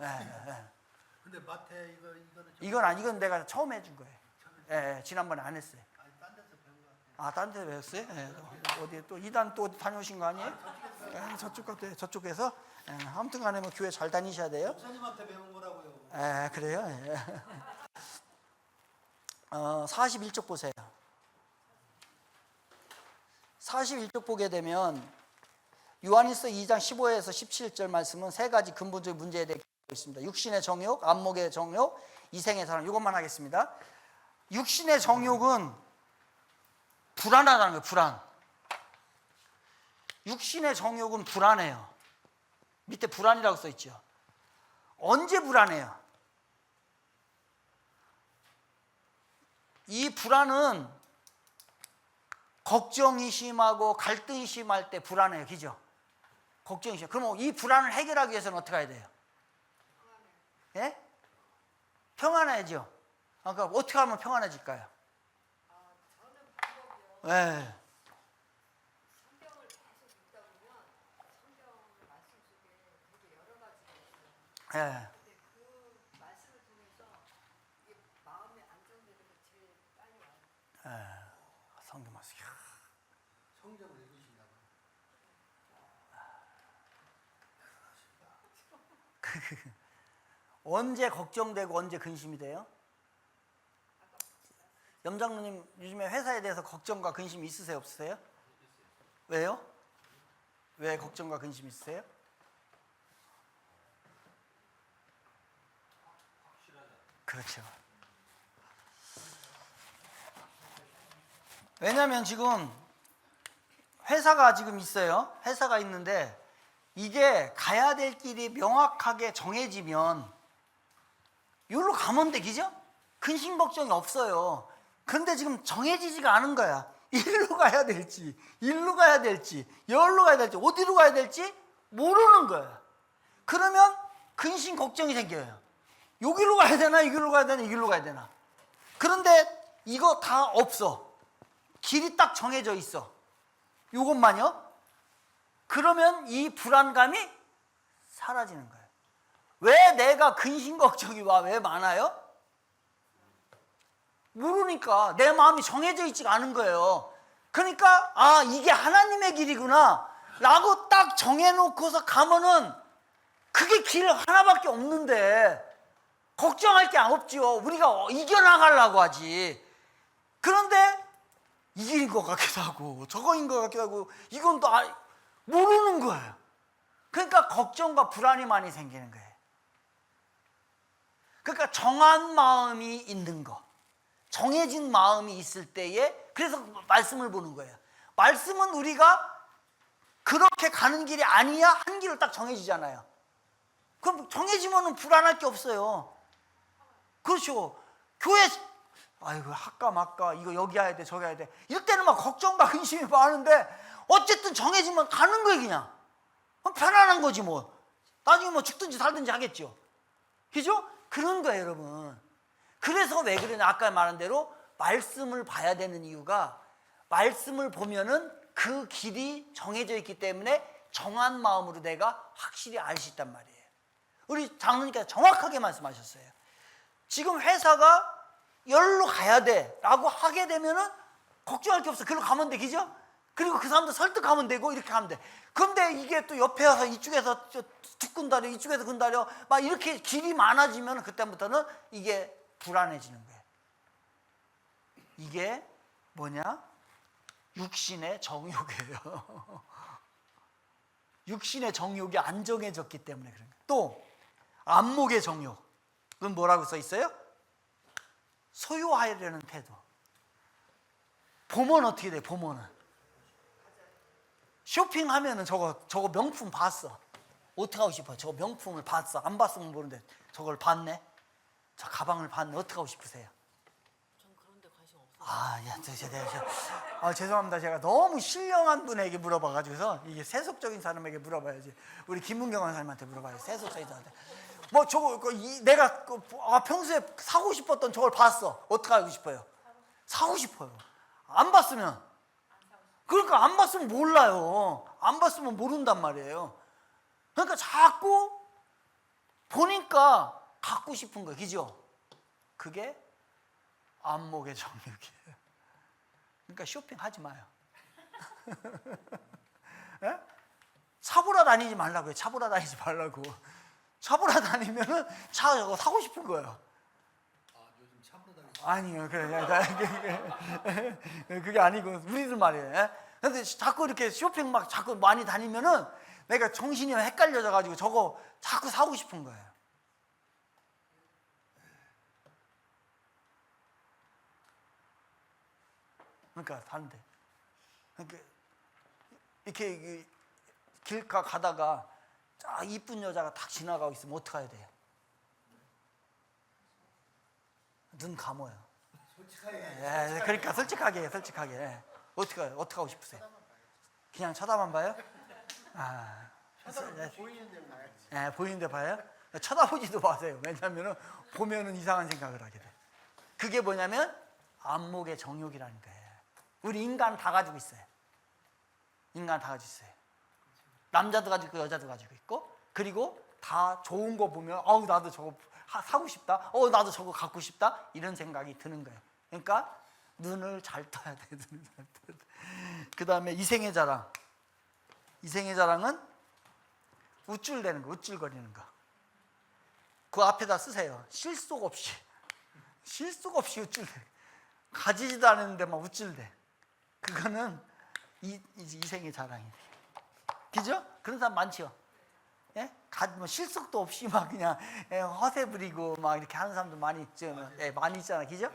근데 마태 이건 내가 처음 해준 거예요. 지난번에 안 했어요. 아니 딴 데서 배운 거 같아요. 딴 데서 배웠어요? 어디 또 이단 또 어디 다녀오신 거 아니에요? 저쪽 같아요. 저쪽에서. 아무튼 간에 교회 잘 다니셔야 돼요. 목사님한테 배운 거라고요. 그래요? 41쪽 보세요. 41쪽 보게 되면 요한일서 2장 15에서 17절 말씀은 세 가지 근본적인 문제에 대해 기록하고 있습니다. 육신의 정욕, 안목의 정욕, 이생의 사랑. 이것만 하겠습니다. 육신의 정욕은 불안하다는 거예요. 불안. 육신의 정욕은 불안해요. 밑에 불안이라고 써 있죠. 언제 불안해요? 이 불안은 걱정이 심하고 갈등이 심할 때 불안해요. 그죠? 걱정이 심해요. 그럼 이 불안을 해결하기 위해서는 어떻게 해야 돼요? 예? 평안해야죠. 그러니까 어떻게 하면 평안해질까요? 예. 근데 그 말씀을 통해서 이게 마음이 안정되는 게 제일 빨리 와요. 예. 성경 말씀. 이야. 성경을 읽으신다고. 언제 걱정되고 언제 근심이 돼요? 염장로님 요즘에 회사에 대해서 걱정과 근심이 있으세요, 없으세요? 왜요? 왜 걱정과 근심이 있으세요? 그렇죠. 왜냐하면 지금 회사가 지금 있어요. 회사가 있는데 이게 가야 될 길이 명확하게 정해지면 여기로 가면 돼, 그죠? 근심 걱정이 없어요. 그런데 지금 정해지지가 않은 거야. 일로 가야 될지, 일로 가야 될지, 여기로 가야 될지, 어디로 가야 될지 모르는 거야. 그러면 근심 걱정이 생겨요. 여기로 가야 되나, 여기로 가야 되나, 여기로 가야 되나. 그런데 이거 다 없어. 길이 딱 정해져 있어. 이것만요. 그러면 이 불안감이 사라지는 거예요. 왜 내가 근심 걱정이 왜 많아요? 모르니까 내 마음이 정해져 있지가 않은 거예요. 그러니까 아, 이게 하나님의 길이구나 라고 딱 정해놓고서 가면은 그게 길 하나밖에 없는데 걱정할 게 없죠. 우리가 이겨나가려고 하지. 그런데 이 길인 것 같기도 하고 저거인 것 같기도 하고 이건 또 모르는 거예요. 그러니까 걱정과 불안이 많이 생기는 거예요. 그러니까 정한 마음이 있는 거, 정해진 마음이 있을 때에 그래서 말씀을 보는 거예요. 말씀은 우리가 그렇게 가는 길이 아니야 한 길을 딱 정해지잖아요. 그럼 정해지면 불안할 게 없어요. 그렇죠. 교회 아이고 할까 말까 이거 여기 해야 돼 저기 해야 돼 이럴 때는 막 걱정과 근심이 많은데 어쨌든 정해지면 가는 거예요. 그냥 편안한 거지 뭐. 나중에 뭐 죽든지 살든지 하겠죠. 그죠? 그런 거예요 여러분. 그래서 왜 그러냐, 아까 말한 대로 말씀을 봐야 되는 이유가 말씀을 보면은 그 길이 정해져 있기 때문에 정한 마음으로 내가 확실히 알 수 있단 말이에요. 우리 장로님께서 정확하게 말씀하셨어요. 지금 회사가 여기로 가야 돼 라고 하게 되면은 걱정할 게 없어. 그리로 가면 돼, 그죠? 그리고 그 사람도 설득하면 되고 이렇게 하면 돼. 그런데 이게 또 옆에 와서 이쪽에서 툭 군다려 이쪽에서 군다려 막 이렇게 길이 많아지면 그때부터는 이게 불안해지는 거예요. 이게 뭐냐? 육신의 정욕이에요. 육신의 정욕이 안 정해졌기 때문에 그런 거예요. 또 안목의 정욕. 그건 뭐라고 써 있어요? 소유하려는 태도. 보면 어떻게 돼? 보면은 쇼핑하면은 저거 명품 봤어. 어떻게 하고 싶어? 저거 명품을 봤어. 안 봤으면 모르는데 저걸 봤네. 저 가방을 봤네. 어떻게 하고 싶으세요? 전 그런 데 관심 없어요. 죄송합니다. 제가 너무 신령한 분에게 물어봐가지고서 이게 세속적인 사람에게 물어봐야지. 우리 김문경 원사님한테 물어봐요. 세속적인 사람한테. 뭐 저거 내가 평소에 사고 싶었던 저걸 봤어. 어떻게 하고 싶어요? 사고 싶어요. 안 봤으면 그러니까 안 봤으면 몰라요. 안 봤으면 모른단 말이에요. 그러니까 자꾸 보니까 갖고 싶은 거예요. 그죠? 그게 안목의 정욕이에요. 그러니까 쇼핑하지 마요. 예? 차보라 다니지 말라고요. 차보라 다니지 말라고. 차보라 다니면은 차 저거 사고 싶은 거예요. 요즘 참으로 다니시. 아니요, 그게 아니고 우리들 말이에요. 근데 자꾸 이렇게 쇼핑 막 자꾸 많이 다니면은 내가 정신이 헷갈려져 가지고 저거 자꾸 사고 싶은 거예요. 그러니까 다른데, 그러니까 이렇게 길가 가다가 이쁜 여자가 딱 지나가고 있으면 어떻게 해야 돼요? 눈 감아요. 솔직하게. 그러니까 솔직하게. 어떻게 하고 싶으세요? 그냥 쳐다만 봐요? 보이는 데 봐야지. 보이는 데 봐요? 쳐다보지도 마세요. 왜냐하면 보면은 이상한 생각을 하게 돼. 그게 뭐냐면 안목의 정욕이라는 거예요. 우리 인간 다 가지고 있어요. 인간 다 가지고 있어요. 남자도 가지고 있고 여자도 가지고 있고 그리고 다 좋은 거 보면 어우 나도 저거 사고 싶다. 나도 저거 갖고 싶다. 이런 생각이 드는 거예요. 그러니까 눈을 잘 떠야 돼. 눈을 잘 떠야 돼. 그다음에 이생의 자랑. 이생의 자랑은 우쭐대는 거, 우쭐거리는 거. 그 앞에다 쓰세요. 실속 없이 우쭐대. 가지지도 않았는데 막 우쭐대. 그거는 이생의 자랑이에요. 그죠? 그런 사람 많죠. 예? 뭐 실속도 없이 막 그냥 허세 부리고 막 이렇게 하는 사람도 많이 있죠. 많이 있잖아, 그죠?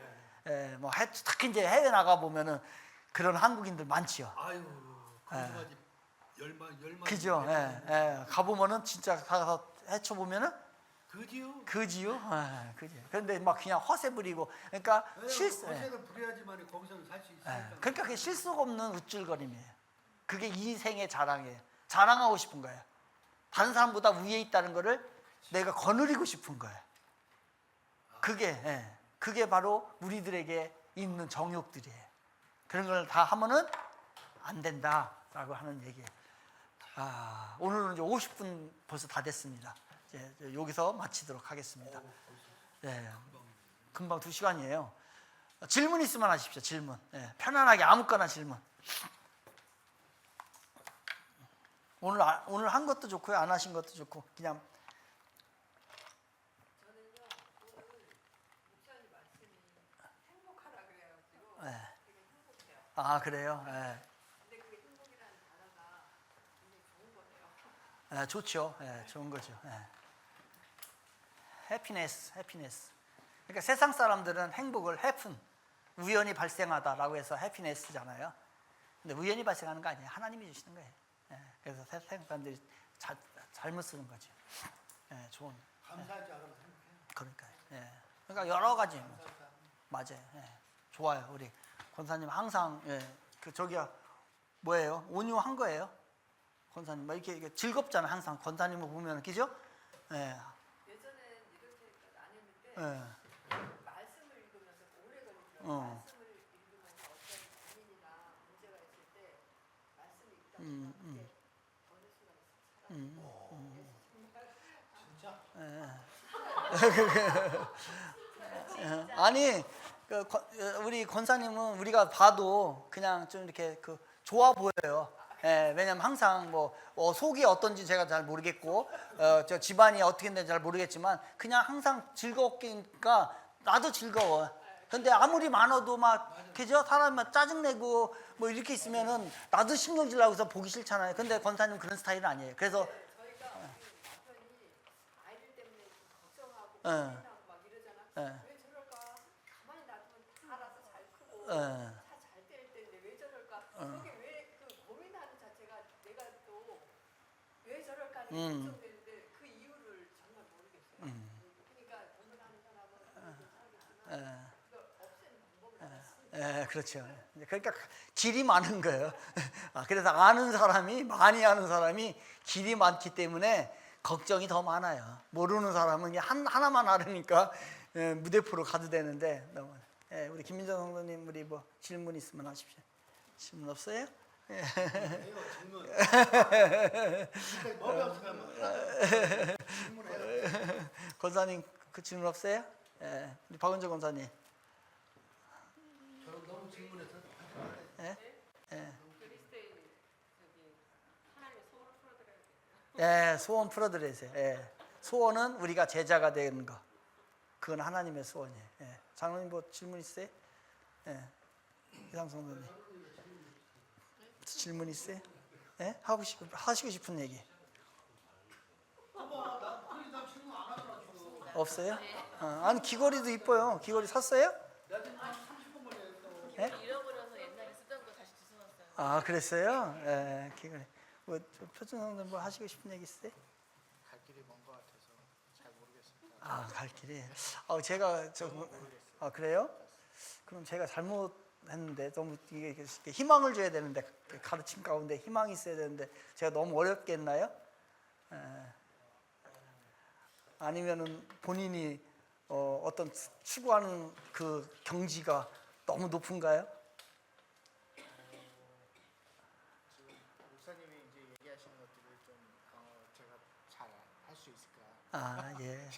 뭐 특히 이제 해외 나가 보면은 그런 한국인들 많지요. 아유, 그거까지 열만. 그죠? 가 보면은 진짜 가서 헤쳐 보면은 그지요. 그지요. 그지. 그런데 막 그냥 허세 부리고, 그러니까 허세를 부려야지만 거기서는 살 수 있으니까. 그러니까 그게 실속 없는 우쭐거림이에요. 그게 인생의 자랑이에요. 자랑하고 싶은 거예요. 다른 사람보다 위에 있다는 거를 내가 거느리고 싶은 거예요. 그게 바로 우리들에게 있는 정욕들이에요. 그런 걸 다 하면은 안 된다라고 하는 얘기예요. 오늘은 이제 50분 벌써 다 됐습니다. 이제 여기서 마치도록 하겠습니다. 금방 2시간이에요. 질문 있으면 하십시오. 질문. 편안하게 아무거나 질문. 오늘 한 것도 좋고요, 안 하신 것도 좋고 그냥. 저는요 오늘 목사님 말씀이 행복하라 그래가지고 네. 되게 행복해요. 그래요? 근데 그게 행복이라는 단어가 굉장히 좋은 거네요. 좋죠. 좋은 거죠. 해피네스. 그러니까 세상 사람들은 행복을 해픈, 우연히 발생하다라고 해서 해피네스잖아요. 근데 우연히 발생하는 거 아니에요. 하나님이 주시는 거예요. 그래서 세상 사람들이 잘못 쓰는 거죠. 좋은. 감사하지 않으면 행복해요. 그러니까요. 그러니까 여러 가지. 맞아요. 좋아요. 우리 권사님 항상 저기야 뭐예요? 온유한 거예요. 권사님 막 이렇게 즐겁잖아. 항상 권사님을 보면, 그죠? 예전엔 이렇게까지 안 했는데 말씀을 읽으면서 오래 걸리더라고요. 말씀을 읽으면서 어떤 고민이나 문제가 있을 때 말씀을 읽다 보면 그게 어느 순간 진짜? 아니 우리 권사님은 우리가 봐도 그냥 좀 이렇게 좋아 보여요. 왜냐면 항상 속이 어떤지 제가 잘 모르겠고 저 집안이 어떻게 되는지 잘 모르겠지만 그냥 항상 즐겁니까 나도 즐거워. 근데 아무리 많아도 막 그죠? 사람이 막 짜증내고 뭐 이렇게 있으면은 나도 신경질 나고 해서 보기 싫잖아요. 근데 권사님 그런 스타일은 아니에요. 그래서 저희가 남편이 아이들 때문에 걱정하고 고민하고 막 이러잖아. 왜 저럴까? 가만히 놔두면 다 알아서 잘 크고 다 잘 될 텐데 왜 저럴까? 그게 왜 그 고민하는 자체가 내가 또 왜 저럴까 하는 걱정되는데 그 이유를 정말 모르겠어요. 그러니까 고민하는 사람은 괜찮겠지만 그걸 없애는 방법을 알았어요. 그렇죠. 그러니까 길이 많은 거예요. 그래서 많이 아는 사람이 길이 많기 때문에 걱정이 더 많아요. 모르는 사람은 그냥 하나만 알으니까 무대포로 가도 되는데 너무. 우리 김민정 성도님 우리 뭐 질문 있으면 하십시오. 질문 없어요? 이거 질문. 머리 없으면 질문해요. 권사님 그 질문 없어요? 우리 박은정 권사님. 저는 너무 질문해서 그리스도인 하나님의 소원을 풀어드려야 돼요. 소원 풀어드리세요. 소원은 우리가 제자가 되는 거. 그건 하나님의 소원이에요. 장로님 뭐 질문 있어요? 이상 성도님 질문 있어요? 하시고 싶은 얘기 없어요? 아니 귀걸이도 이뻐요. 귀걸이 샀어요? 잃어버려서 옛날에 쓰던 거 다시 주워놨어요. 그랬어요? 귀걸이. 뭐 표준 성도님 뭐 하시고 싶은 얘기 있어요? 갈 길이 먼 것 같아서 잘 모르겠습니다. 갈 길이. 제가 그래요? 그럼 제가 잘못했는데 너무 이게 희망을 줘야 되는데 가르침 가운데 희망이 있어야 되는데 제가 너무 어렵게 했나요? 아니면은 본인이 어떤 추구하는 그 경지가 너무 높은가요? 목사님이 이제 얘기하시는 것들을 좀 제가 잘 할 수 있을까 아, 예.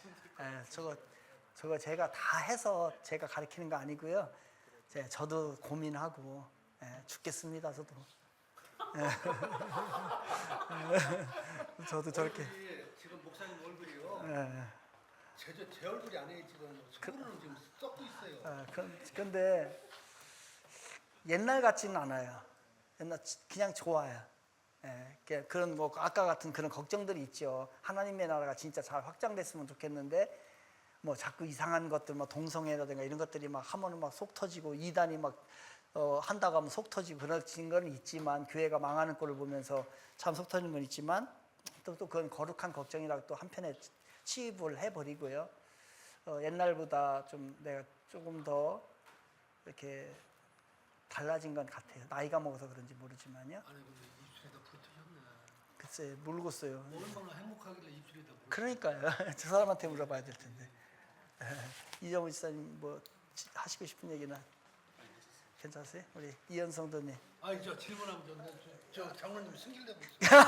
저거 제가 다 해서 제가 가르치는 거 아니고요. 저도 고민하고 죽겠습니다. 저도. 저도 저렇게. 얼굴이 지금 목사님 얼굴이요. 제 얼굴이 아니에요. 지금 속으로는 지금 썩고 있어요. 근데 옛날 같지는 않아요. 옛날 그냥 좋아요. 그런 뭐 아까 같은 그런 걱정들이 있죠. 하나님의 나라가 진짜 잘 확장됐으면 좋겠는데 뭐 자꾸 이상한 것들, 뭐 동성애라든가 이런 것들이 막 하면은 막 속 터지고 이단이 막 한다고 하면 속 터지고 그런 건 있지만 교회가 망하는 꼴을 보면서 참 속 터지는 건 있지만 또 그건 거룩한 걱정이라고 또 한편에 치입을 해버리고요. 옛날보다 좀 내가 조금 더 이렇게 달라진 건 같아요. 나이가 먹어서 그런지 모르지만요. 아니 근데 입술에다 붙으셨네. 글쎄 모르겠어요. 얼마나 행복하길래 입술에다 붙. 그러니까요. 저 사람한테 물어봐야 될 텐데. 이정우 지사님 뭐 하시고 싶은 얘기나 괜찮으세요? 우리 이현성도님. 아니 저 질문하면 저 장로님 승질내고 있어요.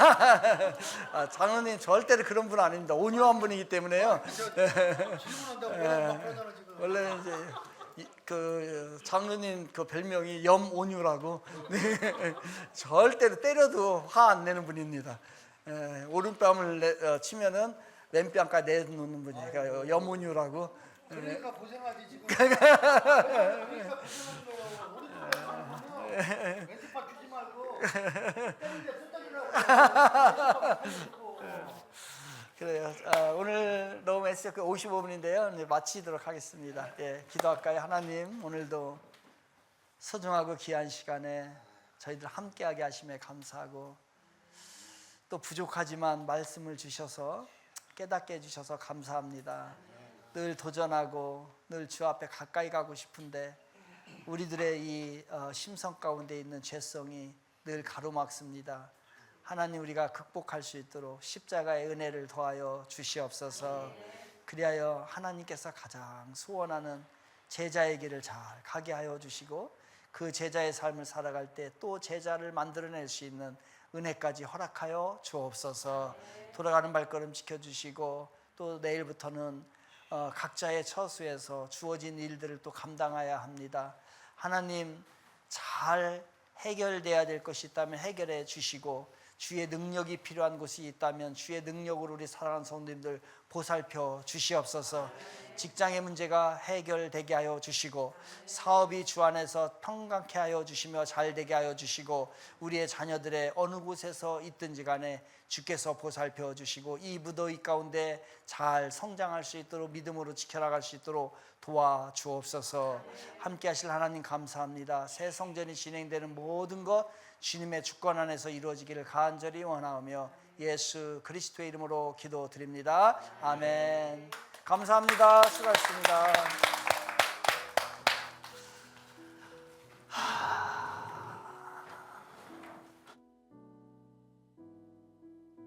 아, 장로님 절대로 그런 분 아닙니다. 온유한 분이기 때문에요. 질문한다고 막 그러잖아 지금. 원래는 이제 그 장로님 그 별명이 염온유라고. 네. 절대로 때려도 화 안 내는 분입니다. 오른뺨을 치면은 왼뺨까지 내놓는 분이에요. 그러니까 염온유라고. 그러니까 고생하지 지금. 그러니까 고생하는 거예요. 오른쪽에 왼쪽만 주지 말고 때리는데 쏟아지라고. 그래요. 오늘 너무 애쓰셨고 55분인데요. 이제 마치도록 하겠습니다. 기도할까요? 하나님, 오늘도 소중하고 귀한 시간에 저희들 함께하게 하심에 감사하고 또 부족하지만 말씀을 주셔서 깨닫게 해주셔서 감사합니다. 늘 도전하고 늘 주 앞에 가까이 가고 싶은데 우리들의 이 심성 가운데 있는 죄성이 늘 가로막습니다. 하나님, 우리가 극복할 수 있도록 십자가의 은혜를 더하여 주시옵소서. 그리하여 하나님께서 가장 소원하는 제자의 길을 잘 가게 하여 주시고 그 제자의 삶을 살아갈 때 또 제자를 만들어낼 수 있는 은혜까지 허락하여 주옵소서. 돌아가는 발걸음 지켜주시고 또 내일부터는 각자의 처수에서 주어진 일들을 또 감당해야 합니다. 하나님, 잘 해결돼야 될 것이 있다면 해결해 주시고 주의 능력이 필요한 곳이 있다면 주의 능력으로 우리 사랑하는 성도님들 보살펴 주시옵소서. 직장의 문제가 해결되게 하여 주시고 사업이 주 안에서 평강케 하여 주시며 잘 되게 하여 주시고 우리의 자녀들의 어느 곳에서 있든지 간에 주께서 보살펴 주시고 이 무더위 가운데 잘 성장할 수 있도록 믿음으로 지켜나갈 수 있도록 도와주옵소서. 함께 하실 하나님 감사합니다. 새 성전이 진행되는 모든 것 주님의 주권 안에서 이루어지기를 간절히 원하오며 예수 그리스도의 이름으로 기도드립니다. 아멘. 감사합니다. 수고하셨습니다.